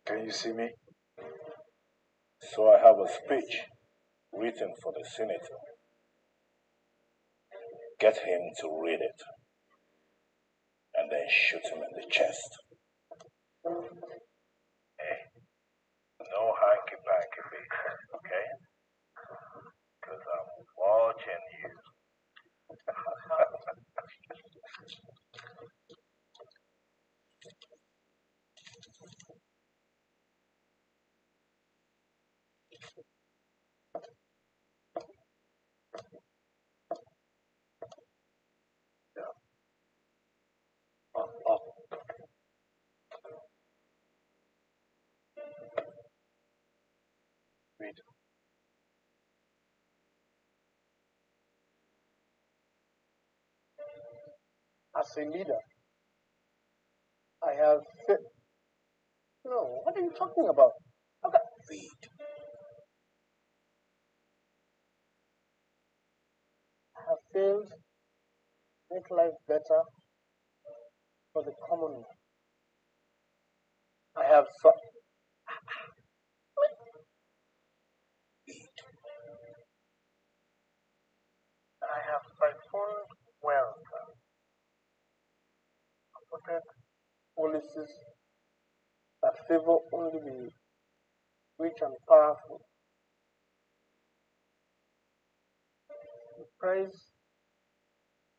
Can you see me? So I have a speech written for the senator. Get him to read it and then shoot him in the chest. Hey, no hanky-panky face, okay? Because I'm watching you. Up. Read. As a leader, I have failed. No, what are you talking about? Okay. Read. I have failed to make life better for the common man. I have siphoned wealth, supported policies that favor only the rich and powerful. The price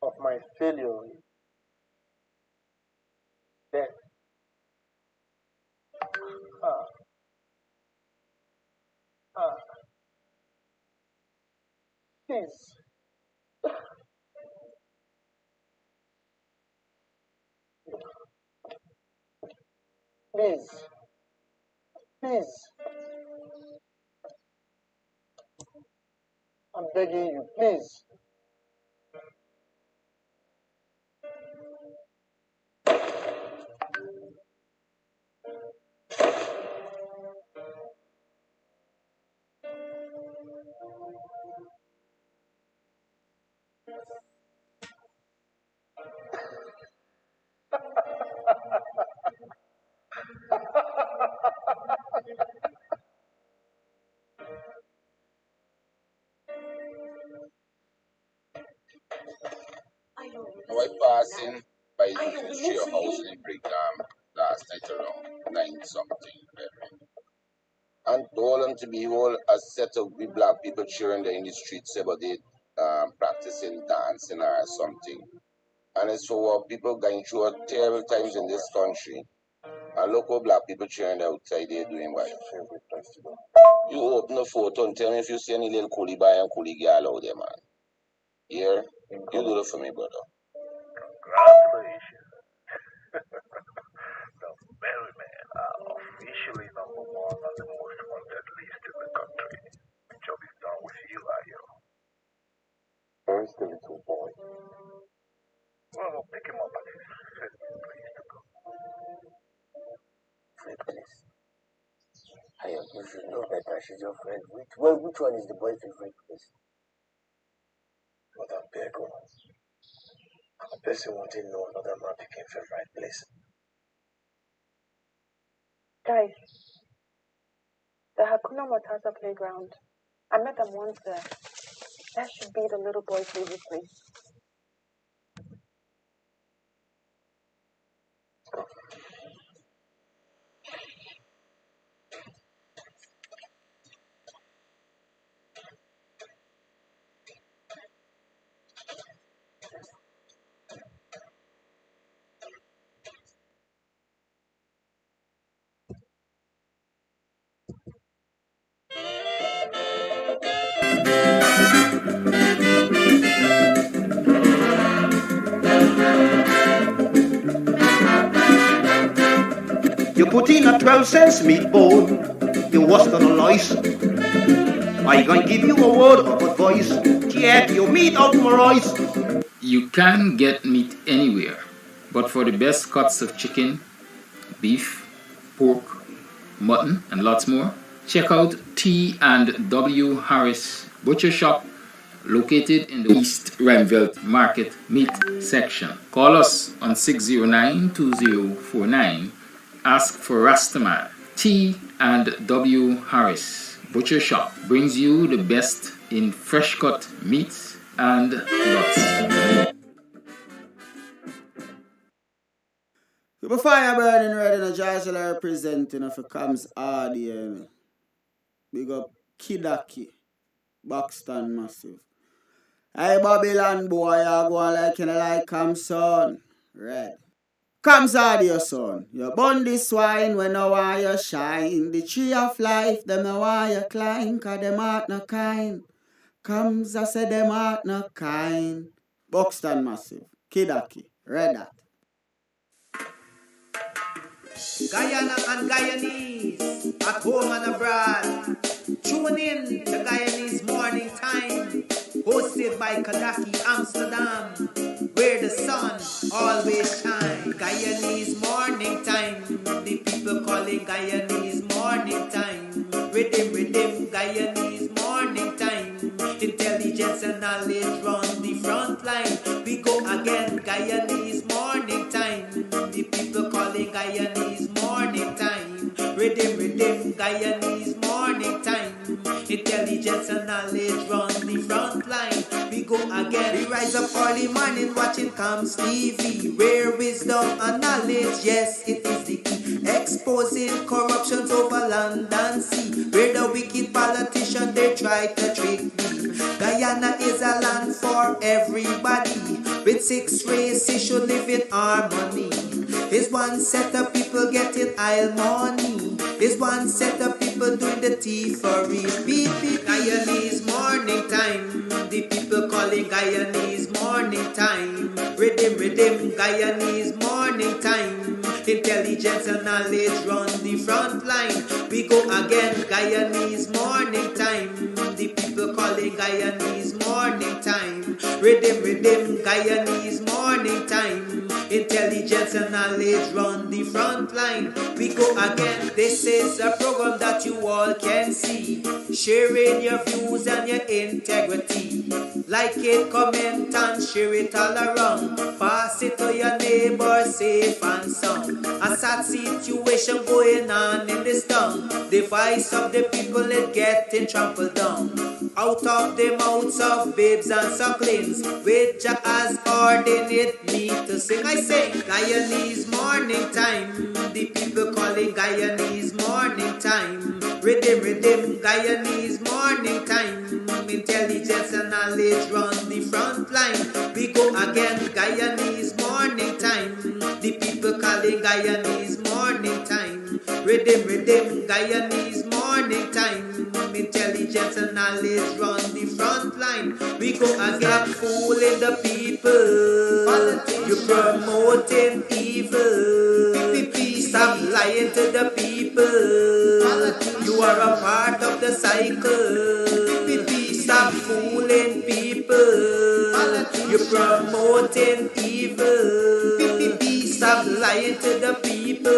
of my failure is death. Please. Please. Please. I'm begging you, please. I passing by the Ministry of Housing in Brigham last night around 9 something, and told them to be all a set of with black people cheering in the streets about they practicing dancing or something. And it's for what people going through terrible times in this country. And local black people cheering outside they're doing what? You open the photo and tell me if you see any little coolie boy and coolie girl out there, man. Here, you do it for me, brother. Congratulations. The Merry Men are officially #1 on the most wanted list in the country. The job is done with you, Ayo. Where's the little boy? Well, pick him up at his favorite place to go. Favorite place? Ayo, you should know better. She's your friend. Which one is the boy's favorite place? What a big one. A person wanting to know another man picking favorite place. Guys, the Hakuna Matata playground. I met them once there. That should be the little boy's favorite place. You put in a 12 cents meatball, you was gonna lice. I gonna give you a word of advice, get your meat out my rice. You can get meat anywhere, but for the best cuts of chicken, beef, pork, mutton, and lots more, check out T&W Harris Butcher Shop, located in the East Renville Market Meat section. Call us on 609-2049. Ask for Rastaman T&W Harris Butcher Shop brings you the best in fresh cut meats and lots. The fire burning red in a Joshua representing for Kams Tv. Big up Kidaki, Buxton Massive. Hey Babylon boy, you go like Kams son. Red. Kams Tv son. You burn this wine when no want you shine. The tree of life, them no want you climb, cause them heart no kind. Kams I say them heart no kind. Buxton Massive, Kidaki, Red Hat. Guyana and Guyanese, at home and abroad. Tune in to Guyanese Morning Time, hosted by Kadaki Amsterdam, where the sun always shines. Guyanese Morning Time, the people call it Guyanese Morning Time. Rhythm, Guyanese Morning Time. Intelligence and knowledge run the front line. We go again, Guyanese Morning Time. The people call it Guyanese Morning Time. Rhythm, Guyanese Morning Time. Intelligence and knowledge run the front line. We go again. We rise up early morning watching Kams TV, where wisdom and knowledge, yes, it is the key. Exposing corruptions over land and sea, where the wicked politicians they try to trick me. Guyana is a land for everybody. With 6 races should live in harmony. Is one set of people getting oil money. Is one set of people doing the thievery. Guyanese Morning Time. The people calling Guyanese Morning Time. Rhythm, Guyanese Morning Time. Intelligence and knowledge run the front line. We go again, Guyanese Morning Time. The people calling Guyanese Morning Time. Rhythm, Guyanese Morning Time. Intelligence and knowledge run the front line. We go again. This is a program that you all can see, sharing your views and your integrity. Like it, comment and share it all around. Pass it to your neighbor, safe and sound. A sad situation going on in this town. The voice of the people is getting trampled down. Out of the mouths of babes and sucklings, which has ordained me to sing. I say Guyanese Morning Time. The people calling Guyanese Morning Time. Rhythm, Guyanese Morning Time. Intelligence and knowledge run the front line. We go again, Guyanese Morning Time. The people calling Guyanese Morning Time. Rhythm, Guyanese Morning Time. Intelligence and knowledge run the front line. We go again, fooling the people. You're promoting evil. Stop lying to the people. You are a part of the cycle. Stop fooling people. You're promoting evil. Stop lying to the people.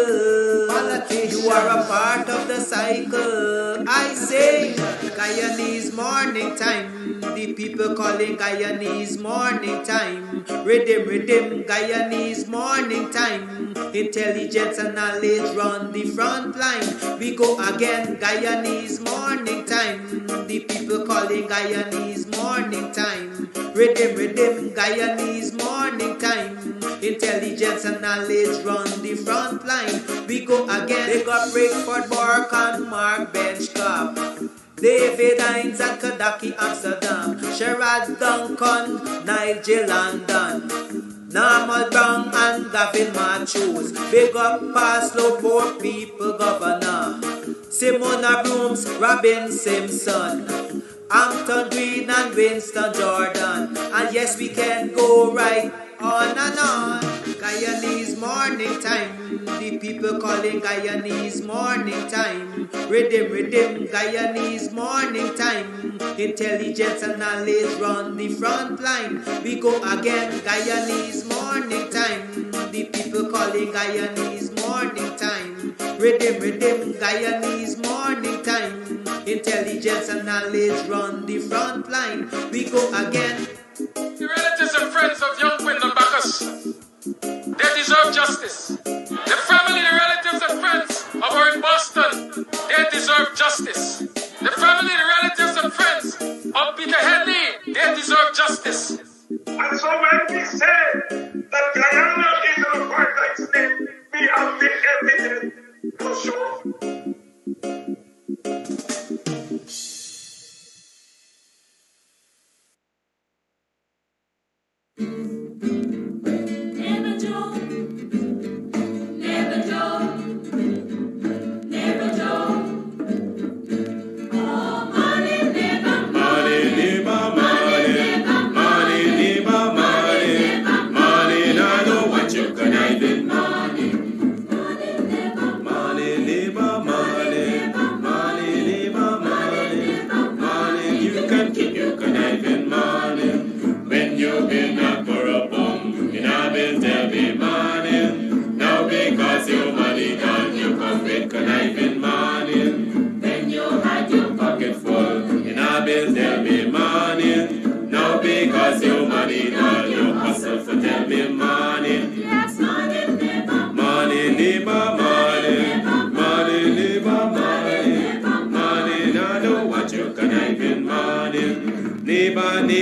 You are a part of the cycle. I say Guyanese Morning Time. The people calling Guyanese Morning Time. Rhythm, Guyanese Morning Time. Intelligence and knowledge run the front line. We go again, Guyanese Morning Time. The people calling Guyanese Morning Time. Rhythm, Guyanese Morning Time. Intelligence and knowledge run the front line. We go again. They got Brickford, Bork and Mark Benchcop. David Hines and Kadaki Amsterdam. Sherrod Duncan, Nigel London. Normal Brown and Gavin Matthews. Big up Paslow, poor people governor. Simona Brooms, Robin Simpson. Hampton Green and Winston Jordan. And yes, we can go right on and on. Guyanese Morning Time. The people calling Guyanese Morning Time. Rhythm, Guyanese Morning Time. Intelligence and knowledge run the front line. We go again, Guyanese Morning Time. The people calling Guyanese Morning Time. Rhythm, Guyanese Morning Time. Intelligence and knowledge run the front line. We go again. The relatives and friends of young Quinlan Bacchus, they deserve justice. The family, the relatives and friends of our in Boston,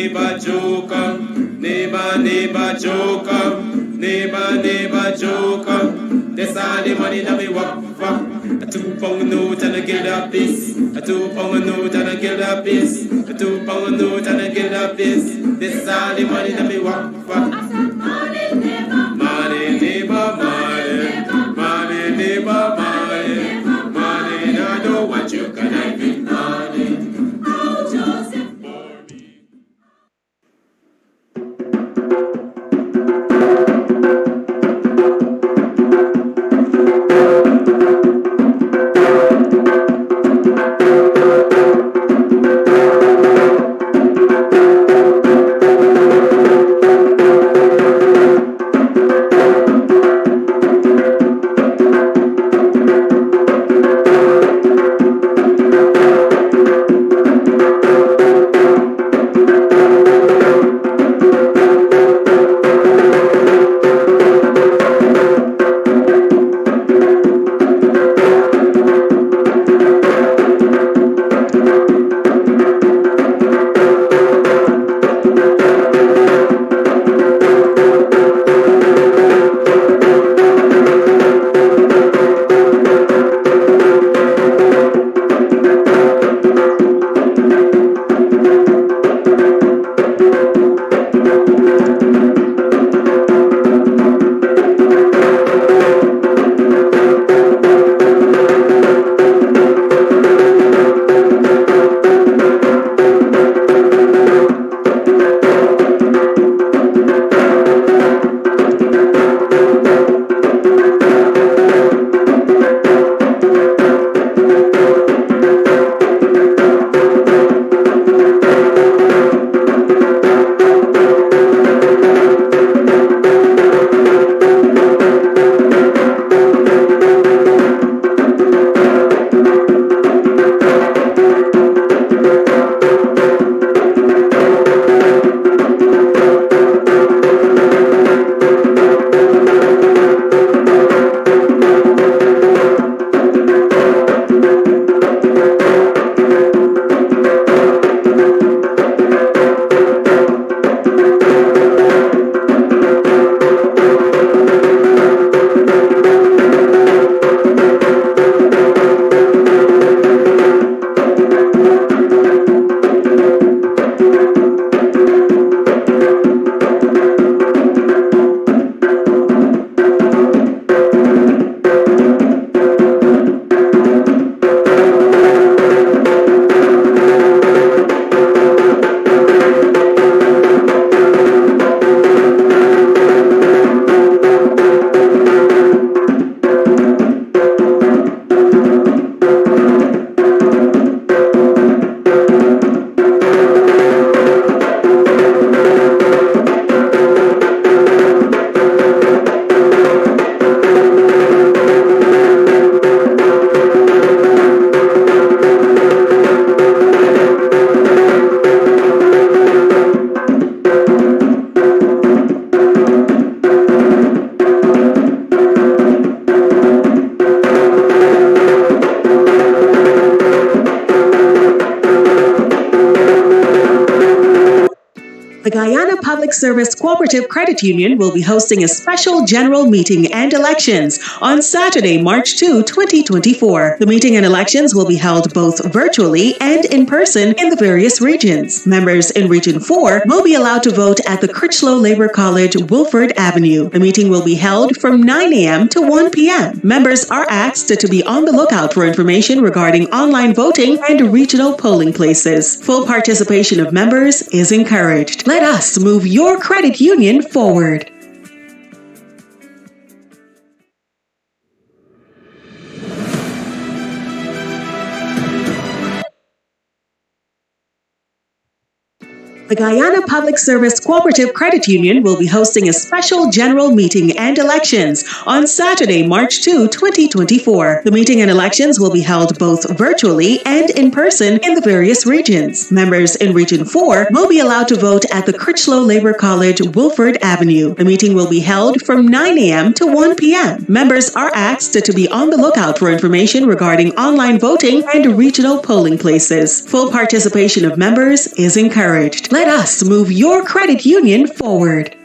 neighbor joker, neighbor joker, neighbor joker. That's all the money that we work for. A 2 pound note and a get a piece. A 2 pound note and a get a piece. A 2 pound note and a get a piece. That's all the money that we work for. I said money neighbor, money neighbor, money, money neighbor, money, money. I know what you can have in money. Oh Joseph, for me. The Guyana Public Service Cooperative Credit Union will be hosting a special general meeting and elections on Saturday, March 2, 2024. The meeting and elections will be held both virtually and in person in the various regions. Members in Region 4 will be allowed to vote at the Critchlow Labor College, Wilford Avenue. The meeting will be held from 9 a.m. to 1 p.m. Members are asked to be on the lookout for information regarding online voting and regional polling places. Full participation of members is encouraged. Let us move your credit union forward. The Guyana Public Service Cooperative Credit Union will be hosting a special general meeting and elections on Saturday, March 2, 2024. The meeting and elections will be held both virtually and in person in the various regions. Members in Region 4 will be allowed to vote at the Critchlow Labor College, Wilford Avenue. The meeting will be held from 9 a.m. to 1 p.m. Members are asked to be on the lookout for information regarding online voting and regional polling places. Full participation of members is encouraged. Let us move your credit union forward.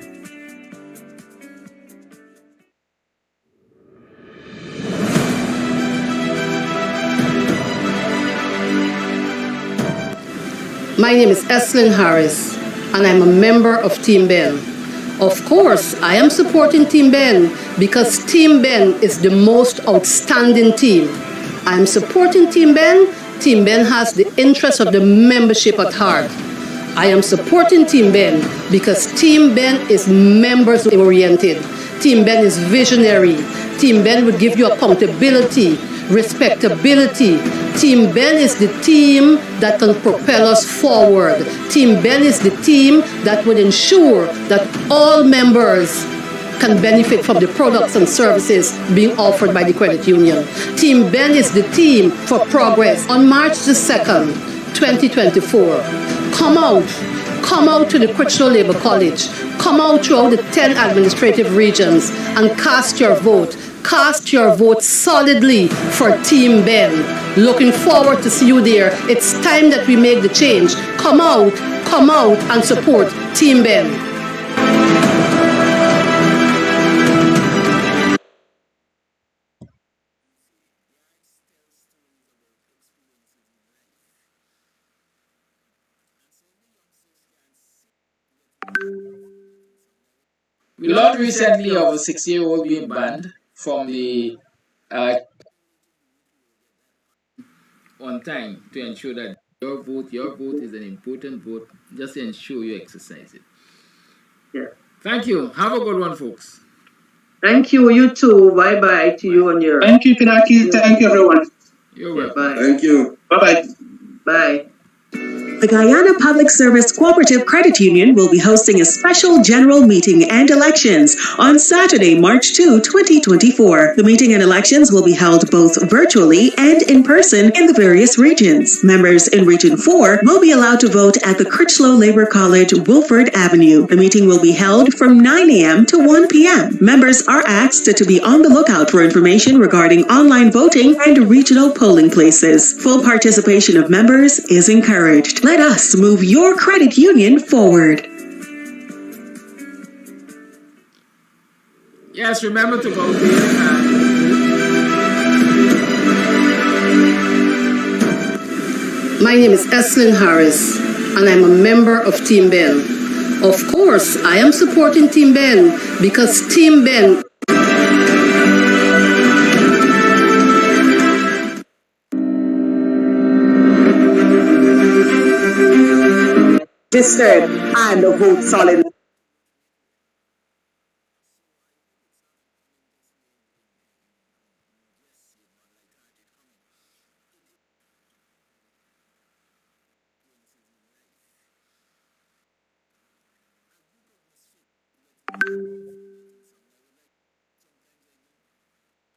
My name is Eslyn Harris, and I'm a member of Team Ben. Of course, I am supporting Team Ben because Team Ben is the most outstanding team. I'm supporting Team Ben. Team Ben has the interest of the membership at heart. I am supporting Team Ben because Team Ben is members-oriented. Team Ben is visionary. Team Ben would give you accountability, respectability. Team Ben is the team that can propel us forward. Team Ben is the team that would ensure that all members can benefit from the products and services being offered by the credit union. Team Ben is the team for progress. On March the 2nd, 2024, come out to the Critchlow Labour College. Come out throughout the 10 administrative regions and cast your vote. Cast your vote solidly for Team Ben. Looking forward to see you there. It's time that we make the change. Come out and support Team Ben. We learned recently of a 6-year-old being banned from the on time to ensure that your vote is an important vote. Just ensure you exercise it. Yeah. Thank you. Have a good one, folks. Thank you. You too. Bye-bye to you and your... Thank you, Kanaki. Thank you, everyone. You're welcome. Bye. Thank you. Bye-bye. Bye. The Guyana Public Service Cooperative Credit Union will be hosting a special general meeting and elections on Saturday, March 2, 2024. The meeting and elections will be held both virtually and in person in the various regions. Members in Region 4 will be allowed to vote at the Critchlow Labour College, Wolford Avenue. The meeting will be held from 9 a.m. to 1 p.m. Members are asked to be on the lookout for information regarding online voting and regional polling places. Full participation of members is encouraged. Let us move your credit union forward. Yes, remember to vote there. My name is Eslyn Harris, and I'm a member of Team Ben. Of course, I am supporting Team Ben because Team Ben Registered and vote solid.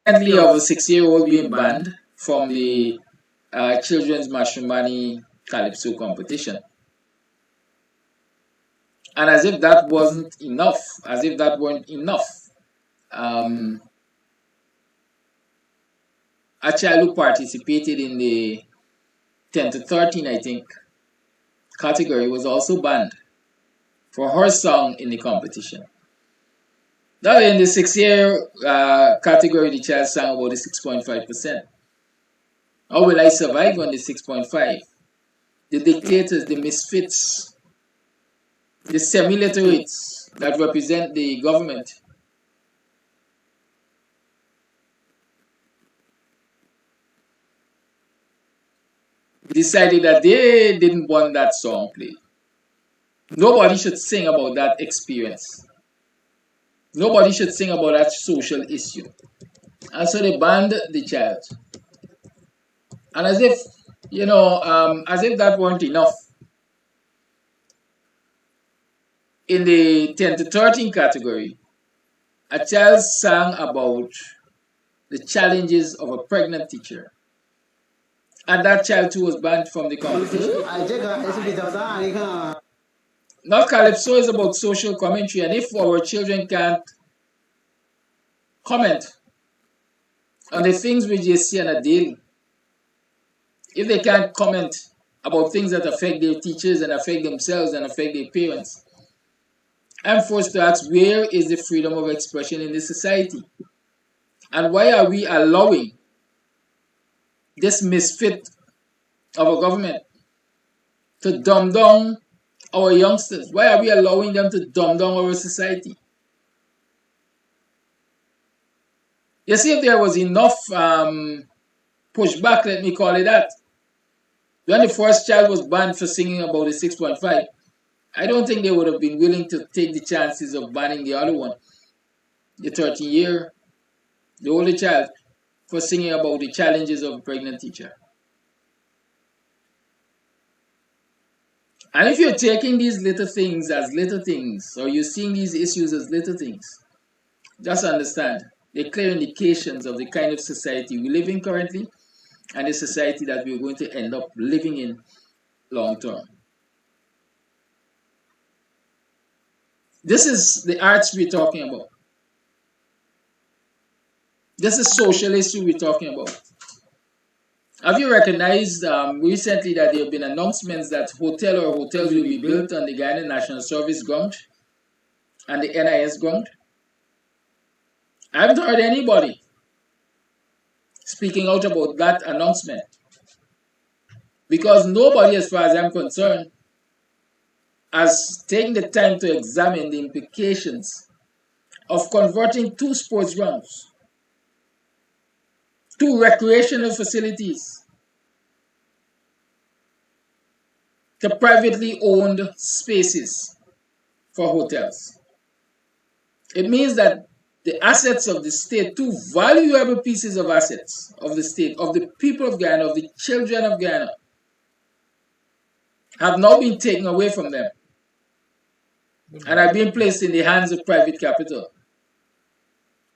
Recently of a 6-year-old being banned from the children's matrimony calypso competition. And as if that weren't enough, a child who participated in the 10 to 13, I think, category was also banned for her song in the competition. Now in the 6-year category, the child sang about the 6.5%. How will I survive on the 6.5? The dictators, the misfits, the semi-literates that represent the government decided that they didn't want that song played. Nobody should sing about that experience. Nobody should sing about that social issue. And so they banned the child. And as if, as if that weren't enough, in the 10 to 13 category, a child sang about the challenges of a pregnant teacher. And that child too was banned from the competition. Now Calypso is about social commentary, and if our children can't comment on the things which they see on a daily, if they can't comment about things that affect their teachers and affect themselves and affect their parents. I'm forced to ask, where is the freedom of expression in this society? And why are we allowing this misfit of a government to dumb down our youngsters? Why are we allowing them to dumb down our society? You see, if there was enough pushback, let me call it that, when the first child was banned for singing about the 6.5, I don't think they would have been willing to take the chances of banning the other one, the 13-year, the older child, for singing about the challenges of a pregnant teacher. And if you're taking these little things as little things, or you're seeing these issues as little things, just understand they're clear indications of the kind of society we live in currently and the society that we're going to end up living in long term. This is the arts we're talking about. This is social issue we're talking about. Have you recognized recently that there have been announcements that hotels will be built on the Guyana National Service ground and the NIS ground? I haven't heard anybody speaking out about that announcement, because nobody, as far as I'm concerned, has taken the time to examine the implications of converting 2 sports grounds, 2 recreational facilities, to privately owned spaces for hotels. It means that the assets of the state, 2 valuable pieces of assets of the state, of the people of Guyana, of the children of Guyana, have now been taken away from them and are being placed in the hands of private capital.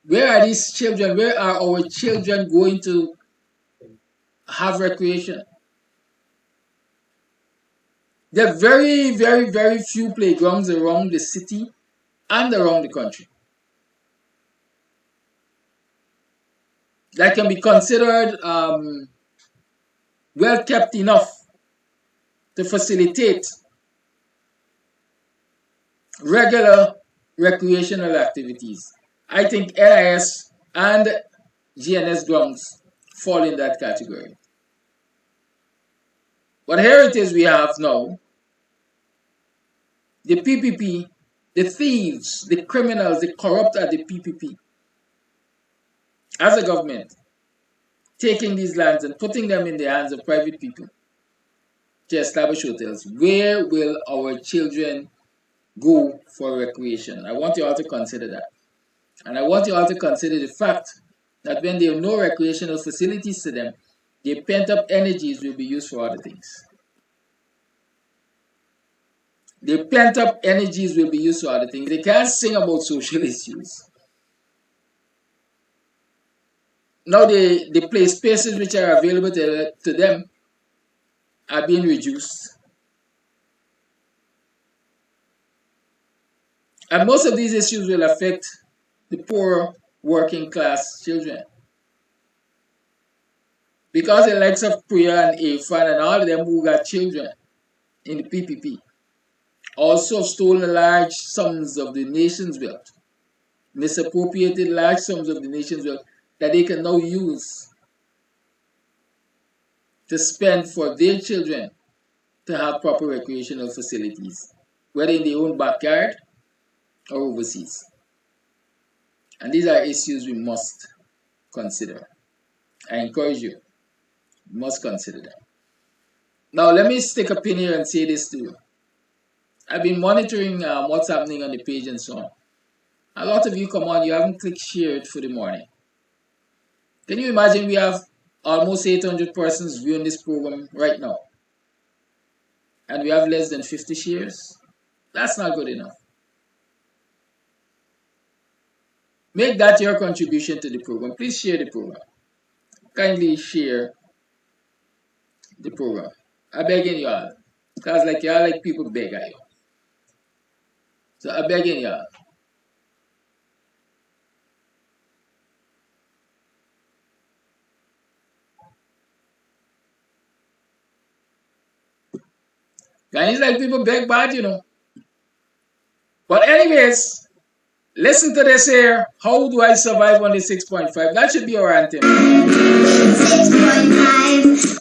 Where are these children? Where are our children going to have recreation? There are very, very, very few playgrounds around the city and around the country that can be considered well kept enough to facilitate regular recreational activities. I think NIS and GNS grounds fall in that category. But here it is we have now the PPP, the thieves, the criminals, the corrupt at the PPP, as a government, taking these lands and putting them in the hands of private people to establish hotels. Where will our children go for recreation? I want you all to consider that. And I want you all to consider the fact that when there are no recreational facilities to them, their pent-up energies will be used for other things. Their pent-up energies will be used for other things. They can't sing about social issues. Now the play spaces which are available to them are being reduced. And most of these issues will affect the poor working class children. Because the likes of Priya and Irfan and all of them who got children in the PPP also have stolen large sums of the nation's wealth, misappropriated large sums of the nation's wealth that they can now use to spend for their children to have proper recreational facilities, whether in their own backyard or overseas. And these are issues we must consider. I encourage you, you must consider them. Now, let me stick a pin here and say this to you. I've been monitoring what's happening on the page and so on. A lot of you come on, you haven't clicked share it for the morning. Can you imagine we have almost 800 persons viewing this program right now, and we have less than 50 shares? That's not good enough. Make that your contribution to the program. Please share the program. Kindly share the program. I beg y'all. Because like y'all like people beg at you. So I beg y'all. Guyanese like people beg bad, you know. But anyways, listen to this here. How do I survive on the 6.5? That should be our anthem. 6.5.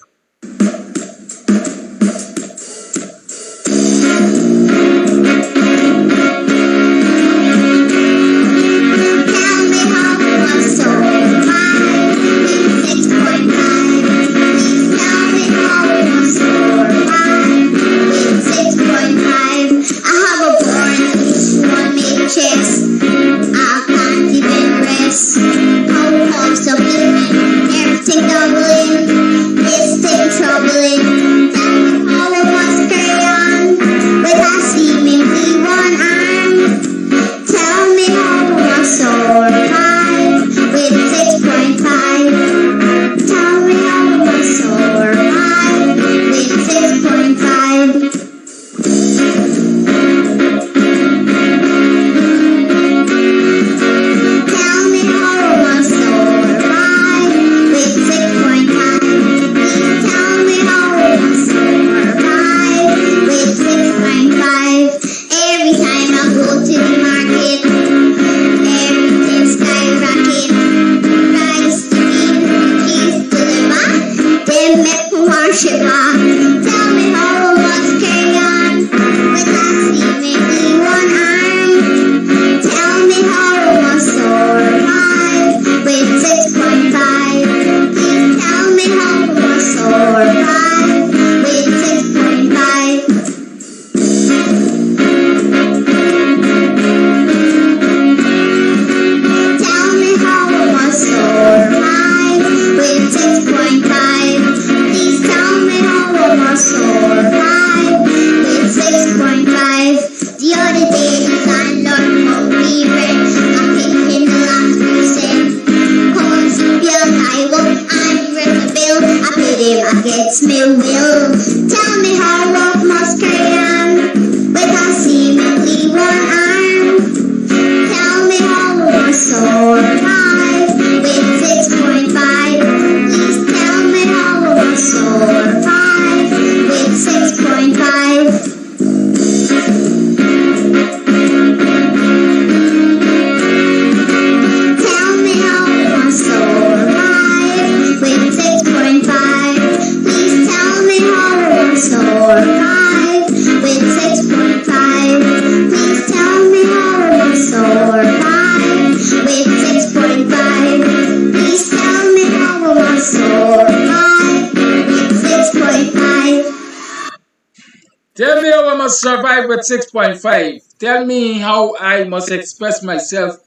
Tell me how I must survive with 6.5. Tell me how I must express myself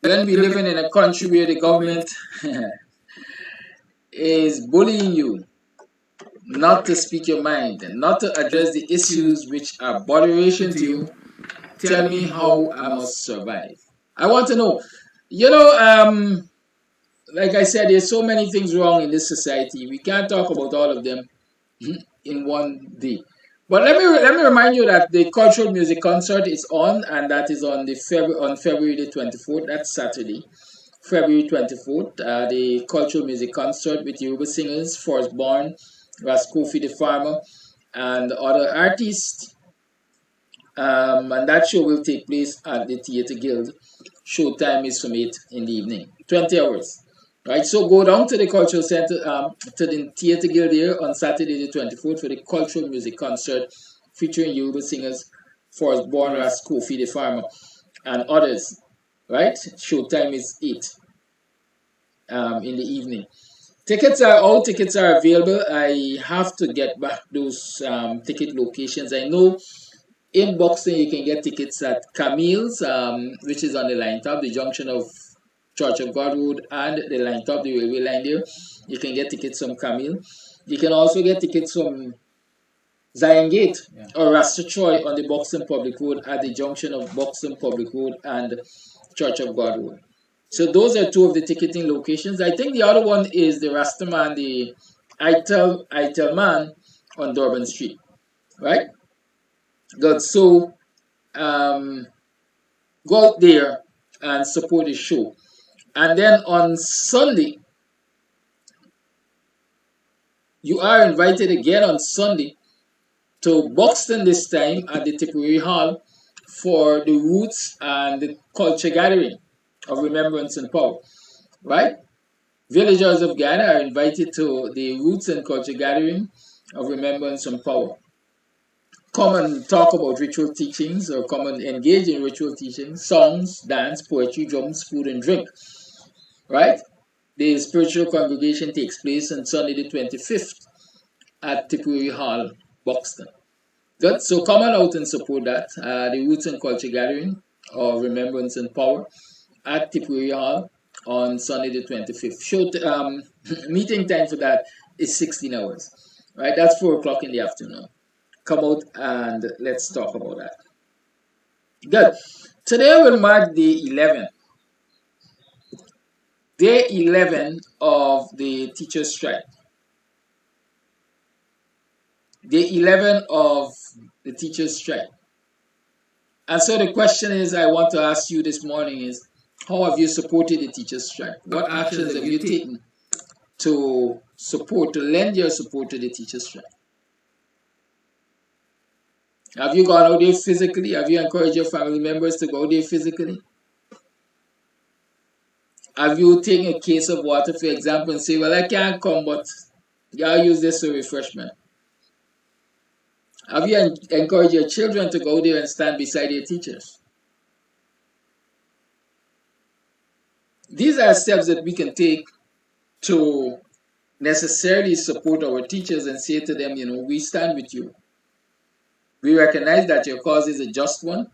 when we living in a country where the government is bullying you not to speak your mind and not to address the issues which are botheration to you. Tell me how I must survive. I want to know. You know, like I said, there's so many things wrong in this society. We can't talk about all of them in one day. But let me remind you that the cultural music concert is on, and that is on February the 24th. That's Saturday, February 24th. The cultural music concert with Yoruba singers, Firstborn, Kofi the Farmer, and other artists. And that show will take place at the Theatre Guild. Showtime is from 8 in the evening, 20 hours. Right, so go down to the cultural center, to the Theatre Guild here on Saturday the 24th for the cultural music concert featuring Yoruba singers, Firstborn, Kofi the Farmer, and others. Right, showtime is 8 in the evening. Tickets are all tickets are available. I have to get back those ticket locations. I know in Buxton you can get tickets at Camille's, which is on the line top, the junction of Church of God Road and the line top, the railway line there. You can get tickets from Camille. You can also get tickets from Zion Gate or Rasta Troy on the Buxton Public Road at the junction of Buxton Public Road and Church of God Road. So those are two of the ticketing locations. I think the other one is the Rastaman, the Itel Man on Durban Street. Right? Good. So go out there and support the show. And then on Sunday, you are invited again on Sunday to Buxton this time at the Tipperary Hall for the Roots and the Culture Gathering of Remembrance and Power, right? Villagers of Guyana are invited to the Roots and Culture Gathering of Remembrance and Power. Come and talk about ritual teachings, or come and engage in ritual teachings, songs, dance, poetry, drums, food, and drink, right? The spiritual congregation takes place on Sunday the 25th at Tipperary Hall, Buxton. Good. So come on out and support that. The Roots and Culture Gathering of Remembrance and Power at Tipperary Hall on Sunday the 25th. Meeting time for that is 16 hours. Right? That's 4 o'clock in the afternoon. Come out and let's talk about that. Good. Today will mark the 11th. Day 11 of the teacher's strike. Day 11 of the teacher's strike. And so the question is, I want to ask you this morning is, how have you supported the teacher's strike? What actions have you taken to support, to lend your support to the teacher's strike? Have you gone out there physically? Have you encouraged your family members to go there physically? Have you taken a case of water, for example, and say, well, I can't come, but y'all use this for refreshment? Have you encouraged your children to go there and stand beside their teachers? These are steps that we can take to necessarily support our teachers and say to them, we stand with you. We recognize that your cause is a just one,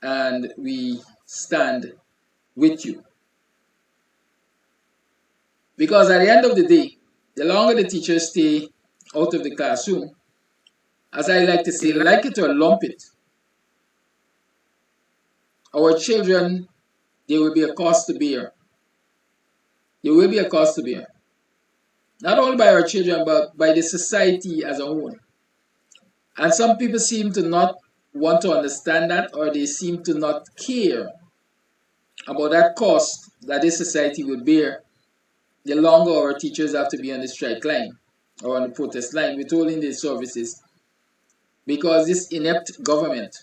and we stand with you. Because at the end of the day, the longer the teachers stay out of the classroom, as I like to say, like it or lump it, our children, there will be a cost to bear. There will be a cost to bear. Not only by our children, but by the society as a whole. And some people seem to not want to understand that, or they seem to not care about that cost that this society will bear the longer our teachers have to be on the strike line or on the protest line, withholding their services, because this inept government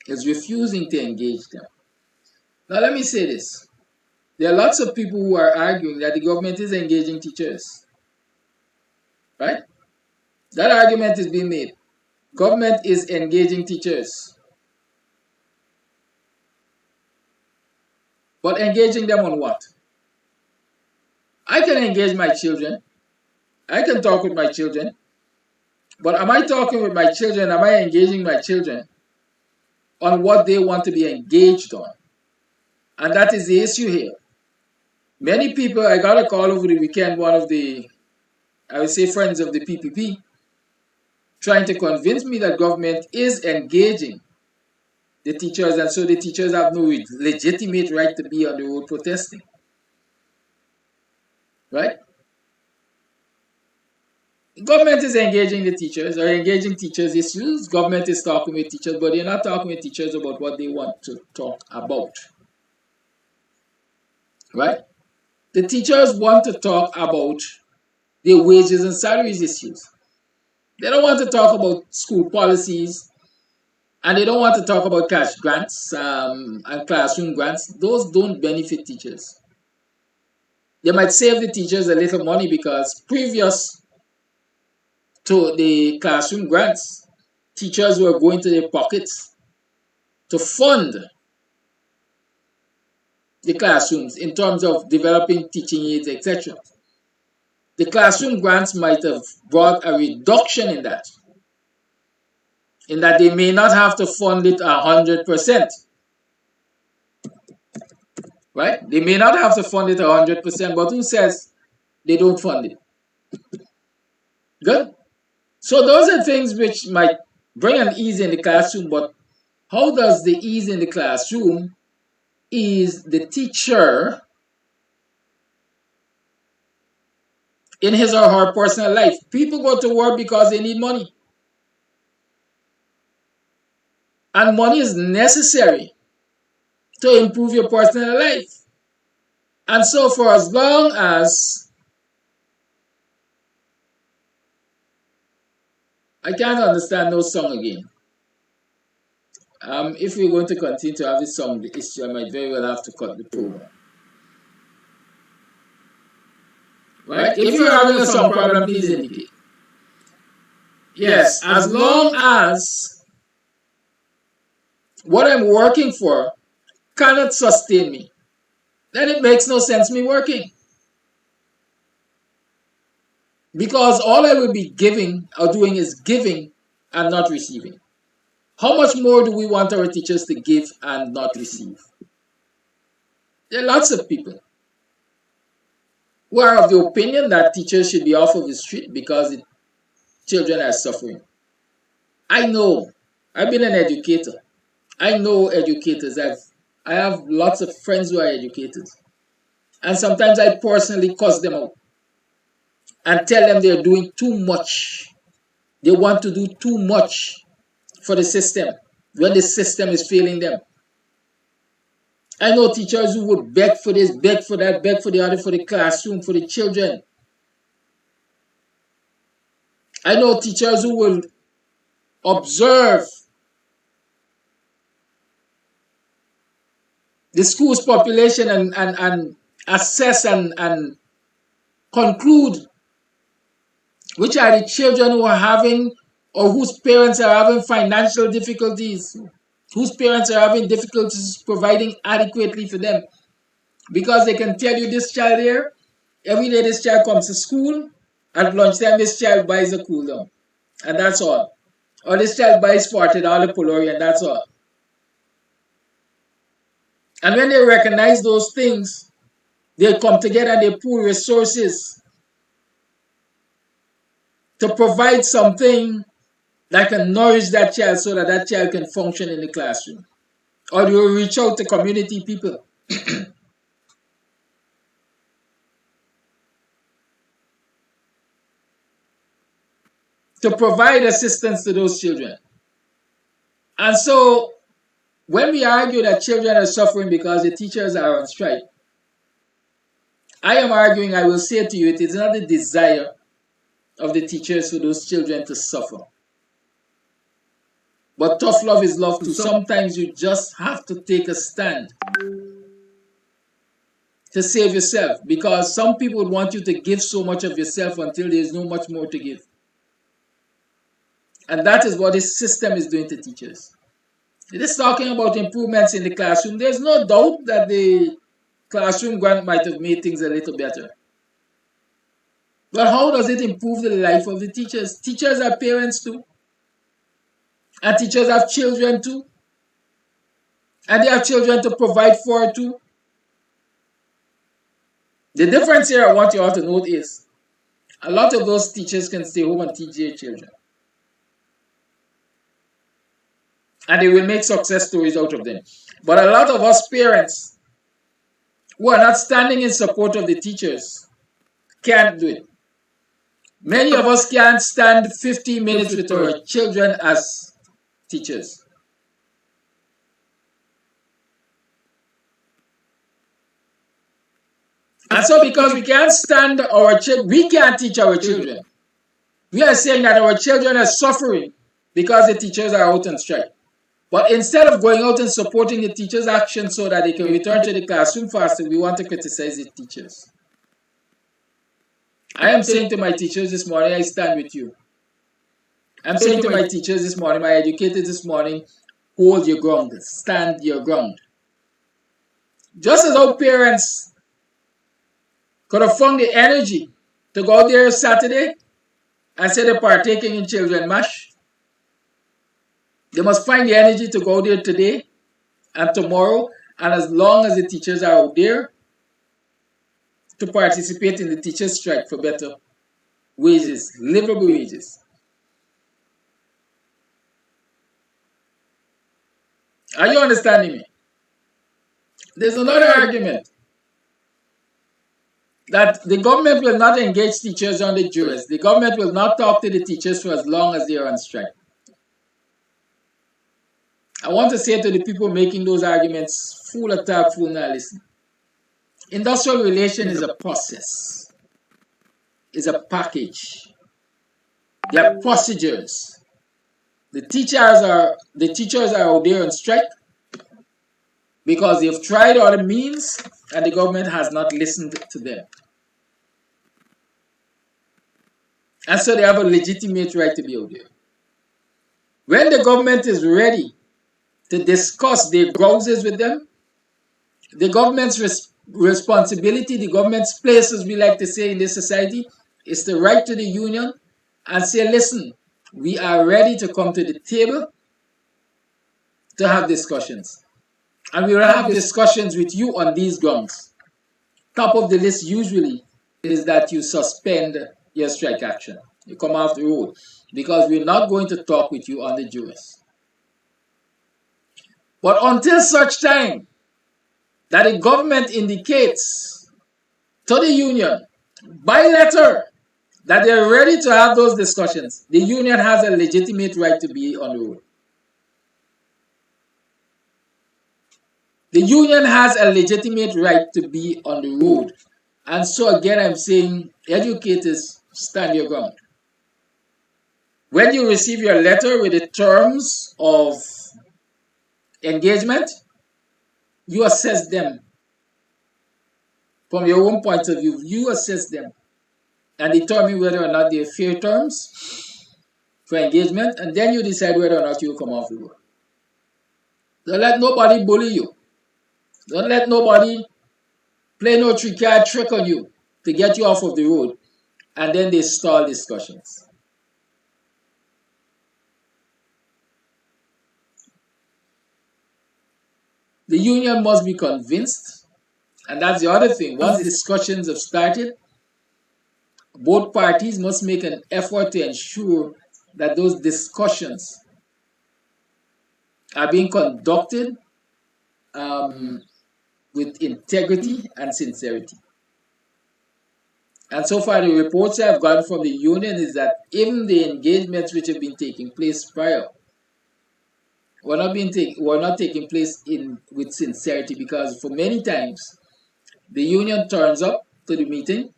is refusing to engage them. Now let me say this. There are lots of people who are arguing that the government is engaging teachers. Right? That argument is being made. Government is engaging teachers. But engaging them on what? I can engage my children. I can talk with my children. But am I talking with my children? Am I engaging my children on what they want to be engaged on? And that is the issue here. Many people, I got a call over the weekend, one of the, I would say, friends of the PPP, trying to convince me that government is engaging the teachers, and so the teachers have no legitimate right to be on the road protesting. Right? Government is engaging the teachers, or engaging teachers' issues. Government is talking with teachers, but they're not talking with teachers about what they want to talk about. Right? The teachers want to talk about their wages and salaries issues. They don't want to talk about school policies, and they don't want to talk about cash grants and classroom grants. Those don't benefit teachers. They might save the teachers a little money because previous to the classroom grants, teachers were going to their pockets to fund the classrooms in terms of developing teaching aids, etc. The classroom grants might have brought a reduction in that they may not have to fund it 100%. Right? They may not have to fund it 100%, but who says they don't fund it? Good? So those are things which might bring an ease in the classroom, but how does the ease in the classroom ease the teacher in his or her personal life? People go to work because they need money. And money is necessary to improve your personal life. And so for as long as I can't understand no song again. If we're going to continue to have this song, the issue, I might very well have to cut the program. Right? If you're having a song problem, please indicate. Yes, as long as what I'm working for cannot sustain me, then it makes no sense me working. Because all I will be giving or doing is giving and not receiving. How much more do we want our teachers to give and not receive? There are lots of people who are of the opinion that teachers should be off of the street because the children are suffering. I know. I've been an educator. I know educators. I have lots of friends who are educators. And sometimes I personally cuss them out and tell them they're doing too much. They want to do too much for the system when the system is failing them. I know teachers who would beg for this, beg for that, beg for the other, for the classroom, for the children. I know teachers who will observe the school's population and assess and conclude which are the children who are having or whose parents are having financial difficulties, whose parents are having difficulties providing adequately for them. Because they can tell you this child here, every day this child comes to school, at lunchtime this child buys a cool down. And that's all. Or this child buys $40 Polori and that's all. And when they recognize those things, they come together and they pool resources to provide something that can nourish that child so that that child can function in the classroom. Or they will reach out to community people. to provide assistance to those children. And so, when we argue that children are suffering because the teachers are on strike, I am arguing, I will say to you, it is not the desire of the teachers for those children to suffer. But tough love is love too. Sometimes you just have to take a stand to save yourself, because some people want you to give so much of yourself until there is no much more to give. And that is what this system is doing to teachers. It is talking about improvements in the classroom. There's no doubt that the classroom grant might have made things a little better. But how does it improve the life of the teachers? Teachers are parents too. And teachers have children too. And they have children to provide for too. The difference here I want you all to note is a lot of those teachers can stay home and teach their children. And they will make success stories out of them. But a lot of us parents who are not standing in support of the teachers can't do it. Many of us can't stand 50 minutes with our children as teachers. And so because we can't stand our children, we can't teach our children. We are saying that our children are suffering because the teachers are out on strike. But instead of going out and supporting the teachers' action so that they can return to the classroom faster, we want to criticize the teachers. I am saying to my teachers this morning, I stand with you. I'm saying to my teachers this morning, my educators this morning, hold your ground, stand your ground. Just as our parents could have found the energy to go out there Saturday and say they're partaking in children mash, they must find the energy to go there today and tomorrow, and as long as the teachers are out there, to participate in the teachers' strike for better wages, livable wages. Are you understanding me? There's another argument that the government will not engage teachers on the jurors. The government will not talk to the teachers for as long as they are on strike. I want to say to the people making those arguments, fool attack, fool not listen. Industrial relation is a process, is a package. There are procedures. The teachers are out there on strike because they've tried other means and the government has not listened to them. And so they have a legitimate right to be out there. When the government is ready to discuss their grouses with them, the government's responsibility, the government's place, as we like to say in this society, is to write to the union and say, listen, we are ready to come to the table to have discussions. And we will have discussions with you on these grounds. Top of the list usually is that you suspend your strike action. You come off the road because we're not going to talk with you on the duress. But until such time that the government indicates to the union by letter that they're ready to have those discussions, the union has a legitimate right to be on the road. The union has a legitimate right to be on the road. And so again, I'm saying, educators, stand your ground. When you receive your letter with the terms of engagement, you assess them. From your own point of view, you assess them and determine whether or not they're fair terms for engagement, and then you decide whether or not you come off the road. Don't let nobody bully you. Don't let nobody play no trick-card trick on you to get you off of the road, and then they stall discussions. The union must be convinced, and that's the other thing. Once discussions have started, both parties must make an effort to ensure that those discussions are being conducted with integrity and sincerity. And so far, the reports I've gotten from the union is that even the engagements which have been taking place prior were not taking place with sincerity, because for many times the union turns up to the meeting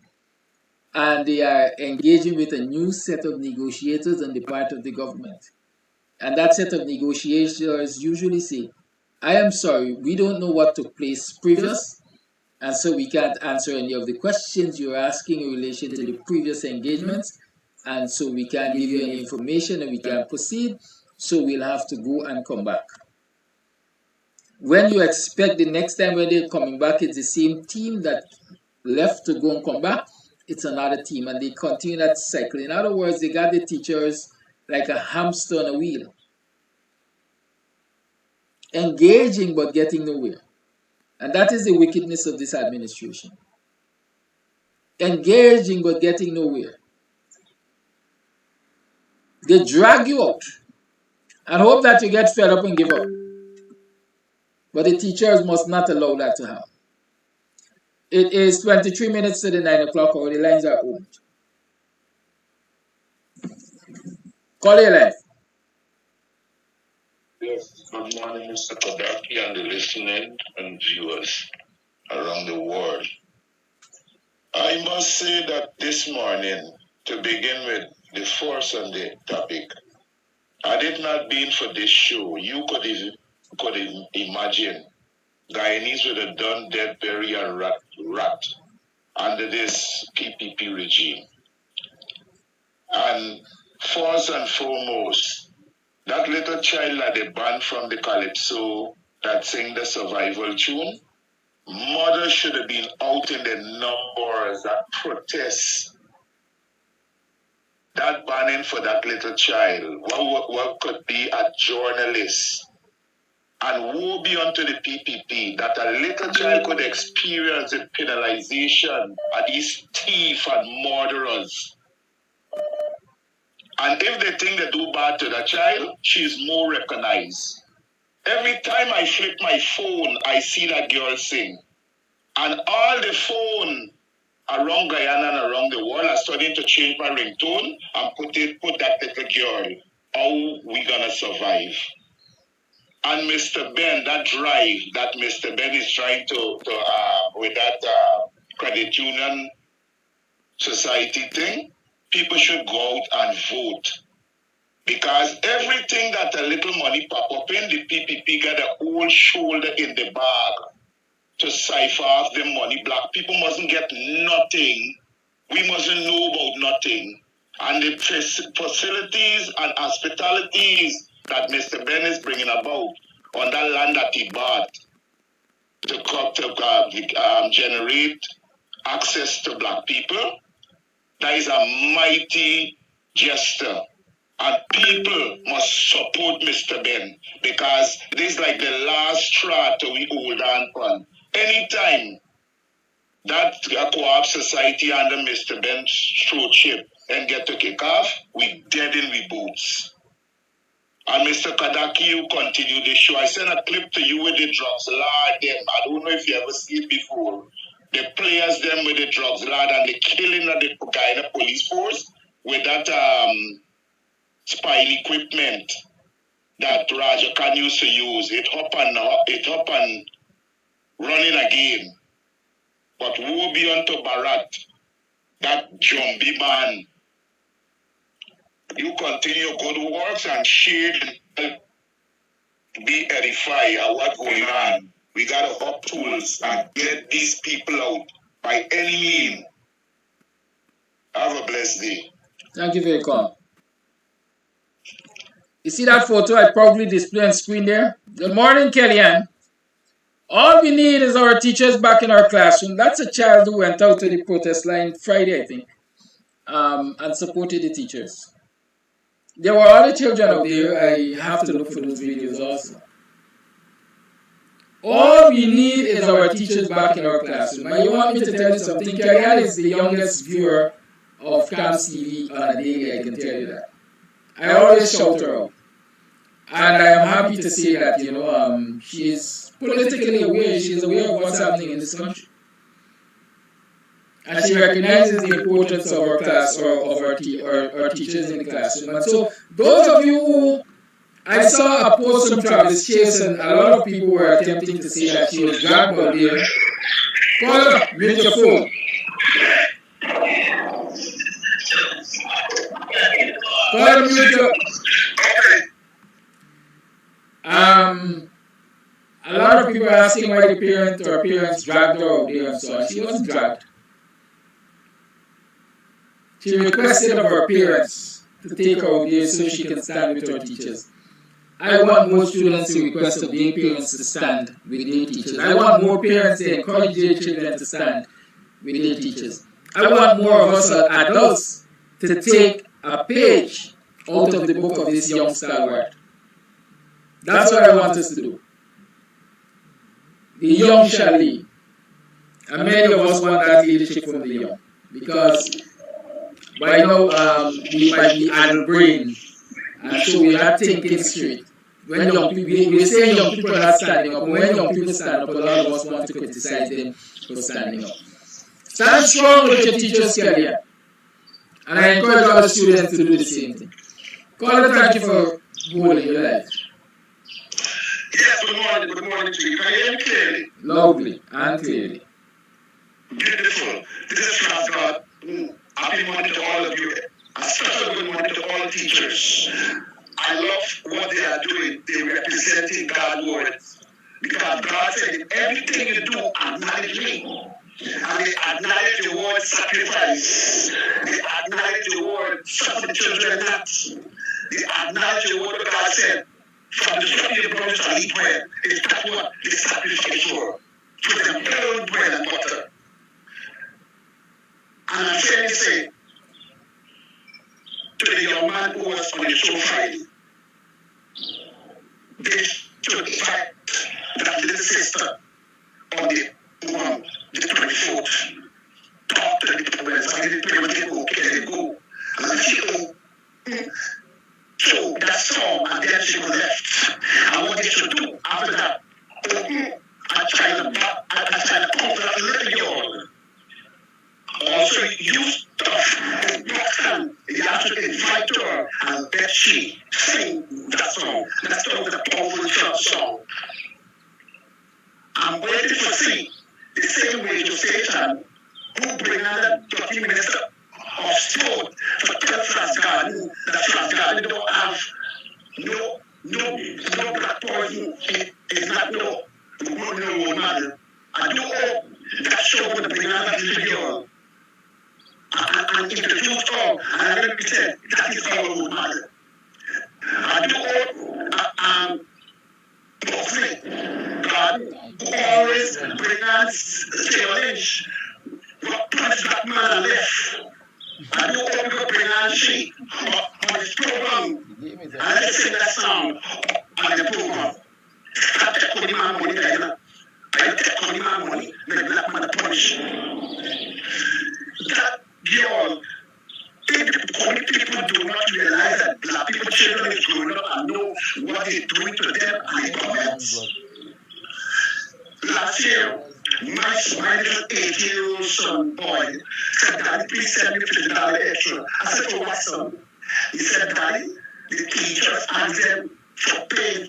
and they are engaging with a new set of negotiators on the part of the government. And that set of negotiators usually say, I am sorry, we don't know what took place previous, and so we can't answer any of the questions you're asking in relation to the previous engagements, and so we can't give you any information and we can't proceed, so we'll have to go and come back. When you expect the next time when they're coming back, it's the same team that left to go and come back, it's another team, and they continue that cycle. In other words, they got the teachers like a hamster on a wheel, engaging but getting nowhere. And that is the wickedness of this administration. Engaging but getting nowhere. They drag you out and hope that you get fed up and give up. But the teachers must not allow that to happen. It is 23 minutes to the 9 o'clock hour. The lines are open. Call your line. Yes, good morning, Mr. Kodaki, and the listening and viewers around the world. I must say that this morning, to begin with the force on the topic, had it not been for this show, you could imagine Guyanese would have done dead, bury, and rat under this PPP regime. And first and foremost, that little child that they banned from the Calypso that sang the survival tune, mother should have been out in the numbers that protest that banning for that little child. What could be a journalist? And woe be unto the PPP that a little child could experience the penalization of these thieves and murderers. And if they think they do bad to the child, she is more recognized. Every time I flip my phone, I see that girl sing. And all the phone around Guyana and around the world are starting to change my ringtone and put that little girl. How we gonna survive? And Mr. Ben, that drive that Mr. Ben is trying to with that credit union society thing, people should go out and vote. Because everything that a little money pop up in, the PPP got a whole shoulder in the bag to cipher off the money. Black people mustn't get nothing. We mustn't know about nothing. And the facilities and hospitalities that Mr. Ben is bringing about on that land that he bought to generate access to black people, that is a mighty gesture. And people must support Mr. Ben because this is like the last straw to we hold on on. Anytime that co-op society under Mr. Ben's stewardship and get to kick off, we dead in we boots. And Mr. Kadaki, you continue the show. I sent a clip to you with the drugs, Lord, them. I don't know if you ever seen it before. The players them with the drugs, Lord, and the killing of the Guyana police force with that spy equipment that Raja Khan used to use. It up and running again. But woe be unto Barat, that Jumbi man. You continue good works and share and be edified at what's going on. We got to up tools and get these people out by any means. Have a blessed day. Thank you for your call. You see that photo I probably display on screen there? Good morning, Kellyanne. All we need is our teachers back in our classroom. That's a child who went out to the protest line Friday, I think, and supported the teachers. There were other children out there. I have to look for those videos also. All we need is our teachers back in our classroom. And you want me to tell you something? Kellyanne is the youngest viewer of Kams TV on a daily, I can tell you that. I always shout her out. And I am happy to say that, you know, she is politically aware. She is aware of what's happening in this country. And she recognizes the importance of our class or of our teachers in the classroom. And so, those of you who, I saw a post from Travis Chase, and a lot of people were attempting to say that she was dragged out there. Call her, mute your phone. Call her, mute your. A lot of people are asking why the parent or parents dragged her out there and so on. She wasn't dragged. She requested of her parents to take her out there so she can stand with her teachers. I want more students to request of their parents to stand with their teachers. I want more parents to encourage their children to stand with their teachers. I want more of us adults to take a page out of the book of this young stalwart. That's what I want us to do. The young shall lead. And many of us want that leadership from the young. Because by now we might be idle brain. And so we're not thinking straight. When young people, we say young people are not standing up. When young people stand up, a lot of us want to criticize them for standing up. Stand strong with your teachers' career. And I encourage all the students to do the same thing. Caller, thank you for holding your life. Yes, good morning to you. Can you hear me clearly? Loudly and clearly. Beautiful. This is Transgod. Happy morning to all of you. A special good morning to all teachers. I love what they are doing. They're representing God's words. Because God said, everything you do, acknowledge me. And they acknowledge the word sacrifice. They acknowledge the word suffer the children not. They acknowledge the word that God said. From the sweat of your brothers shall eat bread. Is that what the sacrifice were? To them burn bread and butter. And I'm saying to say, to the young man who was on the show Friday, they should invite that little sister on the 24th. Talk to the parents, and the parents they go, okay, they go. And then she go, so that song, and then she was left. And what they should do after that, I try to comfort little girl. Also, use stuff you have to invite her and bet she sing that song. That song is a powerful church song. I'm waiting to see the same way to Satan who bring another 30 minutes of sport for let me say, that is our role model. I do portray God who always bring us challenge what punch that man left. I do hope you bring on she on his program. And let's sing that song on the program. I take on my money, I take on my money, make black man punish. That girl, if people do not realize that black people, children is growing up and know what they're doing to them and the comments. Last year, my little 8-year-old son boy said, Daddy, please send me $50 extra. I said, for what, son? He said, Daddy, the teachers asked them for pay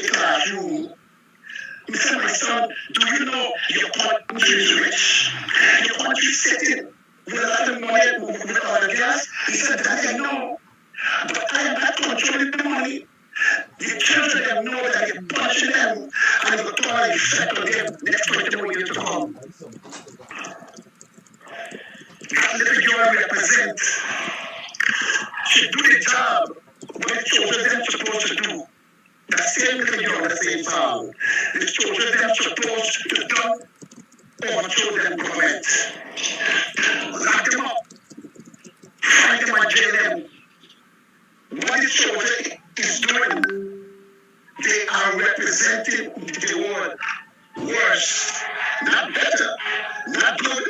classroom. He said, my son, do you know your country is rich? Your country is sitting with a lot of money with all the gas? He said, Daddy, I know, but I am not controlling the money. The children them know that you're punishing them and you're trying to effect on them next 21 years to come. That little girl represents. She do the job what the children them supposed to do. That same little girl, the same song. The children them supposed to do overthrow them government. Lock them up. Find them and jail them. What the children is doing, they are representing the world worse, not better, not good.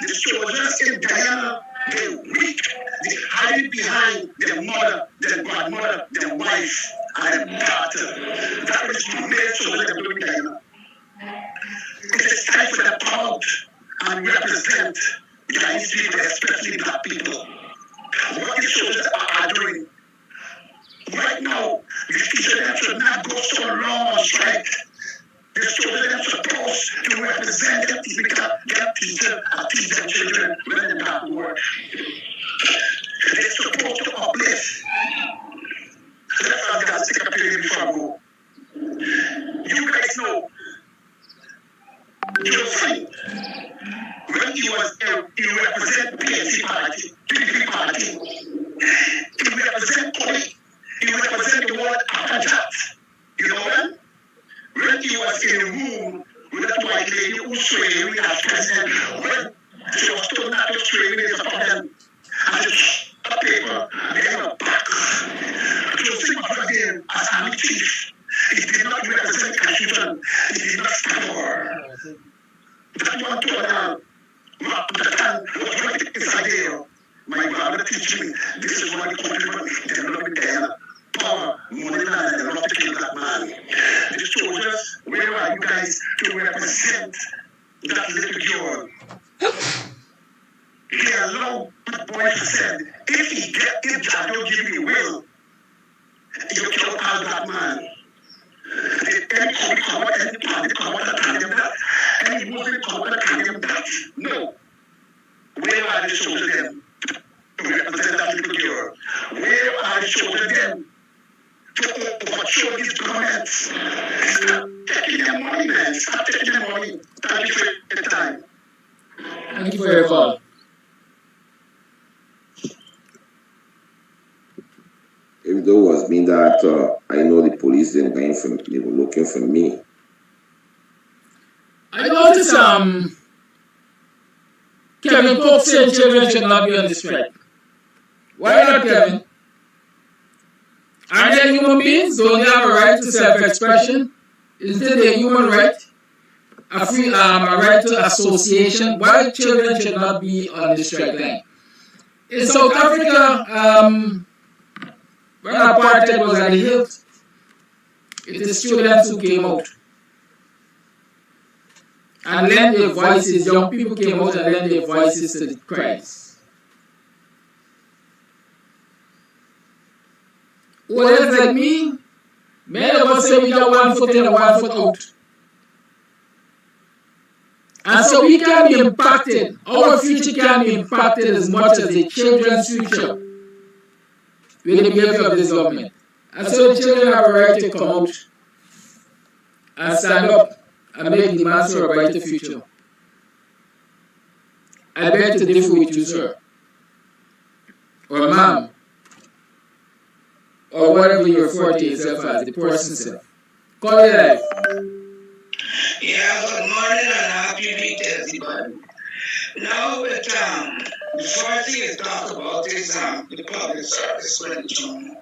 The soldiers in Guyana, they weak, they hide behind their mother, their grandmother, their wife, and their daughter. That is the main soldiers they're doing in Guyana. It is time for them to come out and represent Guyanese people, especially black people. What the soldiers are doing right now, the teachers should not go so long on strike. The soldiers are supposed to represent them to become their teacher and teach their children when they're not work. They're supposed to uplift. Let's take a period before I go. You guys know Joseph, when he represent PNC party, PPP party, he represent Koi. He represented the word Apanjat. You know that? When he was in the room with that white lady who swearing as president, when she was told not to swear in the problem, and a paper, they have a back. Joseph was there as army chief. He did not represent the constitution. He did not stand for her. That one told her, the time was right inside there. My father teach me, this is what the country was developing Guyana. Power, money, and they love to kill that man. The soldiers, where are you guys to represent that little girl? They allow that boy to say, if Jah don't give me will, you kill all that man. Any cover, any party cover that can them that, any Muslim cover that can them that. No. Where are the soldiers then? To represent that little girl. Where are the soldiers then? To overthrow these governments. Stop taking their money, man. Stop taking their money. Thank you for your time. Thank you for your call. If there was been that I know the police then going for they were looking for me. I noticed Kevin Pope said children should not be on the strike. Why not, Kevin? Aren't they human beings? Don't they have a right to self-expression? Isn't it a human right? A right to association? Why children should not be on the strike line? In South Africa, when apartheid was at the hilt, it is students who came out and lend their voices. Young people came out and lend their voices to the cries. Well, like me, many of us say we got 1 foot in and 1 foot out. And so we can be impacted. Our future can be impacted as much as the children's future with the behavior of this government. And so the children have a right to come out and stand up and make demands for a brighter future. I beg to differ with you, sir. or ma'am, or whatever you refer to yourself as, the person self. Call your life. Yeah, good morning and happy week to everybody. Now, the first thing to talk about is the public service religion.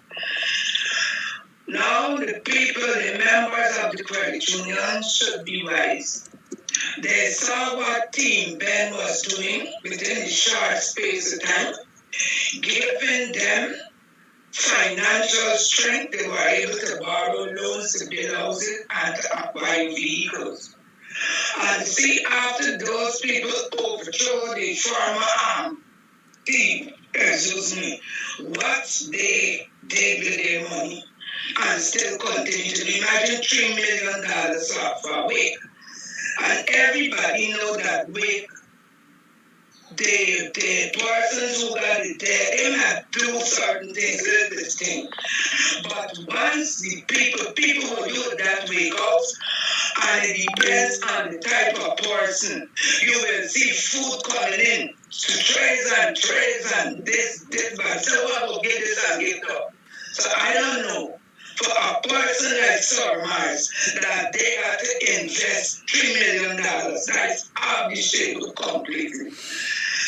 Now, the people, the members of the credit union should be wise. They saw what Team Ben was doing within the short space of time, giving them financial strength. They were able to borrow loans to build houses and to acquire vehicles. And see, after those people overthrow the former team, what they did with their money and still continue to imagine $3 million off a week. And everybody know that week, the persons who got it there, they might do certain things, little bit things. But once the people who do that week out, and it depends on the type of person, you will see food coming in to trays and this, but so I will get this and get that. So I don't know. For a person like surmise that they have to invest $3 million, that's obviously completely.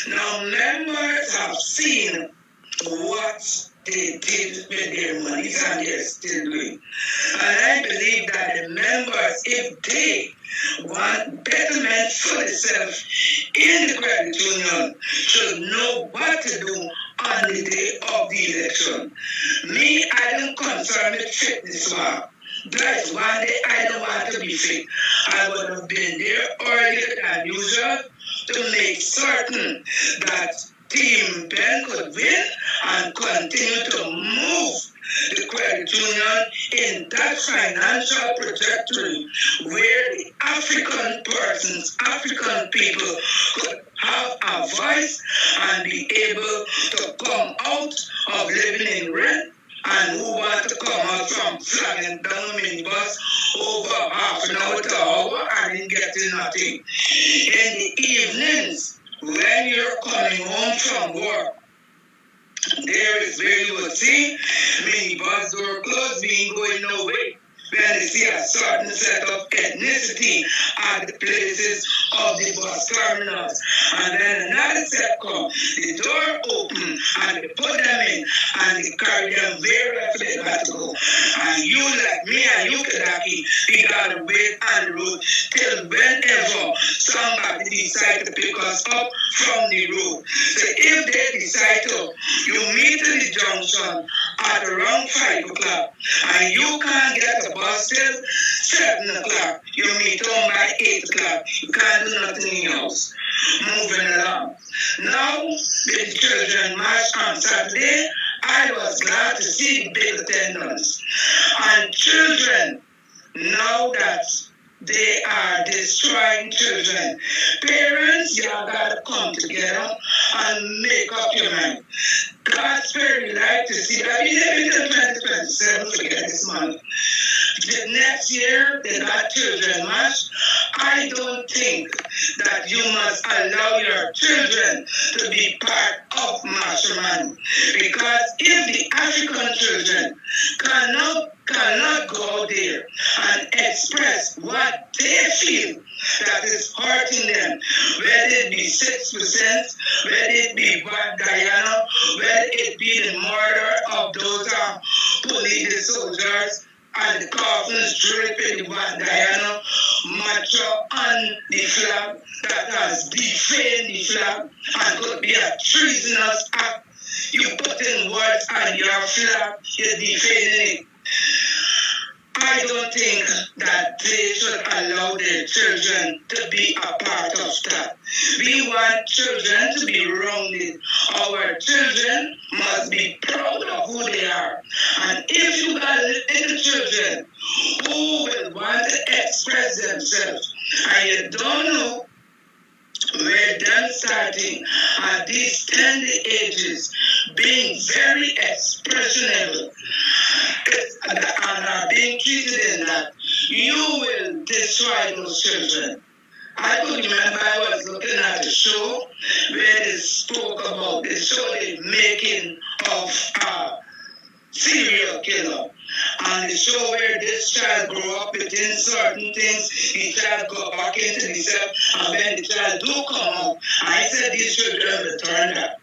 Now, members have seen what they did with their money and they're still doing. And I believe that the members, if they want betterment for themselves in the credit union, should know what to do on the day of the election. Me, I don't concern with fitness walk. That's one day I don't want to be fit. I would have been there earlier than usual to make certain that Team Ben could win and continue to move the credit union in that financial trajectory where the African persons, African people could have a voice and be able to come out of living in rent and who want to come out from flagging down a minibus over half an hour to an hour and getting nothing. In the evenings, when you're coming home from work, there is where you will see minibus door closed, being going no way. When you see a certain set of ethnicity at the places of the bus terminals. And then another set come, the door open, and they put them in, and they carry them wherever they got to go. And you, like me and you, Kadaki, we gotta wait on the road till whenever somebody decide to pick us up from the road. So if they decide to, you meet at the junction at around 5 o'clock, and you can't get a bus till 7 o'clock. You meet home by 8 o'clock. You can't do nothing in your house. Moving along. Now, with the children march on Saturday, I was glad to see the big attendance. And children, now that they are destroying children, parents, y'all gotta come together and make up your mind. God's very like to see that we live in 2027, forget this money. The next year, they got children march. I don't think that you must allow your children to be part of marchman. Because if the African children cannot go out there and express what they feel that is hurting them, whether it be 6%, whether it be Guyana, whether it be the murder of those police soldiers, and the coffins dripping in Guyana, macho on the flag that has defamed the flag and could be a treasonous act. You put in words on your flag, you're defaming it. I don't think that they should allow their children to be a part of that. We want children to be rounded. Our children must be proud of who they are. And if you got little children who will want to express themselves and you don't know where them starting at these tender ages, being very expressionable and are being treated in that, you will destroy those children. I could remember I was looking at a show where they spoke about the show they're making of a serial killer. And the show where this child grew up within certain things, the child go back into himself, and when the child do come out, I said these children return that.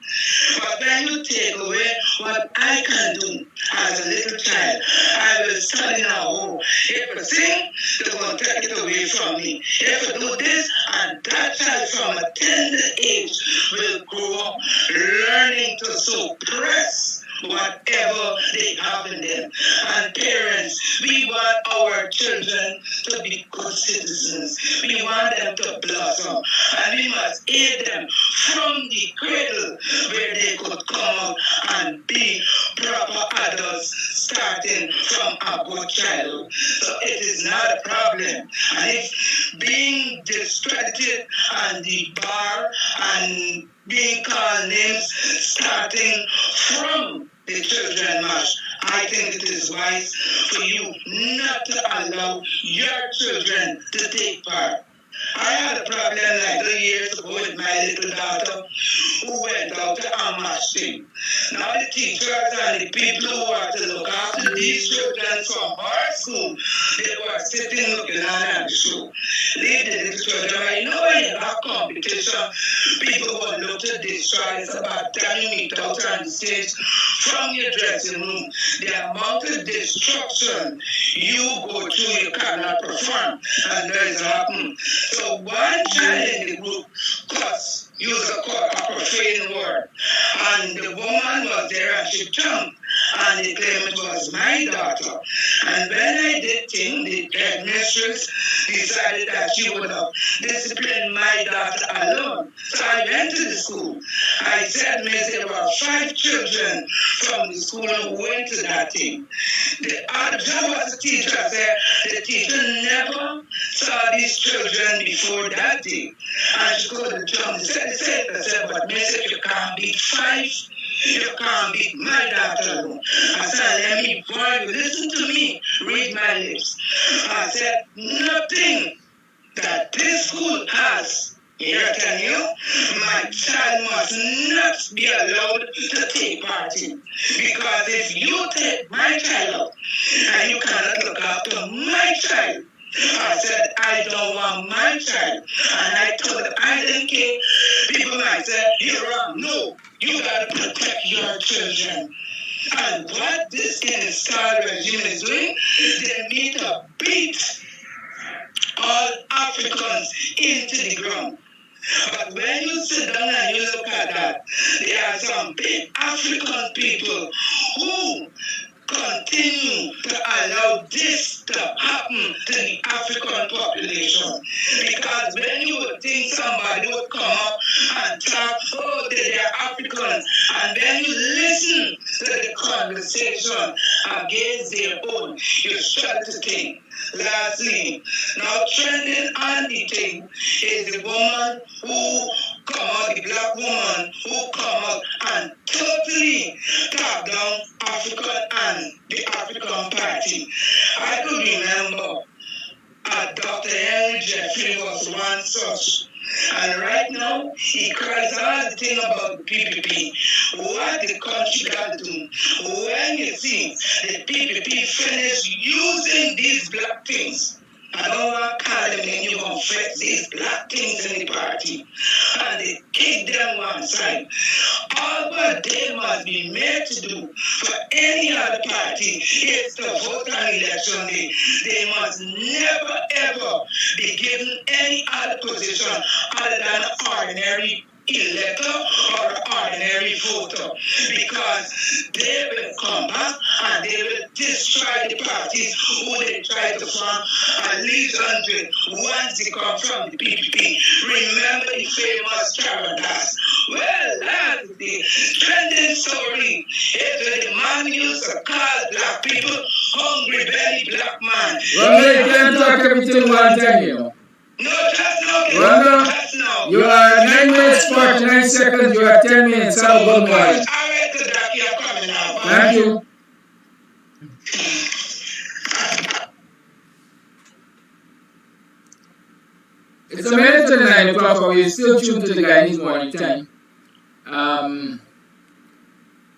But when you take away what I can do as a little child, I will study now. Oh, if I sing, they're going to take it away from me. If I do this, and that child from a tender age will grow up learning to suppress whatever they have in them. And parents, we want our children to be good citizens. We want them to blossom. And we must aid them from the cradle where they could come out and be proper adults starting from a good childhood. So it is not a problem. And if being discredited and the bar and being called names starting from the children march, I think it is wise for you not to allow your children to take part. I had a problem like 3 years ago with my little daughter who went out to a marching. Now the teachers and the people who are to look after these children from our school, they were sitting looking at the show. Leave the little children. I know when you have competition, people will look to destroy. It's about time you meet out on the stage from your dressing room. The amount of destruction you go through, you cannot perform. And there is happen. So one child in the group used a profane word. And the woman was there and she jumped. And they claimed it was my daughter. And when I did think, the headmistress decided that she would have disciplined my daughter alone. So I went to the school. I said, Miss, there were 5 children from the school who went to that thing. The other job was a teacher. I said, the teacher never saw these children before that day. And she could have jumped. I said, but Miss, if you can't beat 5, you can't beat my daughter alone. I said, let me warn you, listen to me, read my lips. I said, nothing that this school has, here I tell you, my child must not be allowed to take part in. Because if you take my child out and you cannot look after my child, I said, I don't want my child. And I told them, I didn't care. People might say, you're wrong. No, you got to protect your children. And what this installed regime is doing, they need to beat all Africans into the ground. But when you sit down and you look at that, there are some big African people who continue to allow this to happen to the African population. Because when you would think somebody would come up and talk, oh, they're Africans, and then you listen to the conversation against their own, you shudder to think. Lastly, now trending on the thing is the woman who come out, the black woman who come out and totally talk down African and the African Party. I could remember Dr. Henry Jeffrey was one such. And right now, he cries all the thing about the PPP. What the country got to do. When you see the PPP finish using these black things, I don't want to call them and you're going to fix these black things in the party. And they kick them one side. All what they must be made to do for any other party is to vote on election day. They must never ever be given any other position other than ordinary elector or ordinary voter, because they will come back and they will destroy the parties who they try to form at least 100 once they come from the PPP. Remember the famous Caradas. Well, that's the trending story. It's the man used to call black people hungry belly black man. Well, you can't talk everything one time, you know. No, just now. Well, just now. You are 9 minutes, 49 seconds. You are 10 minutes. Have a good morning. Thank you. It's a minute to 9 o'clock. We're still tuned to the Guyanese Morning Time.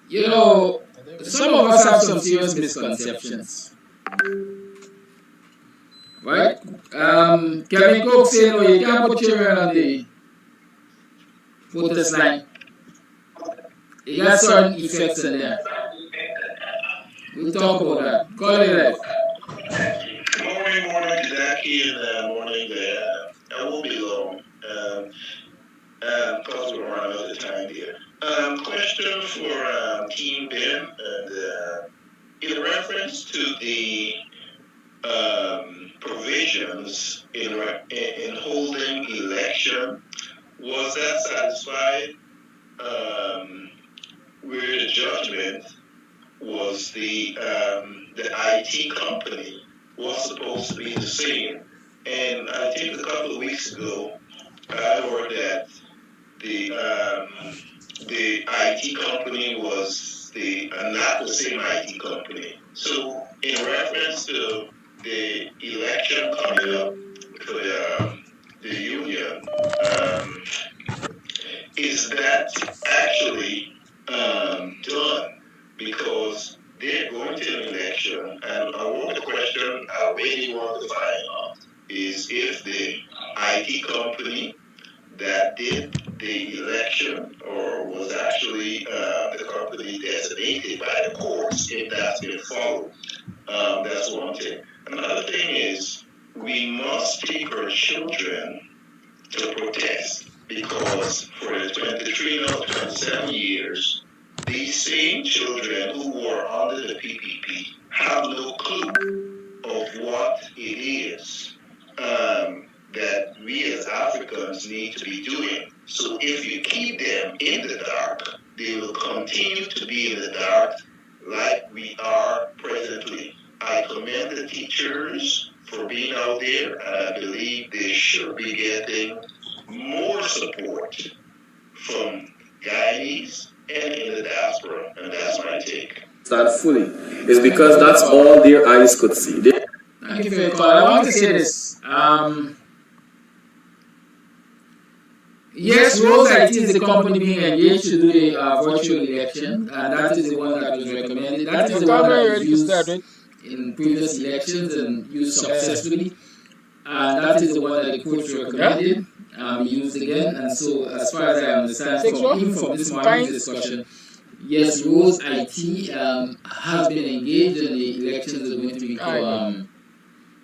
You know, some of us have some serious misconceptions. Right? Kevin Cook say, no, you can't put children on the protest line. It got certain effects in there. We'll talk about that. Call it live. Morning, Jackie, and morning there. I won't be long, because we're running out of time here. Question for Team Ben, and in reference to the provisions in holding election, was that satisfied? Where the judgment was the IT company was supposed to be the same. And I think a couple of weeks ago, I heard that the IT company was not the same IT company. So in reference to the election coming up for the union, is that actually done? Because they're going to an election, and I want the question I really want to find out is if the IT company that did the election or was actually the company designated by the courts, if that's been followed. That's one thing. Another thing is we must take our children to protest, because for the 23 now 27 years, these same children who were under the PPP have no clue of what it is that we as Africans need to be doing. So if you keep them in the dark, they will continue to be in the dark like we are presently. I commend the teachers for being out there, and I believe they should be getting more support from Guyanese and in the diaspora, and that's my take. Start fully is because that's all their eyes could see. Thank you for your call. I want to say this. Yes, Rose IT is the company being engaged to do the virtual election, and that is the one that was recommended. That is the one that was used in previous elections and used successfully. And that is the one that the courts recommended be used again. And so, as far as I understand, even from this morning's discussion, yes, Rose IT has been engaged, and the elections are going to be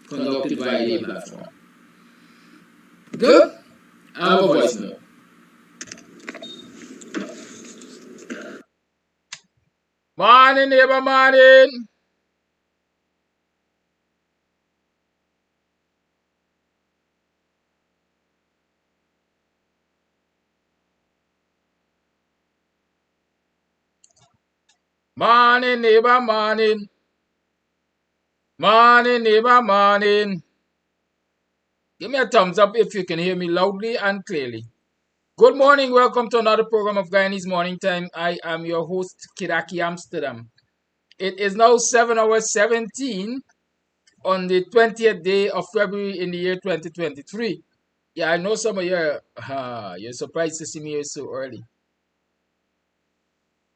conducted via the platform. Good? I have a voice note. Morning, neighbor, morning. Morning, neighbor, morning. Morning, neighbor, morning. Give me a thumbs up if you can hear me loudly and clearly. Good morning, welcome to another program of Guyanese Morning Time. I am your host, Kidaki Amsterdam. It is now 7:17 on the 20th day of February in the year 2023. Yeah, I know some of you you're surprised to see me here so early.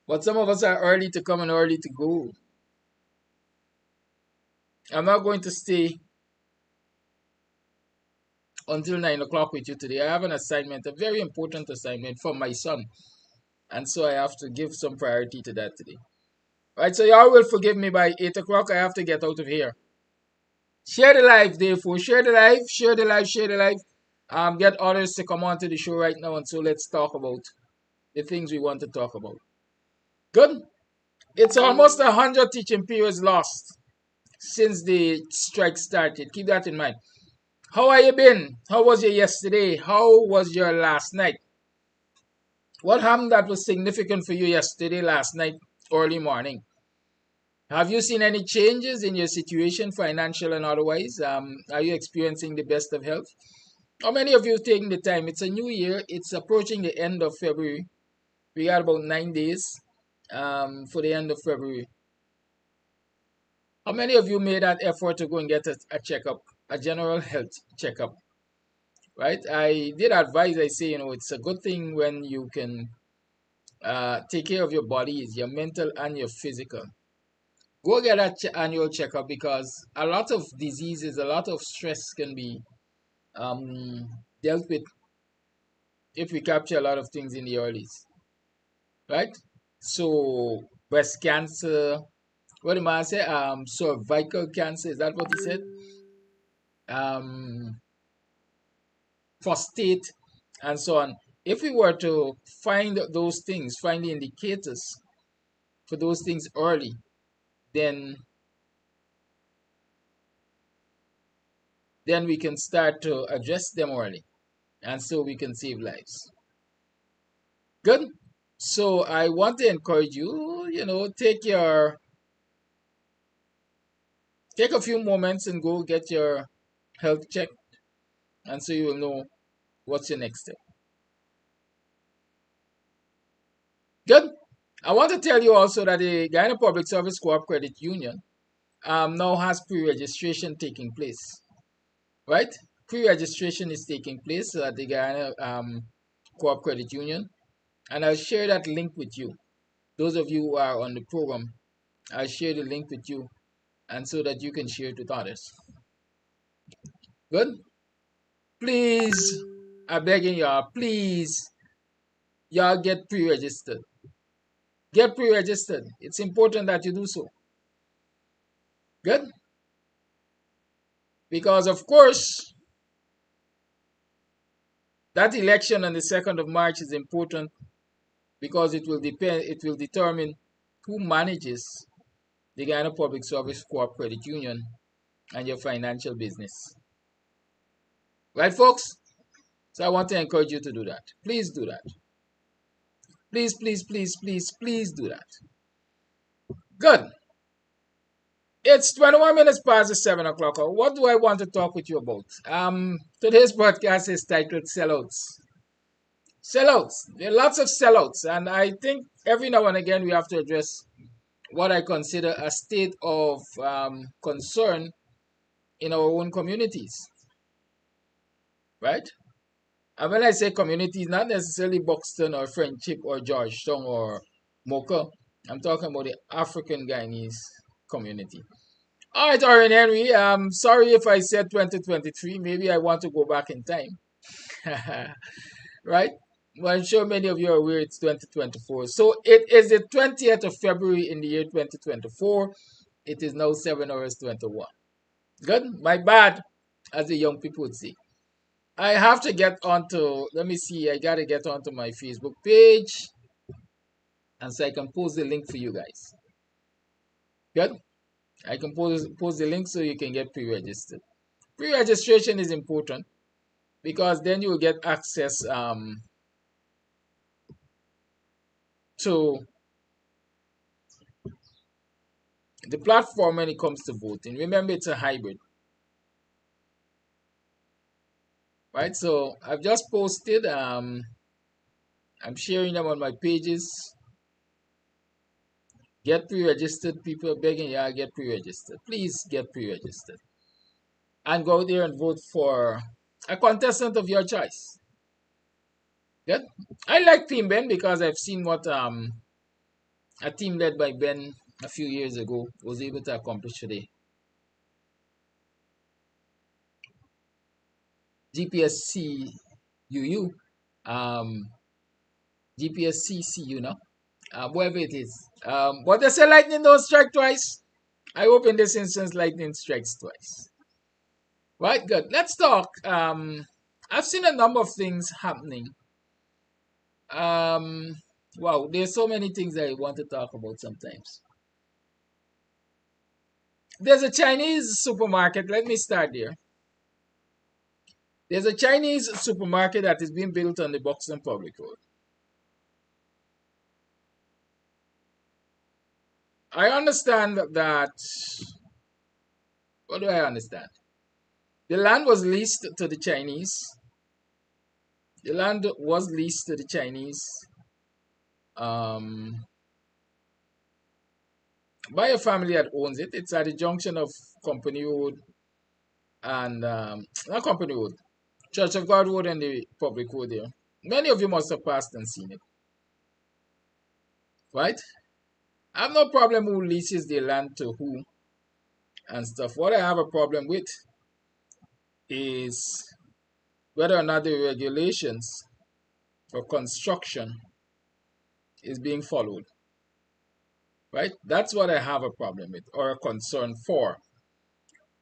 But some of us are early to come and early to go. I'm not going to stay until 9 o'clock with you today. I have an assignment, a very important assignment for my son. And so I have to give some priority to that today. Right, so y'all will forgive me by 8 o'clock. I have to get out of here. Share the live, therefore. Share the live, share the live, share the live. Get others to come on to the show right now. And so let's talk about the things we want to talk about. Good. It's almost 100 teaching periods lost since the strike started. Keep that in mind. How are you been? How was your yesterday? How was your last night? What happened that was significant for you yesterday, last night, early morning? Have you seen any changes in your situation, financial and otherwise? Are you experiencing the best of health? How many of you taking the time? It's a new year. It's approaching the end of February. We got about 9 days for the end of February. How many of you made that effort to go and get a checkup, a general health checkup? Right? I did advise, I say, it's a good thing when you can take care of your bodies, your mental and your physical. Go get that annual checkup, because a lot of diseases, a lot of stress can be dealt with if we capture a lot of things in the earlys, right? So breast cancer, what did I say? Cervical cancer, is that what he said? Prostate, and so on. If we were to find those things, find the indicators for those things early, then we can start to address them early, and so we can save lives. Good. So I want to encourage you, take a few moments and go get your health checked, and so you will know what's your next step. Good. I want to tell you also that the Guyana Public Service Co-op Credit Union now has pre-registration taking place, right? Pre-registration is taking place at the Guyana Co-op Credit Union, and I'll share that link with you. Those of you who are on the program, I'll share the link with you, and so that you can share it with others. Good. Please, I'm begging y'all, please, y'all get pre-registered. Get pre-registered. It's important that you do so. Good. Because of course, that election on the 2nd of March is important, because it will determine who manages the Guyana Public Service Co-op Credit Union and your financial business. Right, folks? So I want to encourage you to do that. Please do that. Please, please, please, please, please do that. Good. It's 21 minutes past the 7 o'clock. What do I want to talk with you about? Today's podcast is titled Sellouts. Sellouts. There are lots of sellouts, and I think every now and again we have to address what I consider a state of concern in our own communities. Right? And when I say communities, not necessarily Buxton or Friendship or Georgetown or Mocha. I'm talking about the African Guyanese community. All right, Oren Henry, sorry if I said 2023. Maybe I want to go back in time. Right? Well, I'm sure many of you are aware it's 2024. So it is the 20th of February in the year 2024. It is now 7 hours 21. Good? My bad, as the young people would say. I have to get onto, let me see, I got to get onto my Facebook page, and so I can post the link for you guys. Good? I can post the link so you can get pre-registered. Pre-registration is important, because then you will get access to the platform when it comes to voting. Remember, it's a hybrid. Right? So I've just posted, I'm sharing them on my pages. Get pre-registered, people, begging you, get pre-registered. Please get pre-registered. And go there and vote for a contestant of your choice. Good? I like Team Ben, because I've seen what a team led by Ben a few years ago was able to accomplish today. GPSC UU, GPSC CU, no? Whatever it is. But they say lightning don't strike twice. I hope in this instance lightning strikes twice. Right, good. Let's talk. I've seen a number of things happening. Wow, there's so many things I want to talk about sometimes. There's a Chinese supermarket. Let me start there. There's a Chinese supermarket that is being built on the Buxton Public Road. I understand that. What do I understand? The land was leased to the Chinese. The land was leased to the Chinese by a family that owns it. It's at the junction of Company Road and not Company Road, Church of God Road and the Public Road there. Many of you must have passed and seen it. right? I have no problem who leases their land to who and stuff. What I have a problem with is whether or not the regulations for construction is being followed, right? That's what I have a problem with or a concern for.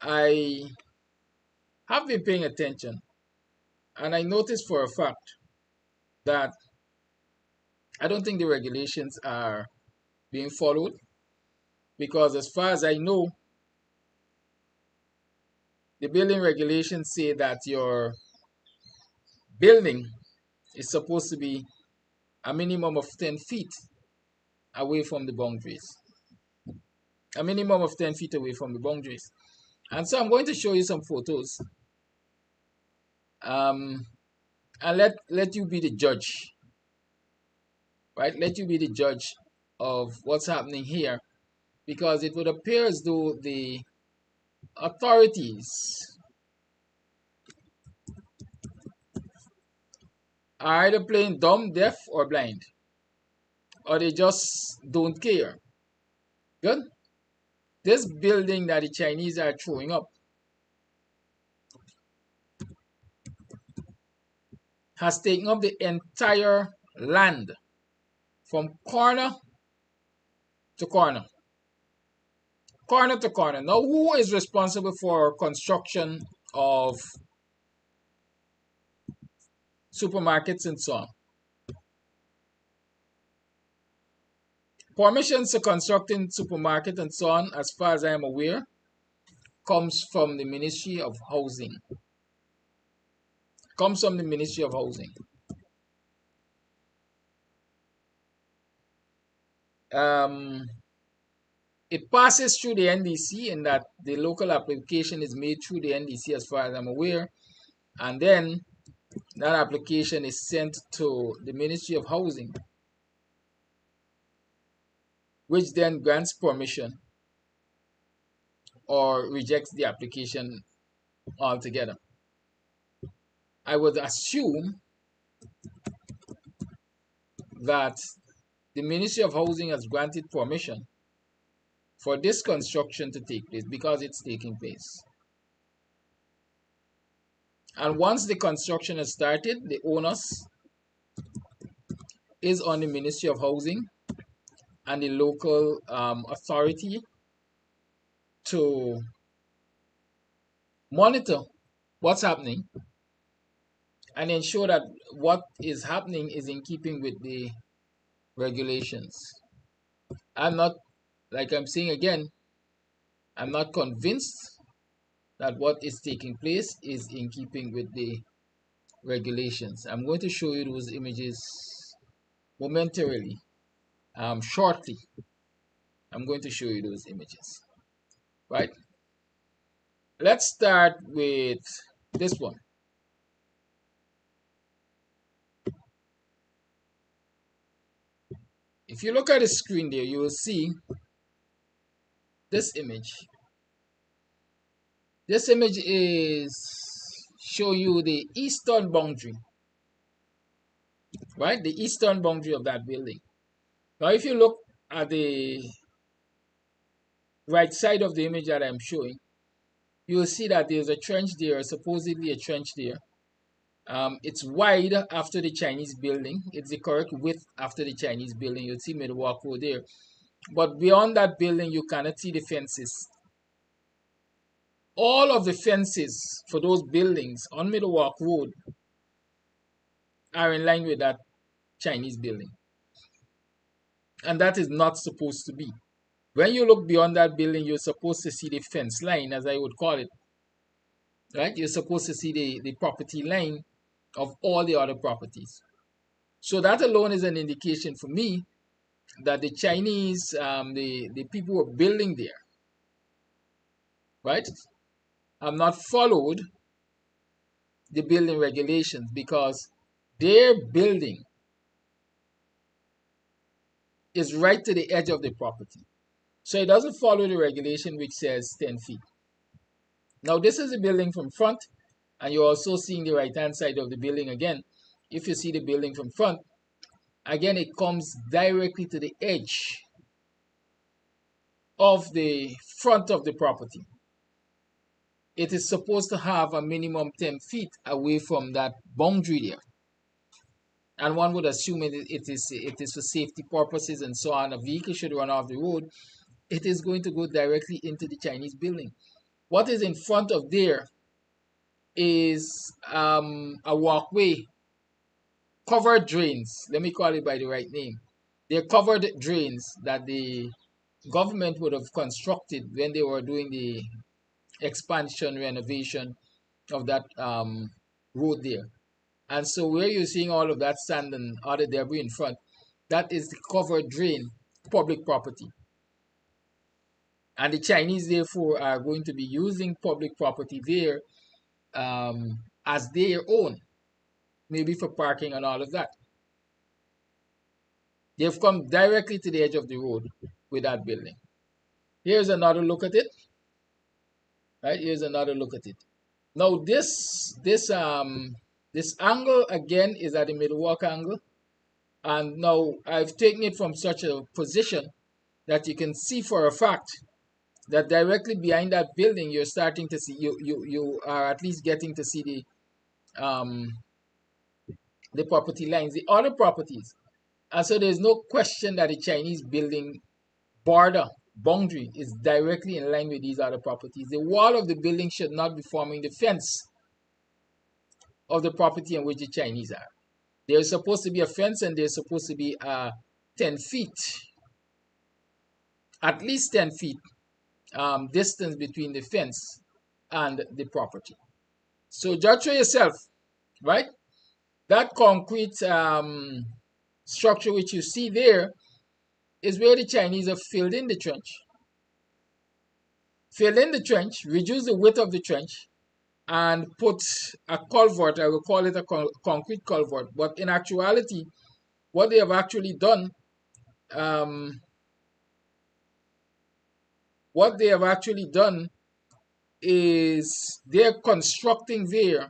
I have been paying attention and I noticed for a fact that I don't think the regulations are being followed, because as far as I know, the building regulations say that your building is supposed to be a minimum of 10 feet away from the boundaries. A minimum of 10 feet away from the boundaries. And so I'm going to show you some photos. And let you be the judge. Right? Let you be the judge of what's happening here. Because it would appear as though the authorities are either playing dumb, deaf, or blind. Or they just don't care. Good? This building that the Chinese are throwing up has taken up the entire land from corner to corner. Corner to corner. Now, who is responsible for construction of supermarkets and so on? Permissions to constructing supermarket and so on, as far as I am aware, comes from the Ministry of Housing. Comes from the Ministry of Housing. It passes through the NDC in that the local application is made through the NDC as far as I'm aware, and then that application is sent to the Ministry of Housing, which then grants permission or rejects the application altogether. I would assume that the Ministry of Housing has granted permission for this construction to take place because it's taking place. And once the construction has started, the onus is on the Ministry of Housing and the local authority to monitor what's happening and ensure that what is happening is in keeping with the regulations. I'm not, like I'm saying again, I'm not convinced that what is taking place is in keeping with the regulations. I'm going to show you those images momentarily. Shortly, I'm going to show you those images. Right? Let's start with this one. If you look at the screen there, you will see this image. This image is show you the eastern boundary, right? The eastern boundary of that building. Now, if you look at the right side of the image that I'm showing, you will see that there's a trench there, supposedly a trench there. It's wide after the Chinese building. It's the correct width after the Chinese building. You'll see Midwalk Road there. But beyond that building, you cannot see the fences. All of the fences for those buildings on Midwalk Road are in line with that Chinese building. And that is not supposed to be. When you look beyond that building, you're supposed to see the fence line, as I would call it. Right? You're supposed to see the property line of all the other properties. So that alone is an indication for me that the Chinese, the people who are building there, right, have not followed the building regulations, because their building is right to the edge of the property. So it doesn't follow the regulation which says 10 feet. Now this is a building from front, and you're also seeing the right hand side of the building again. If you see the building from front, again, it comes directly to the edge of the front of the property. It is supposed to have a minimum 10 feet away from that boundary there. And one would assume it is for safety purposes and so on. A vehicle should run off the road. It is going to go directly into the Chinese building. What is in front of there is a walkway, covered drains. Let me call it by the right name. They're covered drains that the government would have constructed when they were doing the expansion renovation of that road there. And so where you're seeing all of that sand and other debris in front, that is the covered drain, public property. And the Chinese therefore are going to be using public property there as their own, maybe for parking and all of that. They've come directly to the edge of the road with that building. Here's another look at it. Right, here's another look at it. Now this angle again is at the middle walk angle, and now I've taken it from such a position that you can see for a fact that directly behind that building you're starting to see, you are at least getting to see the property lines, the other properties. And so there's no question that the Chinese building boundary is directly in line with these other properties. The wall of the building should not be forming the fence of the property in which the Chinese are. There's supposed to be a fence, and there's supposed to be 10 feet, at least 10 feet distance between the fence and the property. So judge for yourself, right? That concrete structure which you see there is where the Chinese have filled in the trench. Fill in the trench, reduce the width of the trench, and put a culvert. I will call it a concrete culvert. But in actuality, what they have actually done, is they're constructing there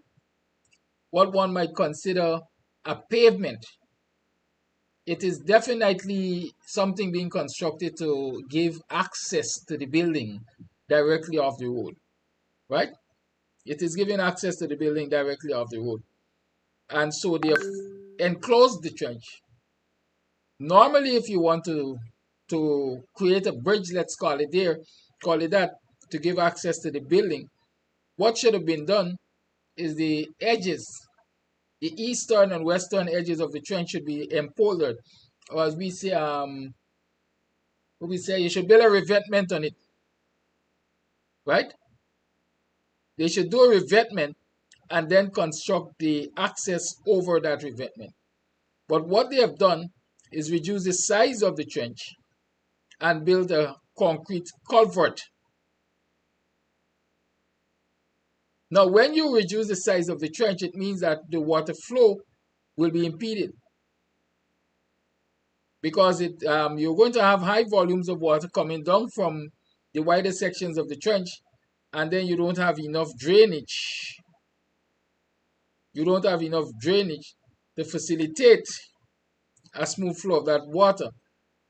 what one might consider a pavement. It is definitely something being constructed to give access to the building directly off the road, right? It is giving access to the building directly off the road. And so they have enclosed the trench. Normally, if you want to create a bridge, let's call it that, to give access to the building, what should have been done is the edges, the eastern and western edges of the trench should be empoldered, or as we say, you should build a revetment on it, right? They should do a revetment and then construct the access over that revetment. But what they have done is reduce the size of the trench and build a concrete culvert. Now, when you reduce the size of the trench, it means that the water flow will be impeded, because you're going to have high volumes of water coming down from the wider sections of the trench, and then you don't have enough drainage. You don't have enough drainage to facilitate a smooth flow of that water.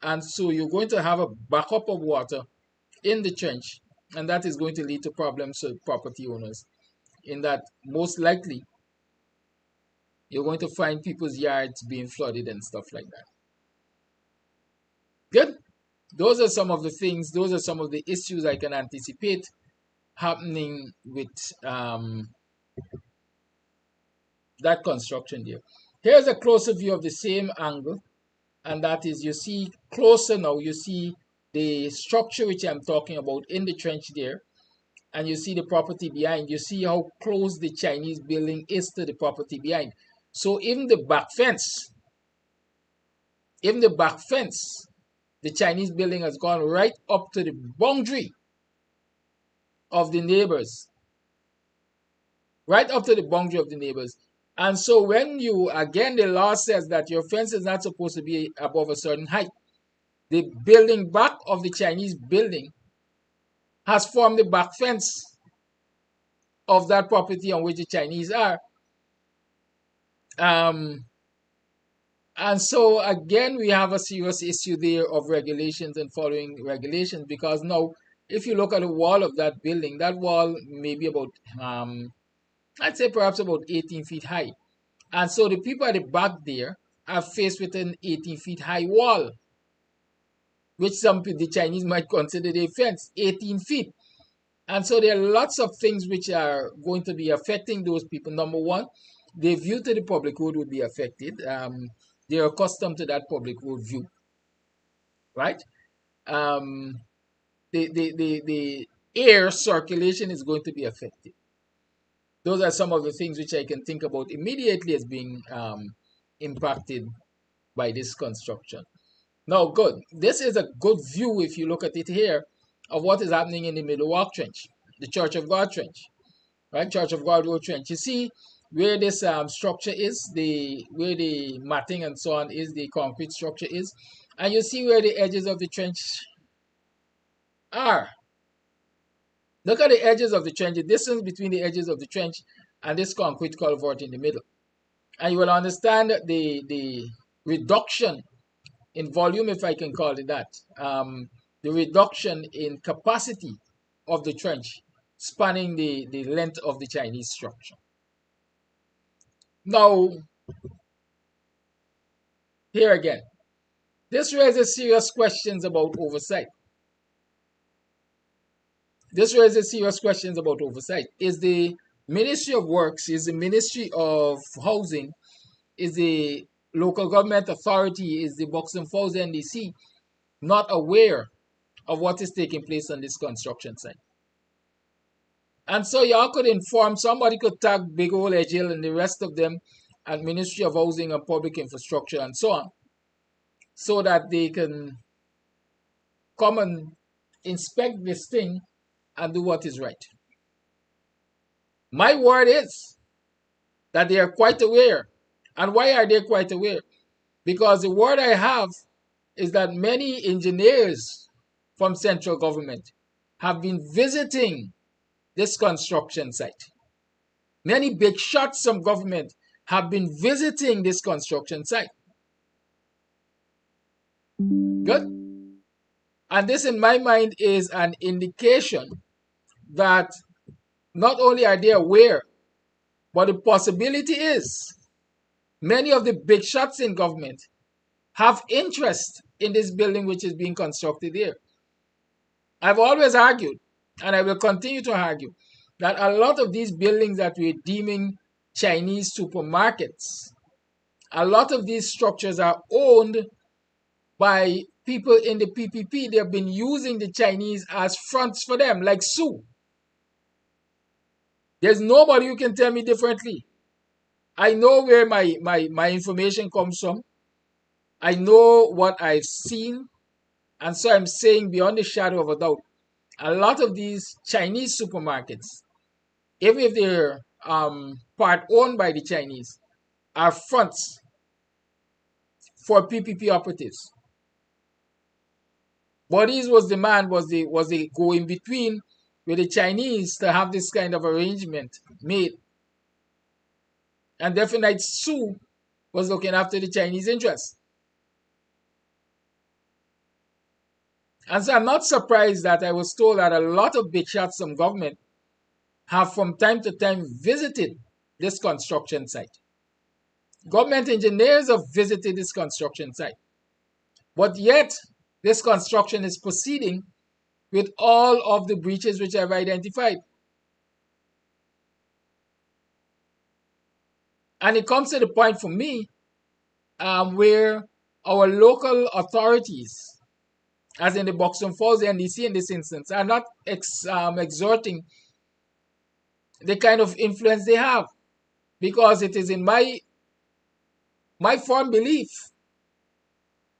And so you're going to have a backup of water in the trench, and that is going to lead to problems for property owners, in that most likely you're going to find people's yards being flooded and stuff like that. Good. Those are some of the things, those are some of the issues I can anticipate happening with that construction there. Here's a closer view of the same angle, and that is, you see closer now, you see the structure which I'm talking about in the trench there, and you see the property behind. You see how close the Chinese building is to the property behind. So even the back fence, the Chinese building has gone right up to the boundary of the neighbors. Right up to the boundary of the neighbors. And so when you, again, the law says that your fence is not supposed to be above a certain height. The building back of the Chinese building has formed the back fence of that property on which the Chinese are. And so again, we have a serious issue there of regulations and following regulations, because now, if you look at the wall of that building, that wall may be about, I'd say perhaps about 18 feet high. And so the people at the back there are faced with an 18 feet high wall, which the Chinese might consider the fence, 18 feet. And so there are lots of things which are going to be affecting those people. Number one, their view to the public road would be affected. They're accustomed to that public road view, right? The air circulation is going to be affected. Those are some of the things which I can think about immediately as being impacted by this construction. Now, good. This is a good view, if you look at it here, of what is happening in the Middle Walk Trench, the Church of God Trench, right? Church of God Road Trench. You see where this structure is, where the matting and so on is, the concrete structure is, and you see where the edges of the trench are. Look at the edges of the trench, the distance between the edges of the trench and this concrete culvert in the middle. And you will understand the reduction in volume, if I can call it that, the reduction in capacity of the trench spanning the length of the Chinese structure. Now, here again, this raises serious questions about oversight. This raises serious questions about oversight. Is the Ministry of Works, is the Ministry of Housing, is the local government authority, is the Buxton Falls NDC not aware of what is taking place on this construction site? And so y'all could inform, somebody could tag Big Ol Ejil and the rest of them at Ministry of Housing and Public Infrastructure and so on, so that they can come and inspect this thing and do what is right. My word is that they are quite aware. And why are they quite aware? Because the word I have is that many engineers from central government have been visiting this construction site. Many big shots from government have been visiting this construction site. Good? And this, in my mind, is an indication that not only are they aware, but the possibility is many of the big shots in government have interest in this building which is being constructed here. I've always argued, and I will continue to argue, that a lot of these buildings that we're deeming Chinese supermarkets, a lot of these structures are owned by people in the PPP. They've been using the Chinese as fronts for them, like Sue. There's nobody who can tell me differently. I know where my information comes from. I know what I've seen. And so I'm saying beyond a shadow of a doubt, a lot of these Chinese supermarkets, even if they're part owned by the Chinese, are fronts for PPP operatives. Bodies was the man, was the go-in between with the Chinese to have this kind of arrangement made. And definitely Sue was looking after the Chinese interests. And so I'm not surprised that I was told that a lot of big shots from government have from time to time visited this construction site. Government engineers have visited this construction site. But yet, this construction is proceeding with all of the breaches which I've identified. And it comes to the point for me where our local authorities, as in the Buxton Falls NDC in this instance, are not exerting the kind of influence they have. Because it is in my firm belief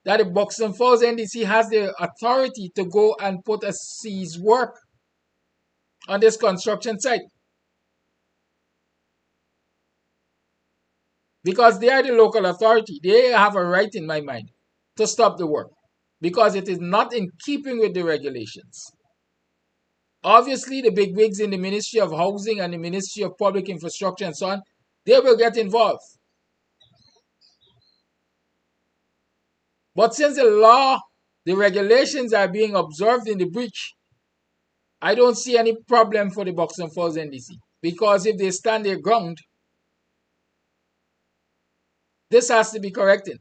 that the Buxton Falls NDC has the authority to go and put a seize work on this construction site. Because they are the local authority. They have a right, in my mind, to stop the work. Because it is not in keeping with the regulations. Obviously, the bigwigs in the Ministry of Housing and the Ministry of Public Infrastructure and so on, they will get involved. But since the law, the regulations are being observed in the breach, I don't see any problem for the Buxton Falls NDC. Because if they stand their ground, this has to be corrected.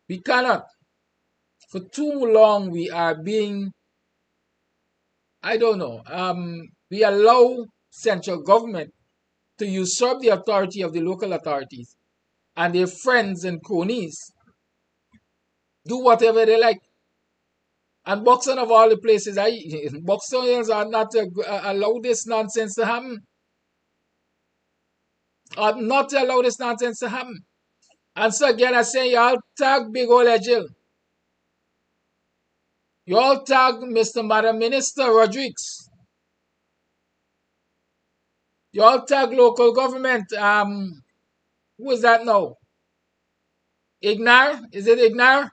We cannot. For too long, we are being, I don't know, we allow central government to usurp the authority of the local authorities and their friends and cronies do whatever they like. And Buxton of all the places, Buxtonians are not to allow this nonsense to happen. Or not to allow this nonsense to happen. And so again, I say, y'all tag Big Ole Jill. Y'all tag Mr. Madam Minister Rodriguez. Y'all tag local government. Who is that now? Ignar? Is it Ignar?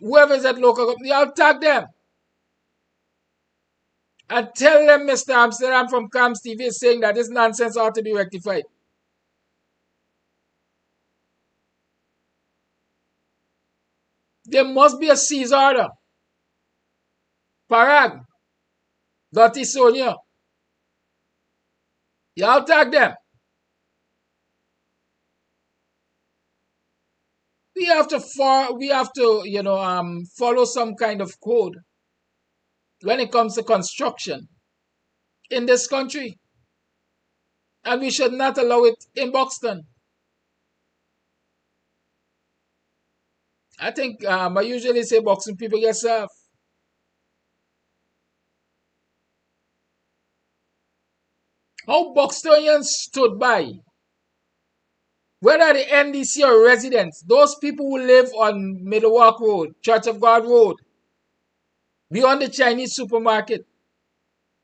Whoever is at local government, y'all tag them. And tell them Mr. Amsterdam from Kams TV is saying that this nonsense ought to be rectified. There must be a seize order. Parag. Dottie Sonia. Y'all tag them. We have to follow some kind of code when it comes to construction in this country. And we should not allow it in Buxton. I think I usually say Buxton people get served. How Buxtonians stood by, whether the NDC or residents, those people who live on Middlewalk Road, Church of God Road, beyond the Chinese supermarket,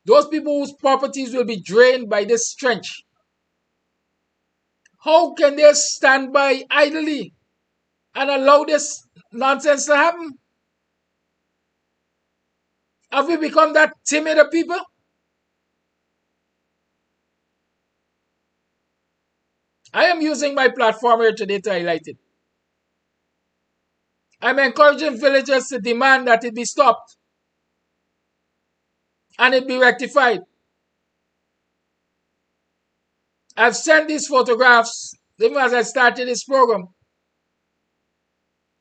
those people whose properties will be drained by this trench. How can they stand by idly and allow this nonsense to happen? Have we become that timid of people? I am using my platform here today to highlight it. I'm encouraging villagers to demand that it be stopped and it be rectified. I've sent these photographs, even as I started this program,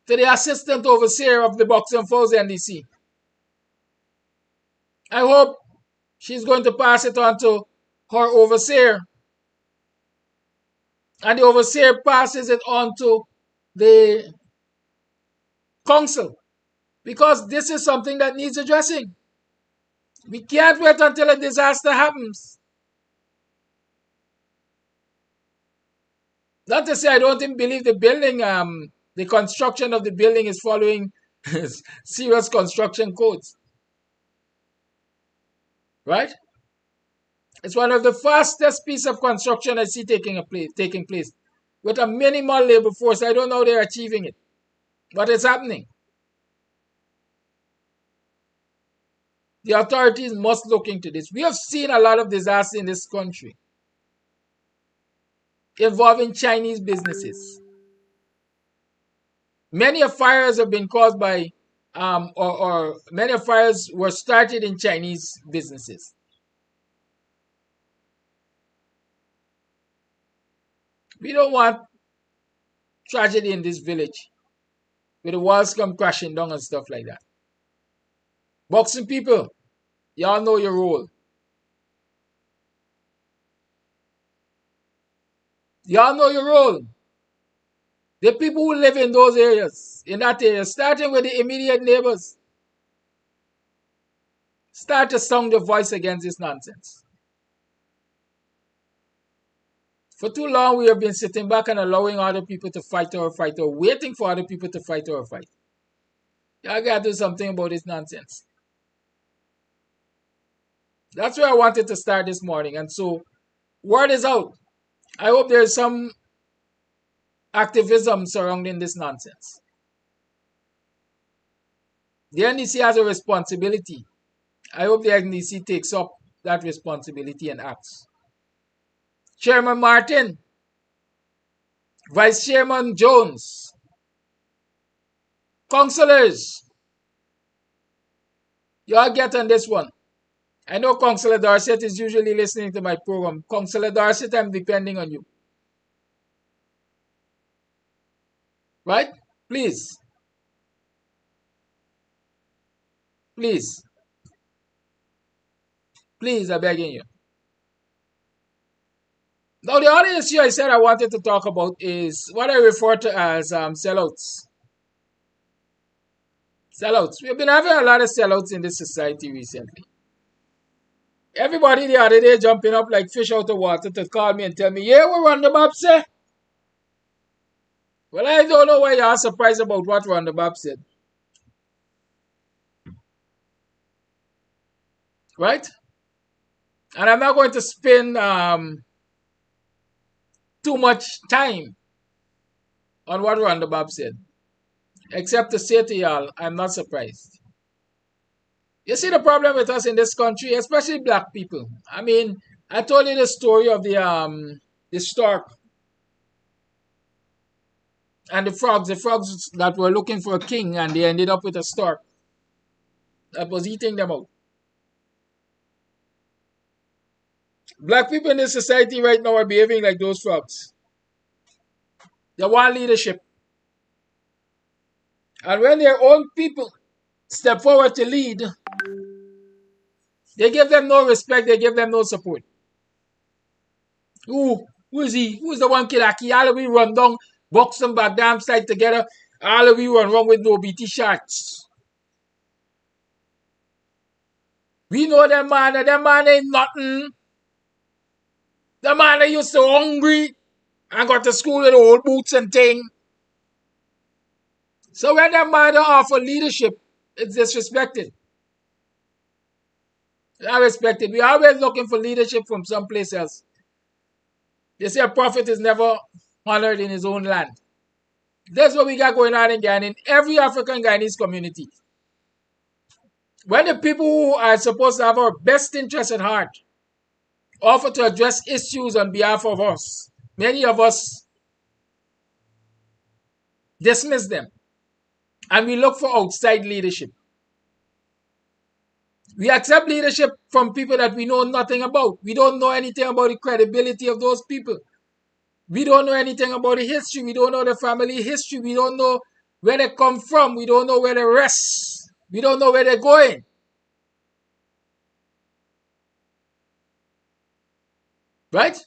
to the assistant overseer of the Buxton Falls NDC. I hope she's going to pass it on to her overseer. And the overseer passes it on to the council. Because this is something that needs addressing. We can't wait until a disaster happens. Not to say I don't even believe the building, the construction of the building is following serious construction codes. Right? It's one of the fastest pieces of construction I see taking place. With a minimal labor force. I don't know how they're achieving it. But it's happening. The authorities must look into this. We have seen a lot of disasters in this country involving Chinese businesses. Many of fires have been caused by, or many of fires were started in Chinese businesses. We don't want tragedy in this village where the walls come crashing down and stuff like that. Buxton people, y'all know your role. Y'all know your role. The people who live in those areas, in that area, starting with the immediate neighbors, start to sound the voice against this nonsense. For too long, we have been sitting back and allowing other people to fight our fight, or waiting for other people to fight our fight. Y'all gotta do something about this nonsense. That's where I wanted to start this morning. And so, word is out. I hope there's some activism surrounding this nonsense. The NDC has a responsibility. I hope the NDC takes up that responsibility and acts. Chairman Martin, Vice Chairman Jones, councillors, y'all get on this one. I know Councillor Dorset is usually listening to my program. Councillor Dorset, I'm depending on you. Right? Please. Please. Please, I'm begging you. Now, the other issue I said I wanted to talk about is what I refer to as sellouts. Sellouts. We've been having a lot of sellouts in this society recently. Everybody the other day jumping up like fish out of water to call me and tell me, yeah, what Run the Bob said. Well, I don't know why you are surprised about what Run the Bob said. Right? And I'm not going to spend too much time on what Run the Bob said. Except to say to y'all, I'm not surprised. You see the problem with us in this country, especially black people. I mean, I told you the story of the stork and the frogs that were looking for a king and they ended up with a stork that was eating them out. Black people in this society right now are behaving like those frogs. They want leadership. And when their own people step forward to lead, they give them no respect, they give them no support. Who is he? Who's the one kid? All of we run down, box them back damn side together. All of we run wrong with no BT shots. We know them man ain't nothing. The man that used so hungry and got to school with old boots and thing. So when that man offer leadership, it's disrespected. It's not respected. We always looking for leadership from someplace else. They say a prophet is never honored in his own land. That's what we got going on in Guyana, in every African Guyanese community. When the people who are supposed to have our best interest at heart offer to address issues on behalf of us, many of us dismiss them. And we look for outside leadership. We accept leadership from people that we know nothing about. We don't know anything about the credibility of those people. We don't know anything about the history. We don't know the family history. We don't know where they come from. We don't know where they rest. We don't know where they're going. Right?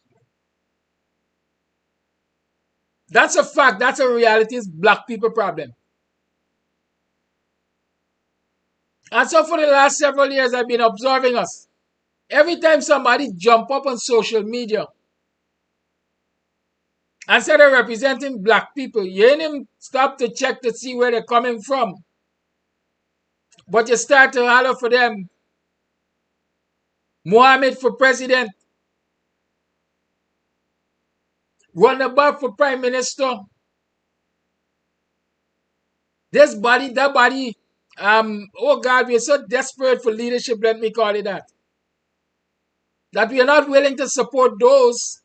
That's a fact. That's a reality. It's black people problem. And so for the last several years, I've been observing us. Every time somebody jump up on social media, instead of representing black people, you ain't even stop to check to see where they're coming from. But you start to holler for them. Mohammed for president. Run the bar for prime minister. This body, that body. Oh God, we are so desperate for leadership, let me call it that. That we are not willing to support those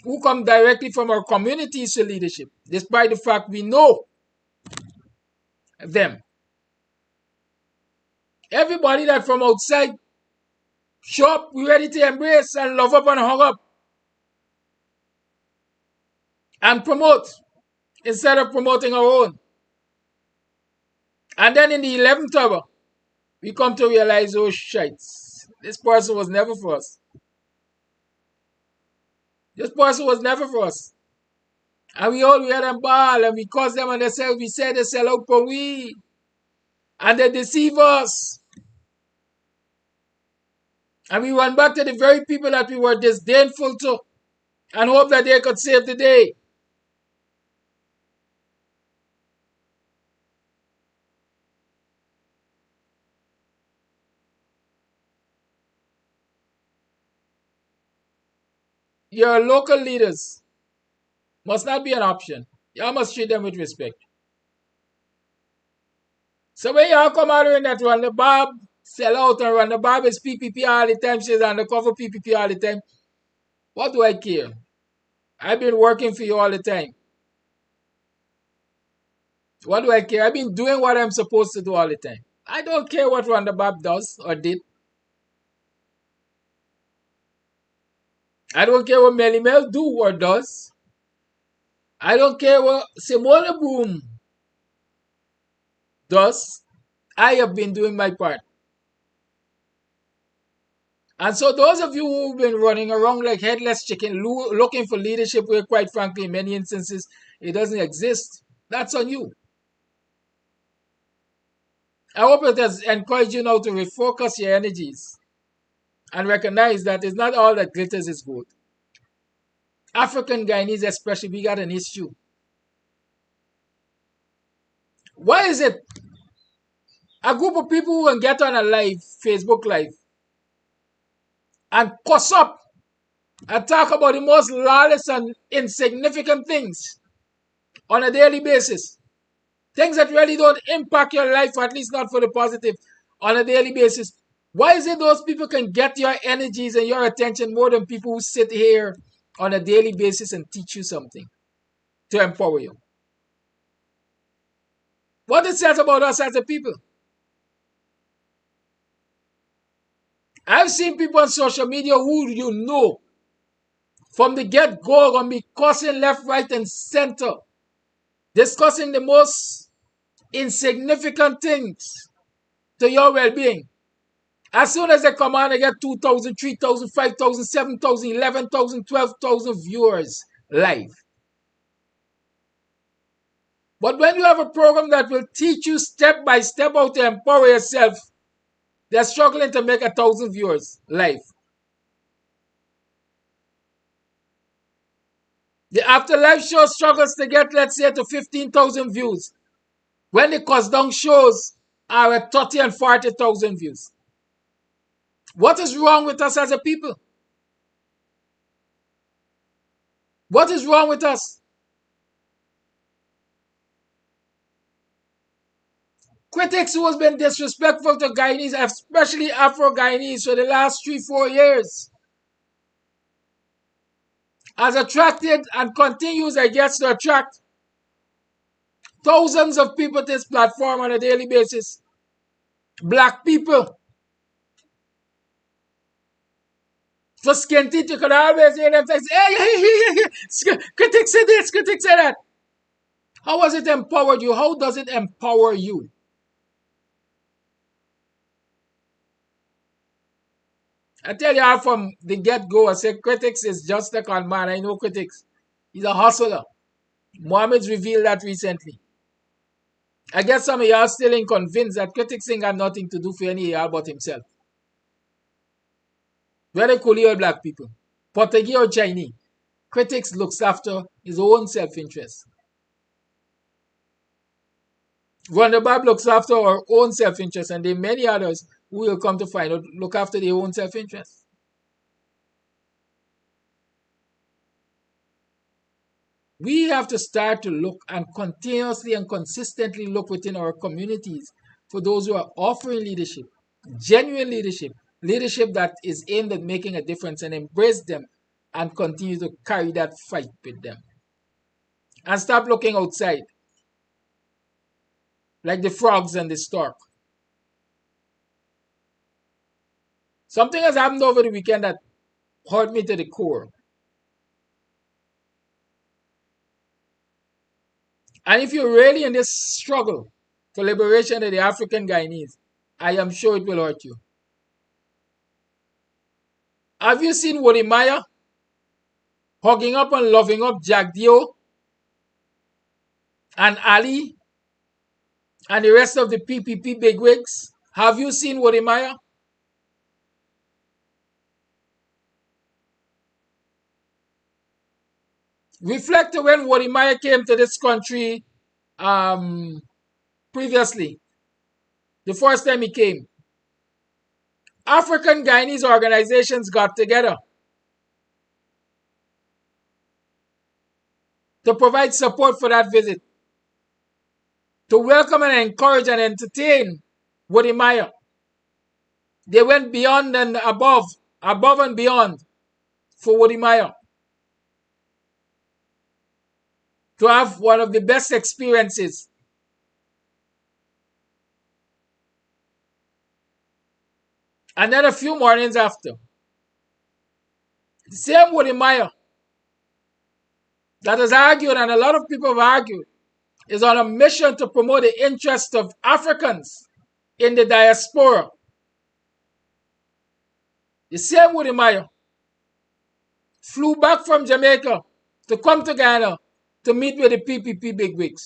who come directly from our communities to leadership, despite the fact we know them. Everybody that from outside show up, we ready to embrace and love up and hug up. And promote instead of promoting our own. And then in the 11th hour, we come to realize, oh shites, this person was never for us. This person was never for us. And we all wear them ball and we cause them and they say, we say they sell out for we. And they deceive us. And we run back to the very people that we were disdainful to and hope that they could save the day. Your local leaders must not be an option. You must treat them with respect. So when y'all come out in that Run the Bob, sell out and Run the Bob is PPP all the time, she's undercover PPP all the time, what do I care? I've been working for you all the time. What do I care? I've been doing what I'm supposed to do all the time. I don't care what Rwanda Bab does or did. I don't care what Melly Mel do or does. I don't care what Simone Boom does. I have been doing my part. And so those of you who've been running around like headless chicken looking for leadership where quite frankly in many instances it doesn't exist, that's on you. I hope it has encouraged you now to refocus your energies and recognize that it's not all that glitters is gold. African Guyanese especially, we got an issue. Why is it a group of people who can get on a live, Facebook live, and cuss up and talk about the most lawless and insignificant things on a daily basis? Things that really don't impact your life, or at least not for the positive, on a daily basis. Why is it those people can get your energies and your attention more than people who sit here on a daily basis and teach you something to empower you? What it says about us as a people. I've seen people on social media who you know from the get-go going to be cussing left, right, and center, discussing the most insignificant things to your well-being. As soon as they come on, they get 2,000, 3,000, 5,000, 7,000, 11,000, 12,000 viewers live. But when you have a program that will teach you step by step how to empower yourself, they're struggling to make 1,000 viewers live. The afterlife show struggles to get, let's say, to 15,000 views, when the cuss down shows are at 30 and 40,000 views. What is wrong with us as a people? What is wrong with us? Critics who has been disrespectful to Guyanese, especially Afro-Guyanese, for the last 3-4 years, has attracted and continues, I guess, to attract thousands of people to this platform on a daily basis. Black people. For skin teeth, you could always hear them say, hey, critics say this, critics say that. How has it empowered you? How does it empower you? I tell you from the get-go, I say critics is just a con man. I know critics. He's a hustler. Mohammed's revealed that recently. I guess some of y'all still ain't convinced that critics ain't got nothing to do for any of y'all but himself. Whether Kuli or black people, Portuguese or Chinese, critics looks after his own self-interest. Wode Maya looks after our own self-interest, and there are many others who will come to find out look after their own self-interest. We have to start to look and continuously and consistently look within our communities for those who are offering leadership, genuine leadership, leadership that is aimed at making a difference, and embrace them and continue to carry that fight with them. And stop looking outside like the frogs and the stork. Something has happened over the weekend that hurt me to the core. And if you're really in this struggle for liberation of the African Guyanese, I am sure it will hurt you. Have you seen Wode Maya hugging up and loving up Jack Dio and Ali and the rest of the PPP bigwigs? Have you seen Wode Maya? Reflect when Wode Maya came to this country previously. The first time he came, African Guyanese organizations got together to provide support for that visit, to welcome and encourage and entertain Wode Maya. They went beyond and above and beyond for Wode Maya to have one of the best experiences And then a few mornings after, the same Wode Maya that has argued, and a lot of people have argued, is on a mission to promote the interests of Africans in the diaspora. The same Wode Maya flew back from Jamaica to come to Guyana to meet with the PPP bigwigs,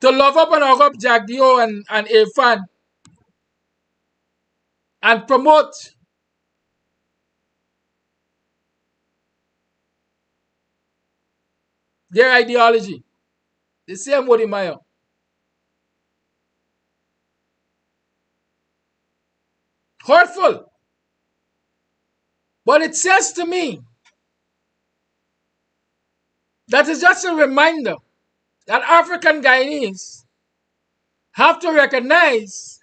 to love up and hug up Jagdio and Irfan and promote their ideology. The same Wode Maya. Hurtful. But it says to me that is just a reminder that African Guyanese have to recognize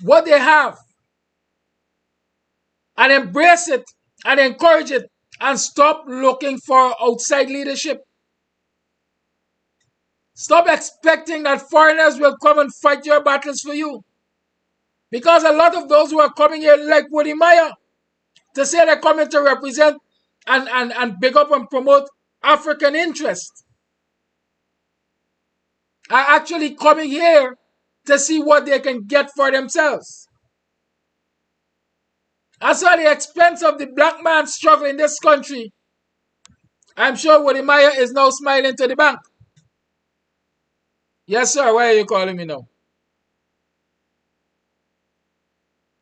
what they have and embrace it and encourage it and stop looking for outside leadership. Stop expecting that foreigners will come and fight your battles for you. Because a lot of those who are coming here like Wode Maya to say they're coming to represent and big up and promote African interests are actually coming here to see what they can get for themselves. As at the expense of the black man's struggle in this country, I'm sure Wode Maya is now smiling to the bank. Yes, sir. Why are you calling me now?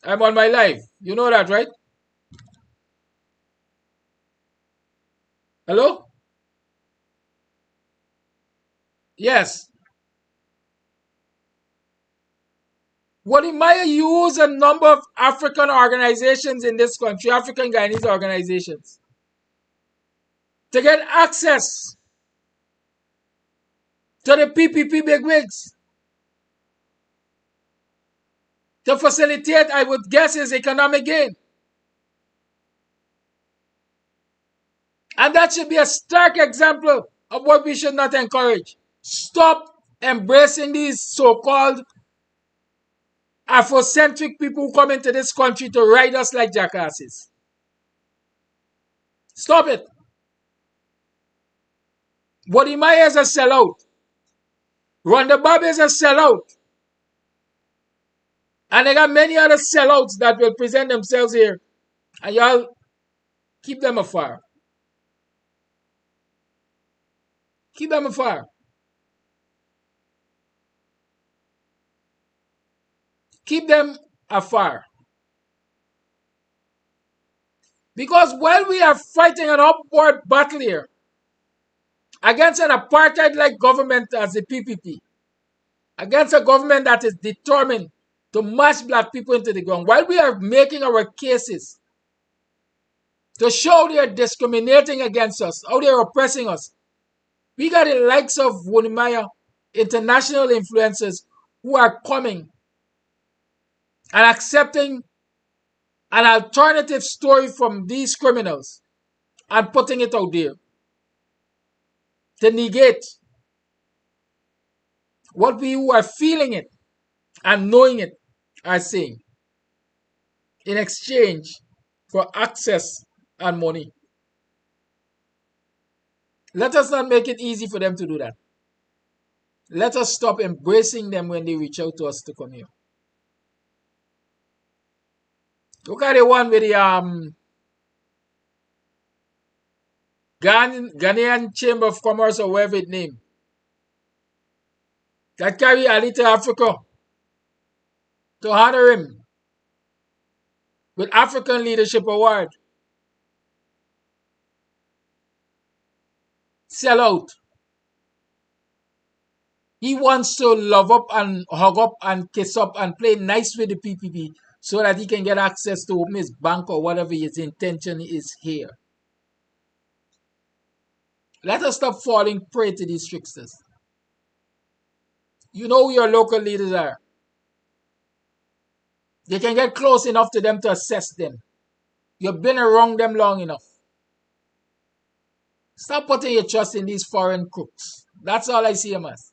I'm on my live. You know that, right? Hello? Yes. Wode Maya use a number of African organizations in this country, African Guyanese organizations, to get access to the PPP bigwigs, to facilitate, I would guess, his economic gain. And that should be a stark example of what we should not encourage. Stop embracing these so-called Afrocentric people who come into this country to ride us like jackasses. Stop it. Wode Maya is a sellout. Rwanda Bob is a sellout. And they got many other sellouts that will present themselves here. And y'all keep them afar. Keep them afar. Keep them afar. Because while we are fighting an upward battle here against an apartheid-like government as the PPP, against a government that is determined to mash black people into the ground, while we are making our cases to show they are discriminating against us, how they are oppressing us, we got the likes of Wode Maya, international influencers who are coming and accepting an alternative story from these criminals and putting it out there to negate what we who are feeling it and knowing it are saying in exchange for access and money. Let us not make it easy for them to do that. Let us stop embracing them when they reach out to us to come here. Look at the one with the Ghanaian Chamber of Commerce or whatever it named, that carry Ali to Africa to honor him with African Leadership Award. Sell out. He wants to love up and hug up and kiss up and play nice with the PPP so that he can get access to open his bank or whatever his intention is here. Let us stop falling prey to these tricksters. You know who your local leaders are. You can get close enough to them to assess them. You've been around them long enough. Stop putting your trust in these foreign crooks. That's all I see them as.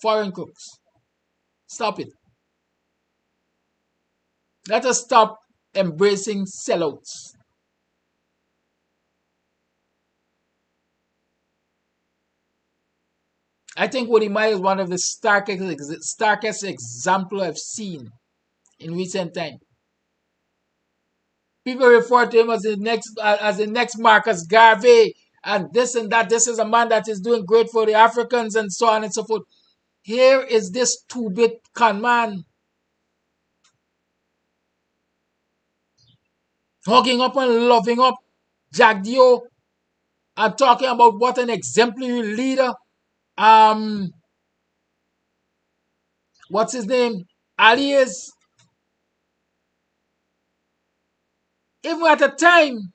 Foreign crooks. Stop it. Let us stop embracing sellouts. I think Wode Maya is one of the starkest example I've seen in recent time. People refer to him as the next Marcus Garvey and this and that. This is a man that is doing great for the Africans and so on and so forth. Here is this two-bit con man hugging up and loving up Jack Dio and talking about what an exemplary leader. What's his name? Ali is. Even at a time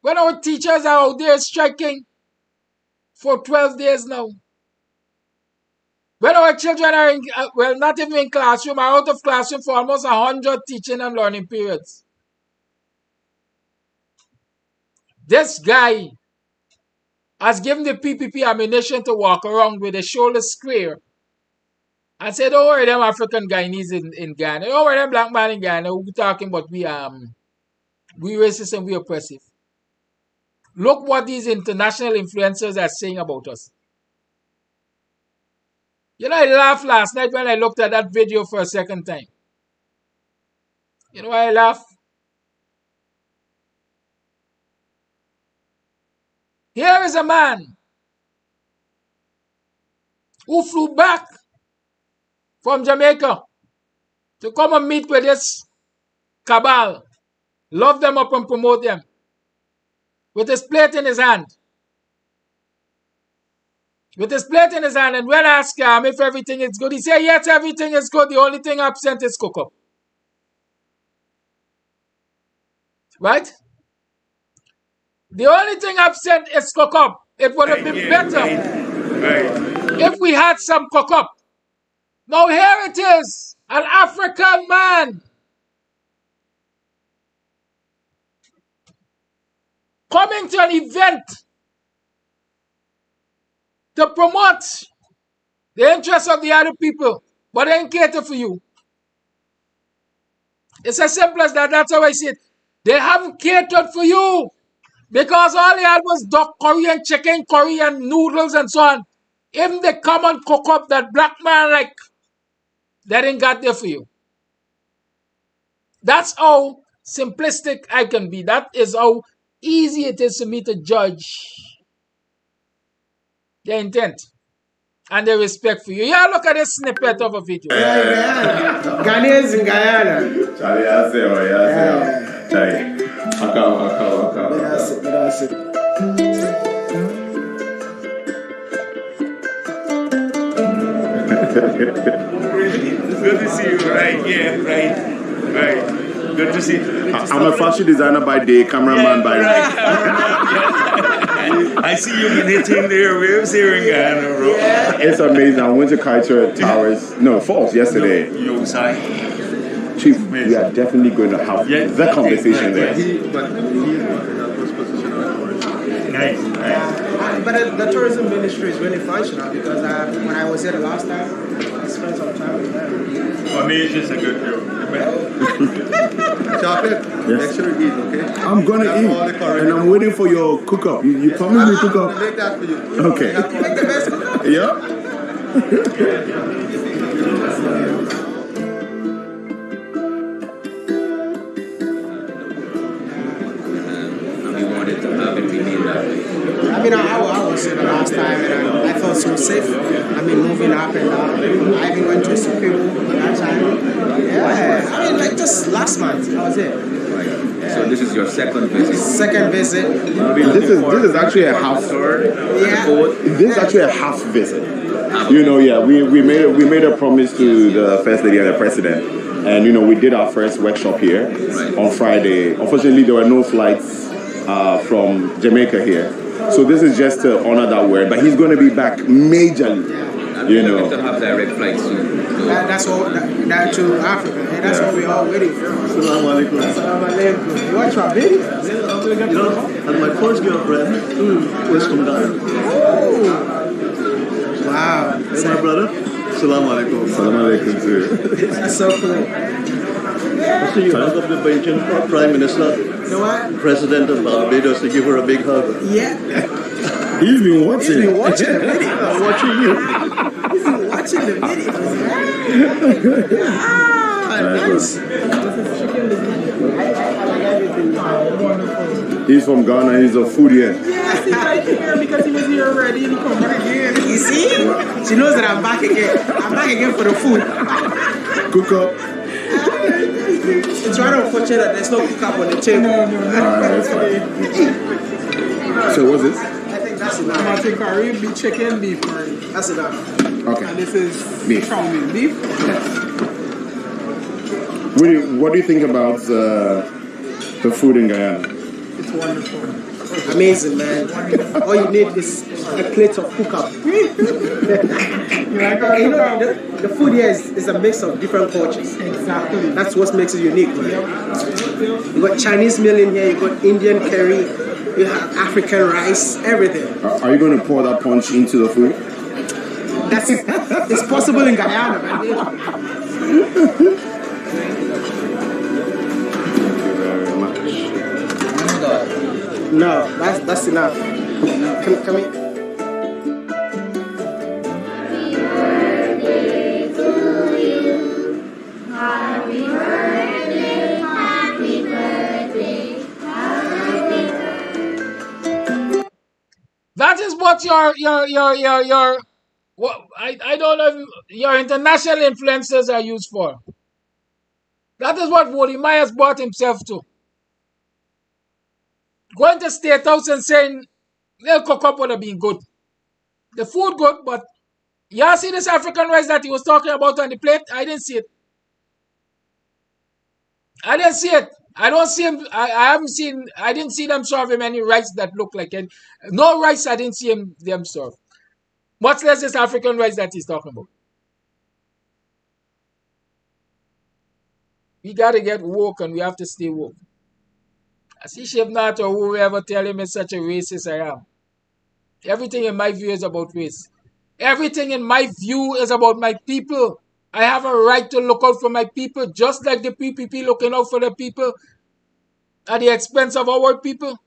when our teachers are out there striking for 12 days now, when our children are not even in classroom, are out of classroom for almost 100 teaching and learning periods. This guy has given the PPP ammunition to walk around with a shoulder square and say, don't worry, them African Guyanese in Ghana. Don't worry, them black man in Ghana who talking about we racist and we oppressive. Look what these international influencers are saying about us. You know, I laughed last night when I looked at that video for a second time. You know why I laughed? Here is a man who flew back from Jamaica to come and meet with this cabal, love them up and promote them, with his plate in his hand. With his plate in his hand, and when I ask him if everything is good, he said, yes, everything is good. The only thing absent is cook-up. Right? The only thing absent is cook-up. It would have been better if we had some cook-up. Now here it is, an African man coming to an event to promote the interests of the other people, but they ain't cater for you. It's as simple as that. That's how I see it. They haven't catered for you because all they had was duck curry and chicken curry and noodles and so on. Even the common cook up that black man like, that ain't got there for you. That's how simplistic I can be. That is how easy it is for me to judge their intent and their respect for you. Yeah, look at this snippet of a video. Ghanaians in Guyana. Charlie, I say, Charlie. That's it. It's good to see you, right? Yeah, right. Good to see you. I'm a fashion designer by day, cameraman by night. I see you hitting the airwaves here in Ghana, bro. It's amazing. I went to Kaiser Towers, Falls yesterday. Chief, we are definitely going to have the conversation there. Nice. But the tourism ministry is really functional because when I was here the last time, I spent some time with them. For me, it's just a good deal. Chocolate, make sure you eat, okay? I'm gonna eat, and I'm waiting for your cook-up. You promised me cook-up. I'll make that for you. Okay. You make the best cook-up? Yeah. I mean, I was here the last time and I felt so safe. I mean, moving up and down. I even went to Sukiru that time. Yeah, I mean, like just last month I was there. Yeah. So this is your second visit? Second visit. This is actually a half. This is actually a half visit. We made a promise to the First Lady and the President, and we did our first workshop here on Friday. Unfortunately, there were no flights from Jamaica here, so this is just to honor that word. But he's going to be back majorly. We don't have direct flights soon. So. That's all. That to Africa. And that's what we're all waiting for. Assalamu alaikum. Assalamu alaikum. You watch my video? And my first girlfriend was from Ghana. Oh. Hey, my brother. Salam alaikum. Salam alaikum, sir. That's so cool. I see you hug up the Belgian Prime Minister. You know what? President of Barbados to give her a big hug. Yeah. He's been watching. He's been watching the video. I'm watching you. He's been watching the video. Nice. He's from Ghana. He's a foodie. Yeah, see, right here because he was here already and he come back again. You see? She knows that I'm back again. I'm back again for the food. Cook up. It's rather unfortunate that there's no cook up on the table. Alright, that's fine. So what's this? I think that's enough. Tomato curry, beef chicken, beef curry. That's enough. Okay. And this is Beef. chow mein. Beef? What do you think about the food in Guyana? It's wonderful. Amazing, man. All you need is a plate of cook up. The food here is a mix of different cultures. Exactly. That's what makes it unique, man. You got Chinese meal in here, you got Indian curry, you have African rice, everything. Are you going to pour that punch into the food? It's possible in Guyana, man. No, that's enough. Come in. That is what your what I don't know if your international influencers are used for. That is what Wode Maya has brought himself to. Going to State House and saying they'll cook up would have been good. The food good, but y'all see this African rice that he was talking about on the plate? I didn't see it. I didn't see it. I don't see him. I didn't see them serve him any rice that looked like it. No rice I didn't see them serve. Much less this African rice that he's talking about. We got to get woke and we have to stay woke. I see Shivnat or whoever tell him it's such a racist I am. Everything in my view is about race. Everything in my view is about my people. I have a right to look out for my people just like the PPP looking out for the people at the expense of our people.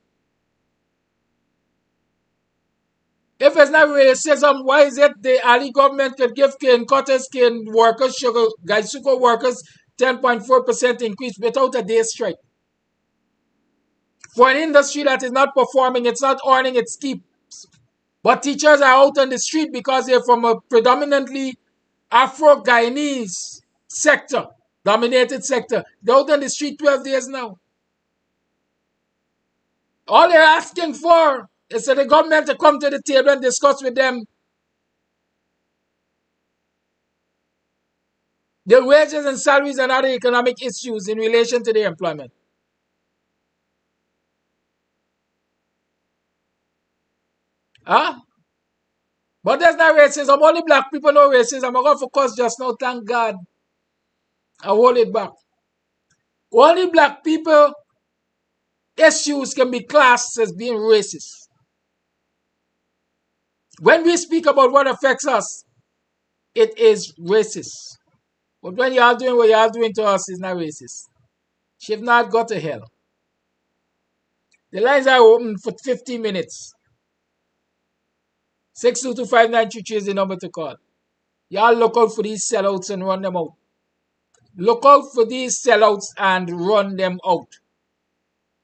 If it's not racism, why is it the Ali government could give cane cutters, cane workers, sugar, Gaisuko workers 10.4% increase without a day's strike? For an industry that is not performing, it's not earning its keep. But teachers are out on the street because they're from a predominantly Afro-Guyanese sector, dominated sector. They're out on the street 12 days now. All they're asking for is for the government to come to the table and discuss with them the wages and salaries and other economic issues in relation to their employment. Huh? But there's not racism. Only black people know racism. I'm going to focus just now, thank God. I hold it back. Only black people issues can be classed as being racist. When we speak about what affects us, it is racist. But when y'all doing what y'all doing to us, it's not racist. She've not got to hell. The lines are open for 50 minutes. 6225933 is the number to call. Y'all look out for these sellouts and run them out. Look out for these sellouts and run them out.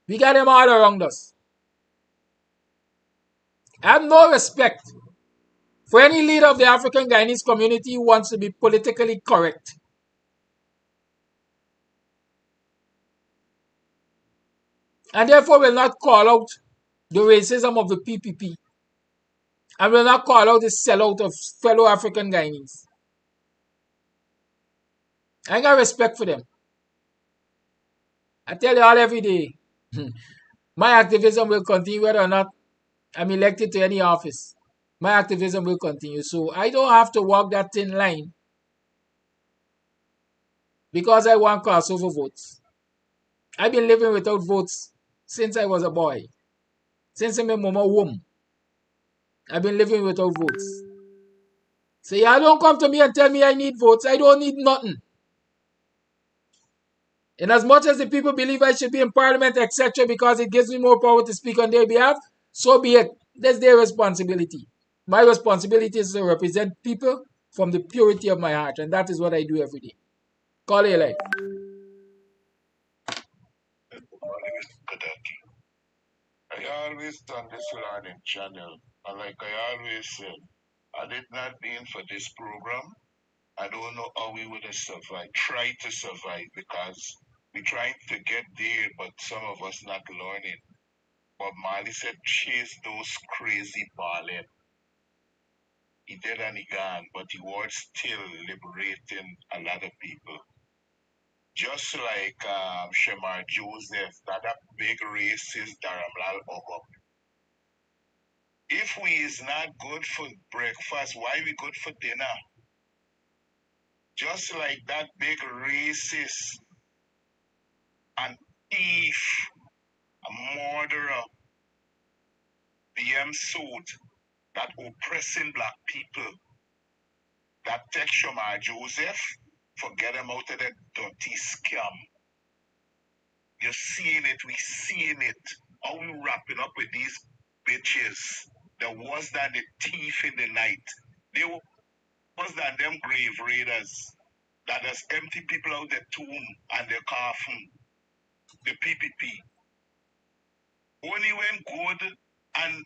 We got them all around us. I have no respect for any leader of the African Guyanese community who wants to be politically correct. And therefore will not call out the racism of the PPP. And will not call out the sellout of fellow African Guyanese. I got respect for them. I tell you all every day, my activism will continue whether or not I'm elected to any office. My activism will continue. So I don't have to walk that thin line because I want crossover votes. I've been living without votes since I was a boy. Since I'm a mama womb. I've been living without votes. So y'all don't come to me and tell me I need votes. I don't need nothing. In as much as the people believe I should be in parliament, etc., because it gives me more power to speak on their behalf, so be it. That's their responsibility. My responsibility is to represent people from the purity of my heart, and that is what I do every day. Call it life. I always done this learning channel, and like I always said, had it not been for this program, I don't know how we would have survived. Try to survive because we trying to get there, but some of us not learning. Bob Marley said, chase those crazy ballin'. He did and he gone, but he was still liberating a lot of people. Just like Shemar Joseph, that a big racist Daramlal Ogum. If we is not good for breakfast, why we good for dinner? Just like that big racist and thief, a murderer, BM suit, that oppressing black people, that take Shemar Joseph, forget him out of that dirty scam. You're seeing it, we seeing it. How we wrapping up with these bitches? There was that the thief in the night. There was that them grave raiders that has empty people out their tomb and their coffin. The PPP. Only when good and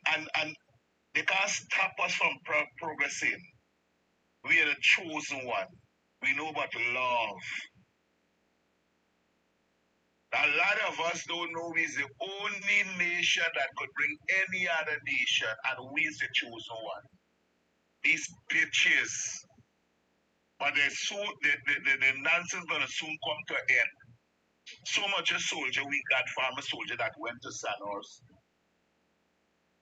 they can't stop us from progressing. We are the chosen one. We know about love. A lot of us don't know we is the only nation that could bring any other nation, and we is the chosen one. These bitches. But the nonsense gonna soon come to an end. So much a soldier we got, farmer soldier that went to Sanos,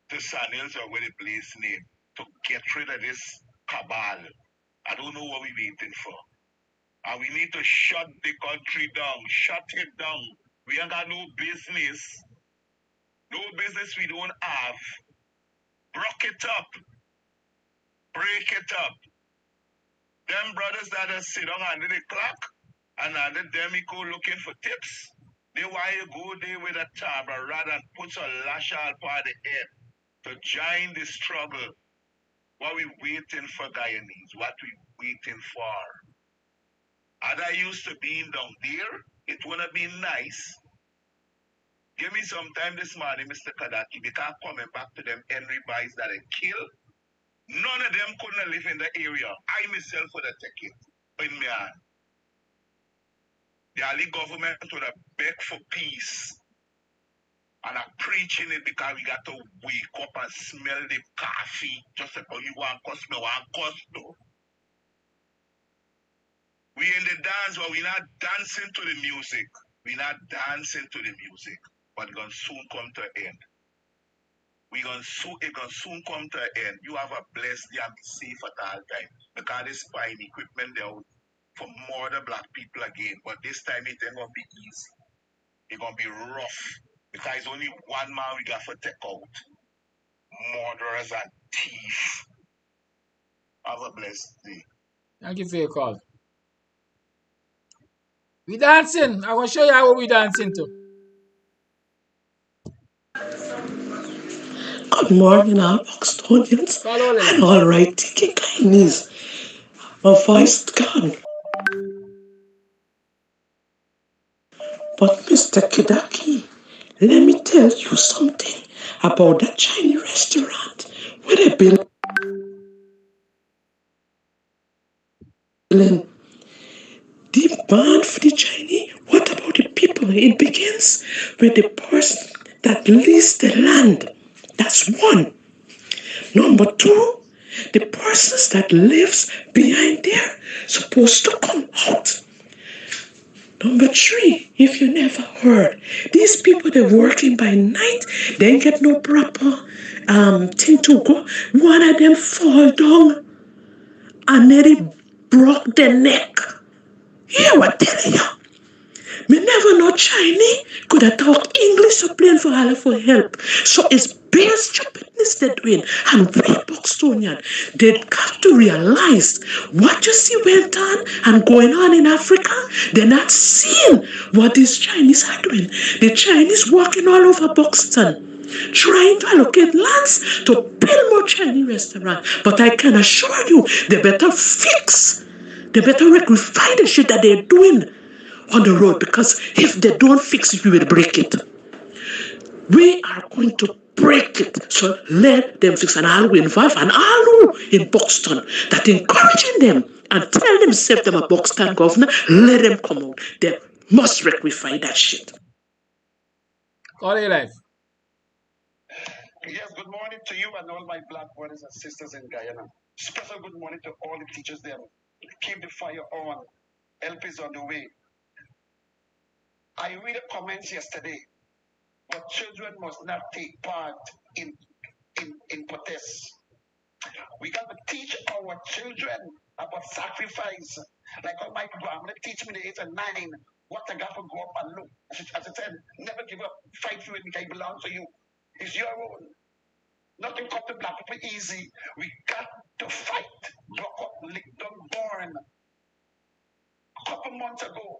to San Hills or where the place name, to get rid of this cabal. I don't know what we're waiting for. And we need to shut the country down, shut it down. We ain't got no business. No business we don't have. Broke it up. Break it up. Them brothers that are sit down under the clock and under them he go looking for tips. They why you go there with a tab rather than put a lash out by the head to join the struggle. What we waiting for Guyanese? What we waiting for? Had I used to being down there, it would have been nice. Give me some time this morning, Mr. Kadaki, because coming back to them Henry boys that I killed. None of them couldn't live in the area. I myself would have taken it in my hand. The Ali government would have begged for peace. And I'm preaching it because we got to wake up and smell the coffee. Just like you want customer, want customer. We in the dance, but we're not dancing to the music. We're not dancing to the music. But it's going to soon come to an end. It's going to soon come to an end. You have a blessed day and be safe at all times. Because this spying equipment there for more than black people again. But this time it ain't going to be easy. It's going to be rough. Because it's only one man we got to take out. Murderers and thieves. Have a blessed day. Thank you for your call. We dancing. I want to show you how we dancing to. Good morning, all Buxtonians and all right thinking Guyanese. My voice is gone. But Mr. Kidaki, let me tell you something about that Chinese restaurant where they built the band for the Chinese. What about the people? It begins with the person that leases the land. That's one. Number two, the persons that lives behind there supposed to come out. Number three, if you never heard, these people they're working by night, they ain't get no proper thing to go. One of them fall down and then it broke the neck. Yeah, what telling you? Me never know Chinese could have talk English or plain for holler for help. So it's bare stupidness they're doing. And we Buxtonian, they got to realize what you see went on and going on in Africa. They're not seeing what these Chinese are doing. The Chinese walking all over Buxton, trying to allocate lands to build more Chinese restaurants. But I can assure you, they better fix, they better rectify the shit that they're doing on the road, because if they don't fix it, we will break it. We are going to break it. So let them fix, and I'll involve and all in Buxton that encouraging them and tell them save them a Buxton governor, let them come out. They must rectify that shit. Call your life. Yes, good morning to you and all my black brothers and sisters in Guyana. Special good morning to all the teachers there. Keep the fire on. Help is on the way. I read the comments yesterday, but children must not take part in protests. We got to teach our children about sacrifice. Like how my grandmother teach me the age of 9 what I got to go up and look. As I said, never give up. Fight for it because it belongs to you. It's your own. Nothing comes to black people easy. We got to fight. Block up, lick down, born. A couple months ago,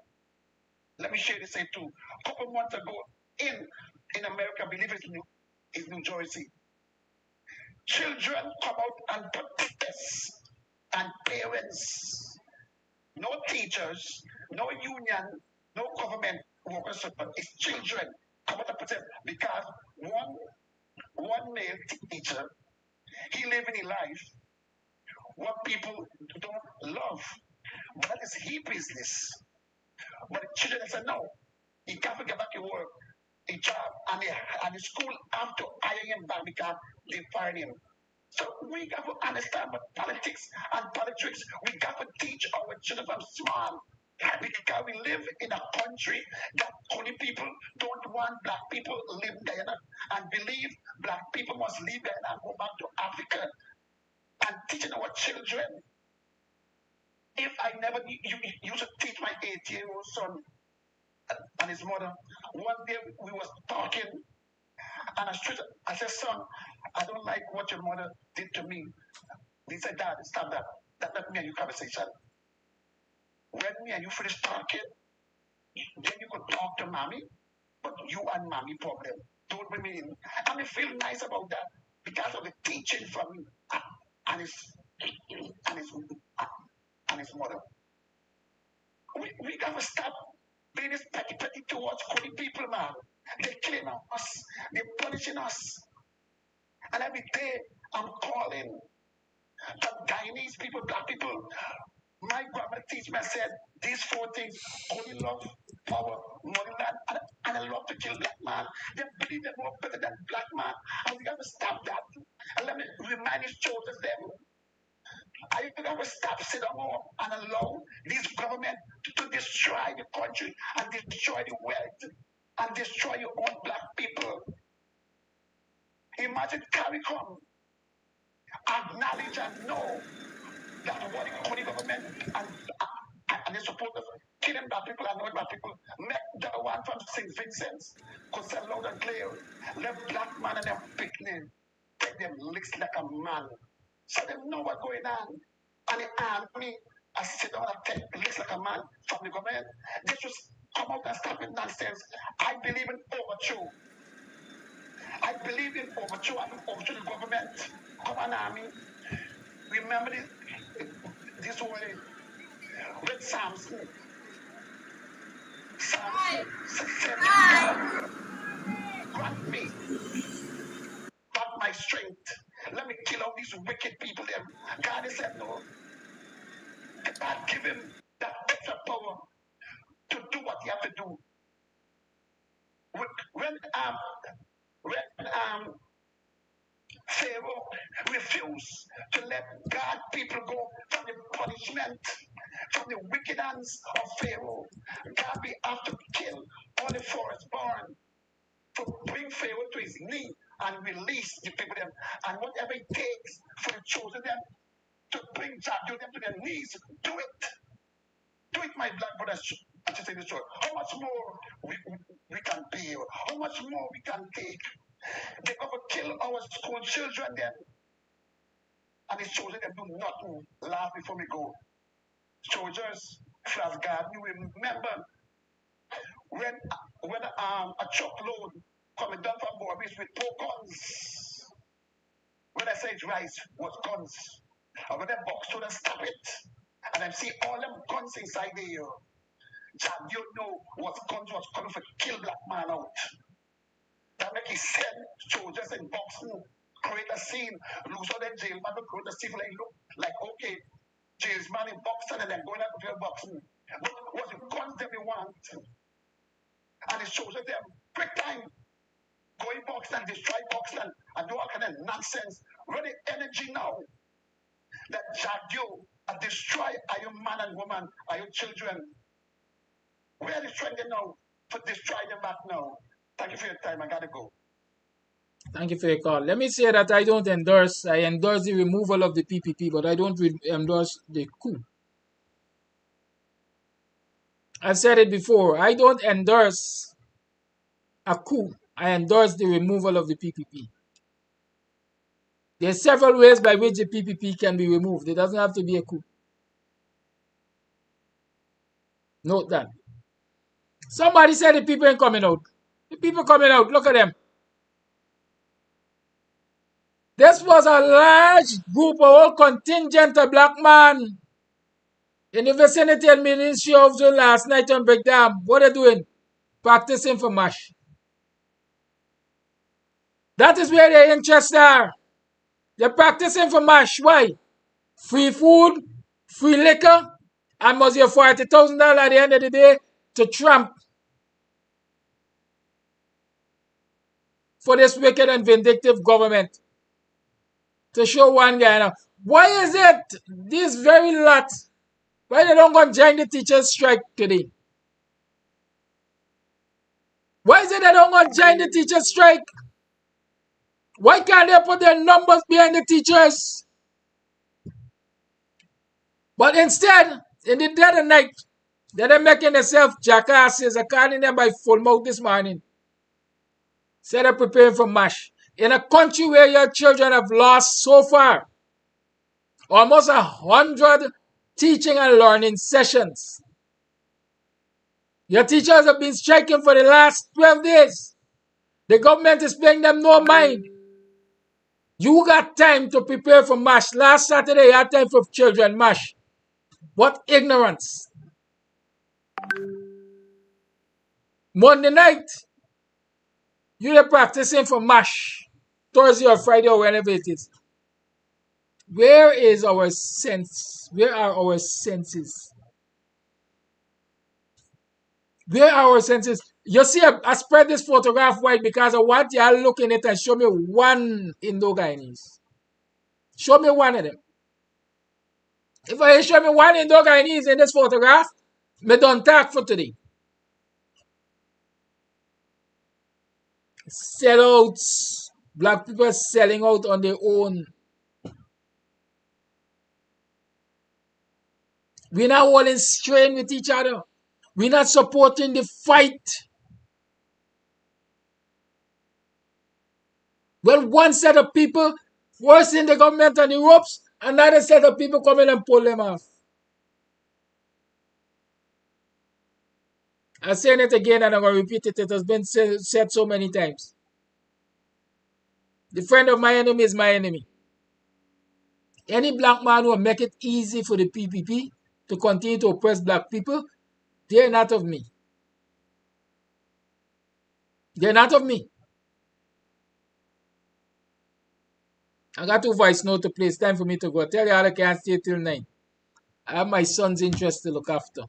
let me share this say too. A couple months ago, in America, I believe it's New Jersey, children come out and protest, and parents, no teachers, no union, no government workers, but it's children come out and protest because one male teacher, he living a life what people don't love, but that is his business. But the children said no, he can't get back to work, a job, and the school have to hire him back because they fired him. So we got to understand what politics and politics, we got to teach our children from small. Because we live in a country that only people don't want black people live there and believe black people must leave there and go back to Africa. And teaching our children. If I never used to teach my 8-year-old son and his mother, one day we was talking, and I said, son, I don't like what your mother did to me. He said, Dad, stop that. That's not me and you conversation. When me and you finish talking, then you could talk to mommy, but you and mommy problem. Don't bring me in. And I feel nice about that because of the teaching from me and his mother. We gotta stop being this petty towards Cody people, man. They killing us, they're punishing us. And every day I'm calling the Guyanese people, black people. My grandma teach me, I said, these 4 things, only love, power, money, land, and I love to kill black man. They believe they're more better than black man. And we gotta stop that. And let me remind these children them. Are you going to stop sitting home and allow this government to destroy the country and destroy the wealth and destroy your own black people? Imagine CARICOM acknowledge and know that what the Cody government and they're supposed to killing black people and not black people. Make the one from St. Vincent's could say loud and clear. Let black man and them picnic take them licks like a man. So they know what's going on. And the army, I sit down and take licks like a man from the government. They just come out and stop with nonsense. I believe in overthrow. I believe in overthrow. I overthrow the government. Come on, army. Remember this way with Samson. Samson said, God, grant me back my strength. Let me kill all these wicked people there. God said no. God give him that extra power to do what he have to do. When Pharaoh refused to let God people go from the punishment, from the wicked hands of Pharaoh, God be have to kill all the firstborn to bring Pharaoh to his knee and release the people them. And whatever it takes for the chosen them to bring them to their knees, do it. Do it, my black brothers And she said, how much more we can pay? How much more we can take? They ever kill our school children then. And the soldiers them do nothing. Laugh before we go. Soldiers, flash guard, you remember when a truckload coming down from Borbis with 4 guns. When I say it rise, was guns. And when they box to them, stop it. And I see all them guns inside there. Jack, you know what guns was coming for kill black man out. That make he send soldiers in boxing, create a scene, lose all that jail man to create a scene like look like okay, jail's man in boxing and then going out to play boxing. But was the guns that we want? And the soldiers them quick time going boxing and destroy boxing and do all kind of nonsense. Where the energy now that Jack you and destroy are you man and woman, are you children? Where are the strength now to destroy them back now? Thank you for your time. I gotta go. Thank you for your call. Let me say that I endorse the removal of the PPP, but I don't endorse the coup. I've said it before. I don't endorse a coup. I endorse the removal of the PPP. There are several ways by which the PPP can be removed. It doesn't have to be a coup. Note that. Somebody said the people ain't coming out. The people coming out. Look at them. This was a large group, a whole contingent of black men in the vicinity and Ministry of Zone last night on Breakdown. What are they doing? Practicing for MASH. That is where their interests are. They're practicing for MASH. Why? Free food, free liquor, and must you $40,000 at the end of the day to tramp for this wicked and vindictive government. To show one guy now. Why is it this very lot? Why they don't go and join the teachers' strike today? Why is it they don't go and join the teachers' strike? Why can't they put their numbers behind the teachers? But instead, in the dead of night, they're making themselves jackasses. I calling them by full mouth this morning. Said they're preparing for MASH. In a country where your children have lost so far almost 100 teaching and learning sessions. Your teachers have been striking for the last 12 days. The government is paying them no mind. You got time to prepare for MASH. Last Saturday, you had time for children MASH. What ignorance. Monday night, you're practicing for MASH. Thursday or Friday or whenever it is. Where is our sense? Where are our senses? Where are our senses? You see, I spread this photograph wide because I want you to look in it and show me one Indo-Guyanese. Show me one of them. If I show me one Indo-Guyanese in this photograph, me don't talk for today. Sellouts. Black people selling out on their own. We're not all in strain with each other. We're not supporting the fight. When one set of people forcing the government on the ropes, another set of people come in and pull them off. I'm saying it again and I'm going to repeat it. It has been said so many times. The friend of my enemy is my enemy. Any black man who will make it easy for the PPP to continue to oppress black people, they're not of me. They're not of me. I got 2 voice note to play. It's time for me to go. Tell you all I can't stay till 9. I have my son's interest to look after.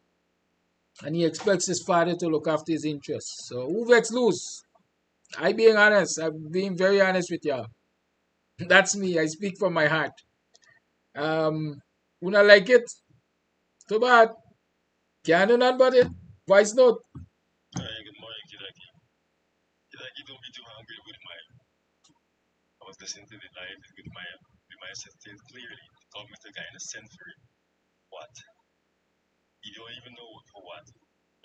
And he expects his father to look after his interests. So who gets loose? I being honest. I'm being very honest with y'all. That's me. I speak from my heart. Who not like it? Too bad. Can't do nothing but it. Voice note. Good morning, Kidaki. Kidaki, don't be too hungry with Maya. I was listening to the live with Maya. The Maya said things clearly. Told Mr. Guy in a sent for it. What? You don't even know for what.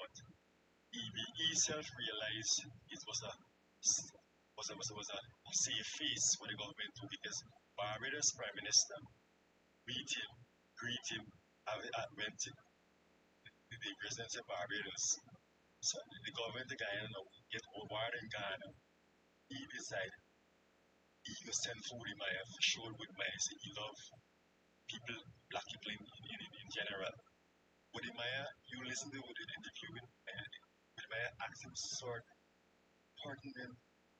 but he self-realized it was a safe face for the government too, because Barbados Prime Minister greet him, went to the presidency of Barbados. So the government of Guyana now get over in Ghana. He decided he could send for Wode Maya, for sure Wode Maya say he love people, black people in general. Wode Maya, you listen to the interview with Wode Maya asked him sort pertinent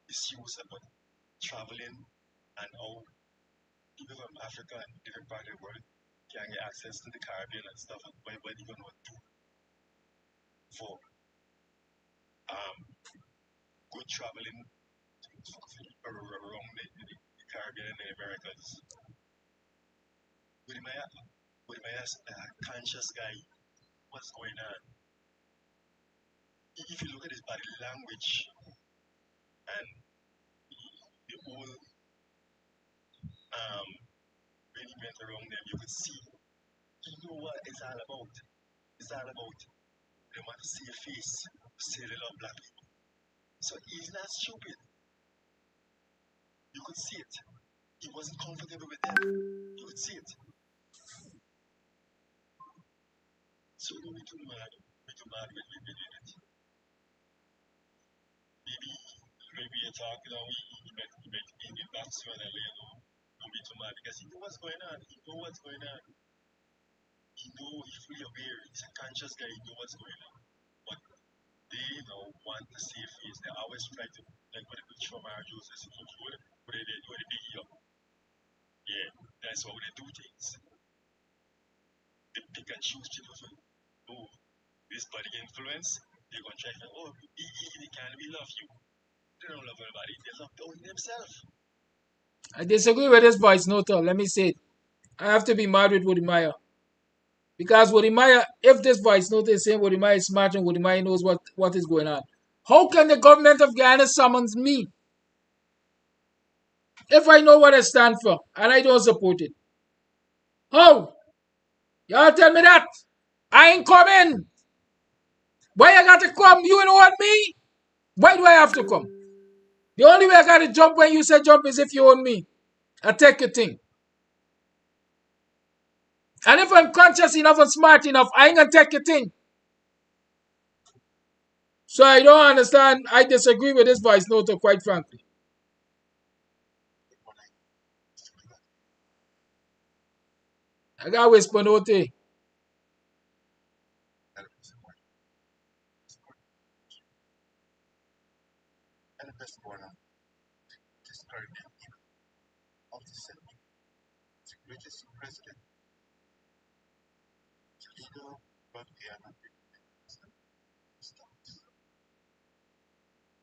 issues about traveling and how people from Africa and different parts of the world can get access to the Caribbean and stuff, and what you gonna do for good traveling around the Caribbean and the Americas. Wode Maya's a conscious guy. What's going on? If you look at his body language and the whole when he went around them, you could see you know what it's all about. It's all about they want to see your face, say they love black people. So he's not stupid. You could see it. He wasn't comfortable with them. You could see it. So we're too mad. We're too mad when we did it. Maybe you're talking now, he met in the box when I lay low. Don't be too mad because he knows what's going on. He knows what's going on. He knows, he's fully aware. He's a conscious guy. He knows what's going on. But they want to see a face. They always try to, like when they put from our Joseph, what they big up. Yeah, that's how they do things. They pick and choose people for, oh, this body influence, they're going to try to, oh, he can't be love you. They don't love everybody, they love only themselves. I disagree with this voice note. Let me say it. I have to be mad with Wode Maya. Because Wode Maya, if this voice note is saying Wode Maya is smart and Wode Maya knows what is going on, how can the government of Guyana summons me if I know what I stand for and I don't support it? How? Y'all tell me that. I ain't coming. Why I got to come? You don't want me? Why do I have to come? The only way I got to jump when you say jump is if you own me. I take your thing. And if I'm conscious enough and smart enough, I ain't going to take your thing. So I don't understand. I disagree with this voice note, quite frankly. I got to whisper note. And the best born of this Caribbean people of the city, the greatest president, the leader of Guyana,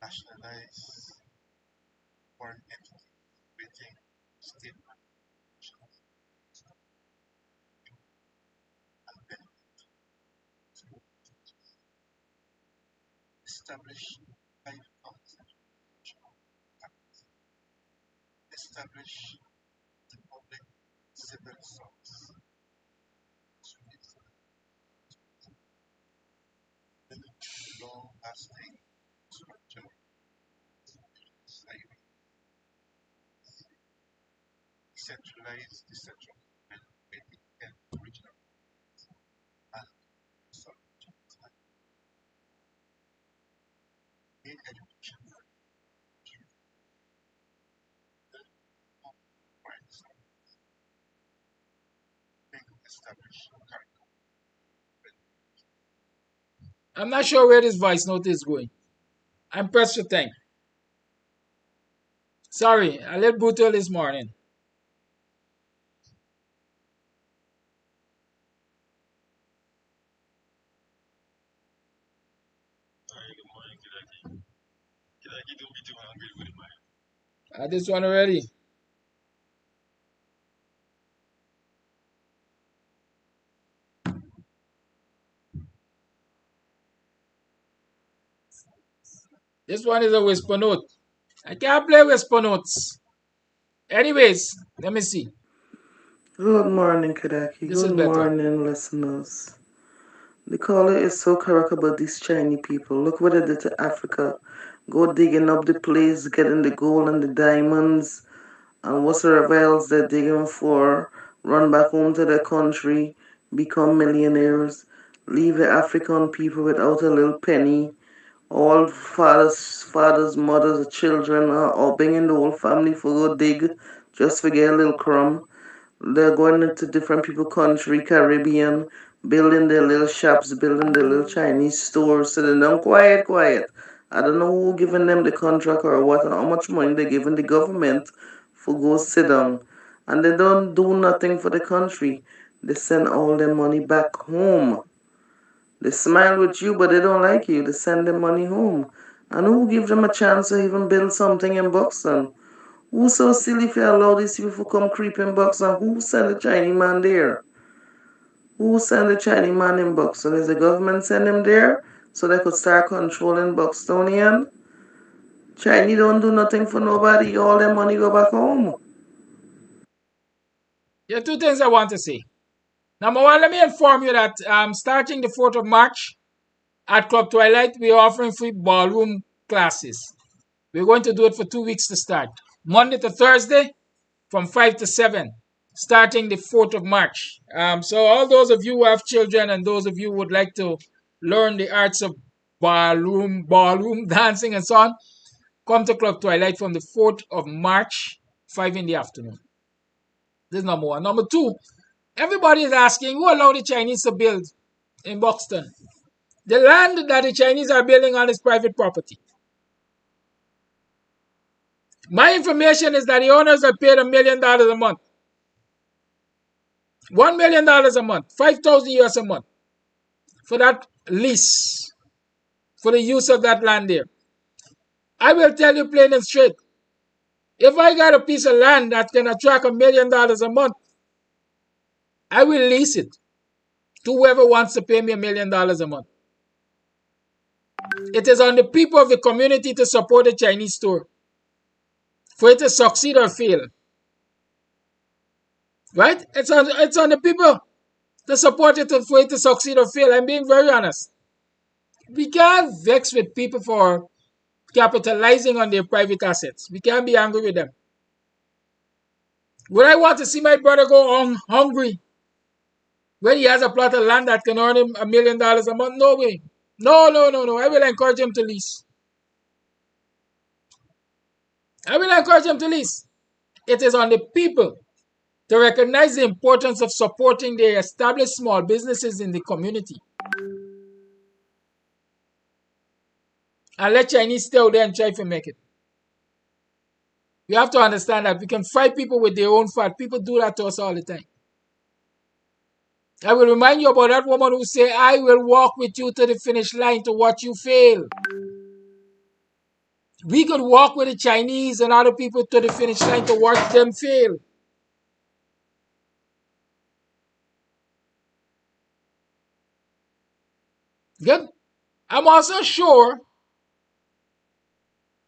nationalize foreign entity, creating state and benefit, establish five establish the public civil service, build long-lasting structure, centralize the central government and regional and in education, establish I'm not sure where this voice note is going. I'm pressed for time. Sorry, a little brutal this morning. This one already. This one is a whisper note. I can't play whisper notes. Anyways, let me see. Good morning, Kadaki. This is Good better. morning, listeners. The color is so correct about these Chinese people. Look what they did to Africa. Go digging up the place, getting the gold and the diamonds and whatsoever else they're digging for, run back home to their country, become millionaires, leave the African people without a little penny. All fathers, mothers, children are all bringing the whole family for go dig just to get a little crumb. They're going into different people country, Caribbean, building their little shops, building their little Chinese stores, sitting down quiet. I don't know who giving them the contract or what and how much money they're giving the government for go sit down. And they don't do nothing for the country. They send all their money back home. They smile with you, but they don't like you. They send their money home. And who give them a chance to even build something in Buxton? Who so silly if you allow these people to come creep in Buxton? Who send the Chinese man there? Who send the Chinese man in Buxton? Is the government send him there so they could start controlling Buxtonian? Chinese don't do nothing for nobody. All their money go back home. There are two things I want to say. Number one, let me inform you that starting the 4th of March at Club Twilight, we are offering free ballroom classes. We're going to do it for 2 weeks to start. Monday to Thursday from 5 to 7, starting the 4th of March. So all those of you who have children and those of you who would like to learn the arts of ballroom dancing and so on, come to Club Twilight from the 4th of March, 5 in the afternoon. This is number one. Number two, everybody is asking, who allowed the Chinese to build in Buxton? The land that the Chinese are building on is private property. My information is that the owners are paid $1 million a month. $1 million a month, 5,000 US a month for that lease, for the use of that land there. I will tell you plain and straight, if I got a piece of land that can attract $1 million a month, I will lease it to whoever wants to pay me $1 million a month. It is on the people of the community to support the Chinese store, for it to succeed or fail. Right? It's on the people to support it for it to succeed or fail. I'm being very honest. We can't vex with people for capitalizing on their private assets. We can't be angry with them. Would I want to see my brother go hungry when he has a plot of land that can earn him $1 million a month? No way. No. I will encourage him to lease. It is on the people to recognize the importance of supporting their established small businesses in the community. And let Chinese stay out there and try to make it. We have to understand that we can fight people with their own fight. People do that to us all the time. I will remind you about that woman who said, I will walk with you to the finish line to watch you fail. We could walk with the Chinese and other people to the finish line to watch them fail. Good. I'm also sure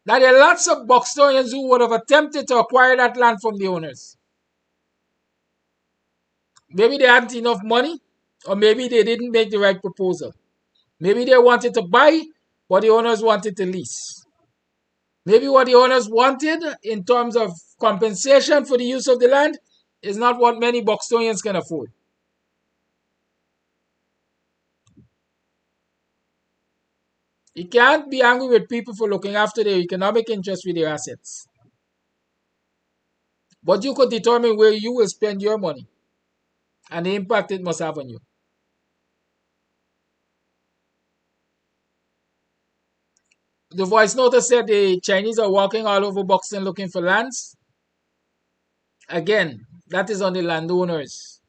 that there are lots of Buxtonians who would have attempted to acquire that land from the owners. Maybe they hadn't enough money, or maybe they didn't make the right proposal. Maybe they wanted to buy, but the owners wanted to lease. Maybe what the owners wanted in terms of compensation for the use of the land is not what many Buxtonians can afford. You can't be angry with people for looking after their economic interests with their assets. But you could determine where you will spend your money and the impact it must have on you. The voice notice said the Chinese are walking all over Buxton looking for lands. Again, that is on the landowners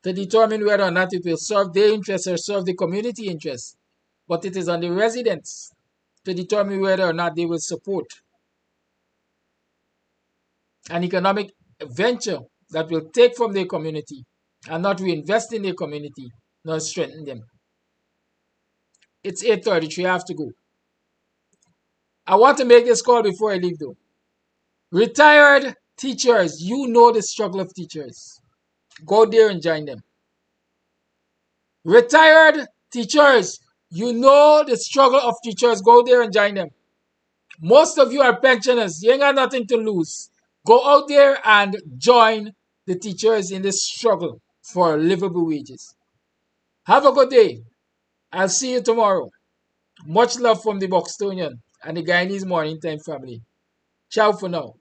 to determine whether or not it will serve their interests or serve the community interests. But it is on the residents to determine whether or not they will support an economic venture that will take from their community and not reinvest in their community, nor strengthen them. It's 8:33, I have to go. I want to make this call before I leave though. Retired teachers, you know the struggle of teachers. Go there and join them. Retired teachers, you know the struggle of teachers. Go there and join them. Most of you are pensioners. You ain't got nothing to lose. Go out there and join the teachers in this struggle for livable wages. Have a good day. I'll see you tomorrow. Much love from the Buxtonian and the Guyanese Morning Time family. Ciao for now.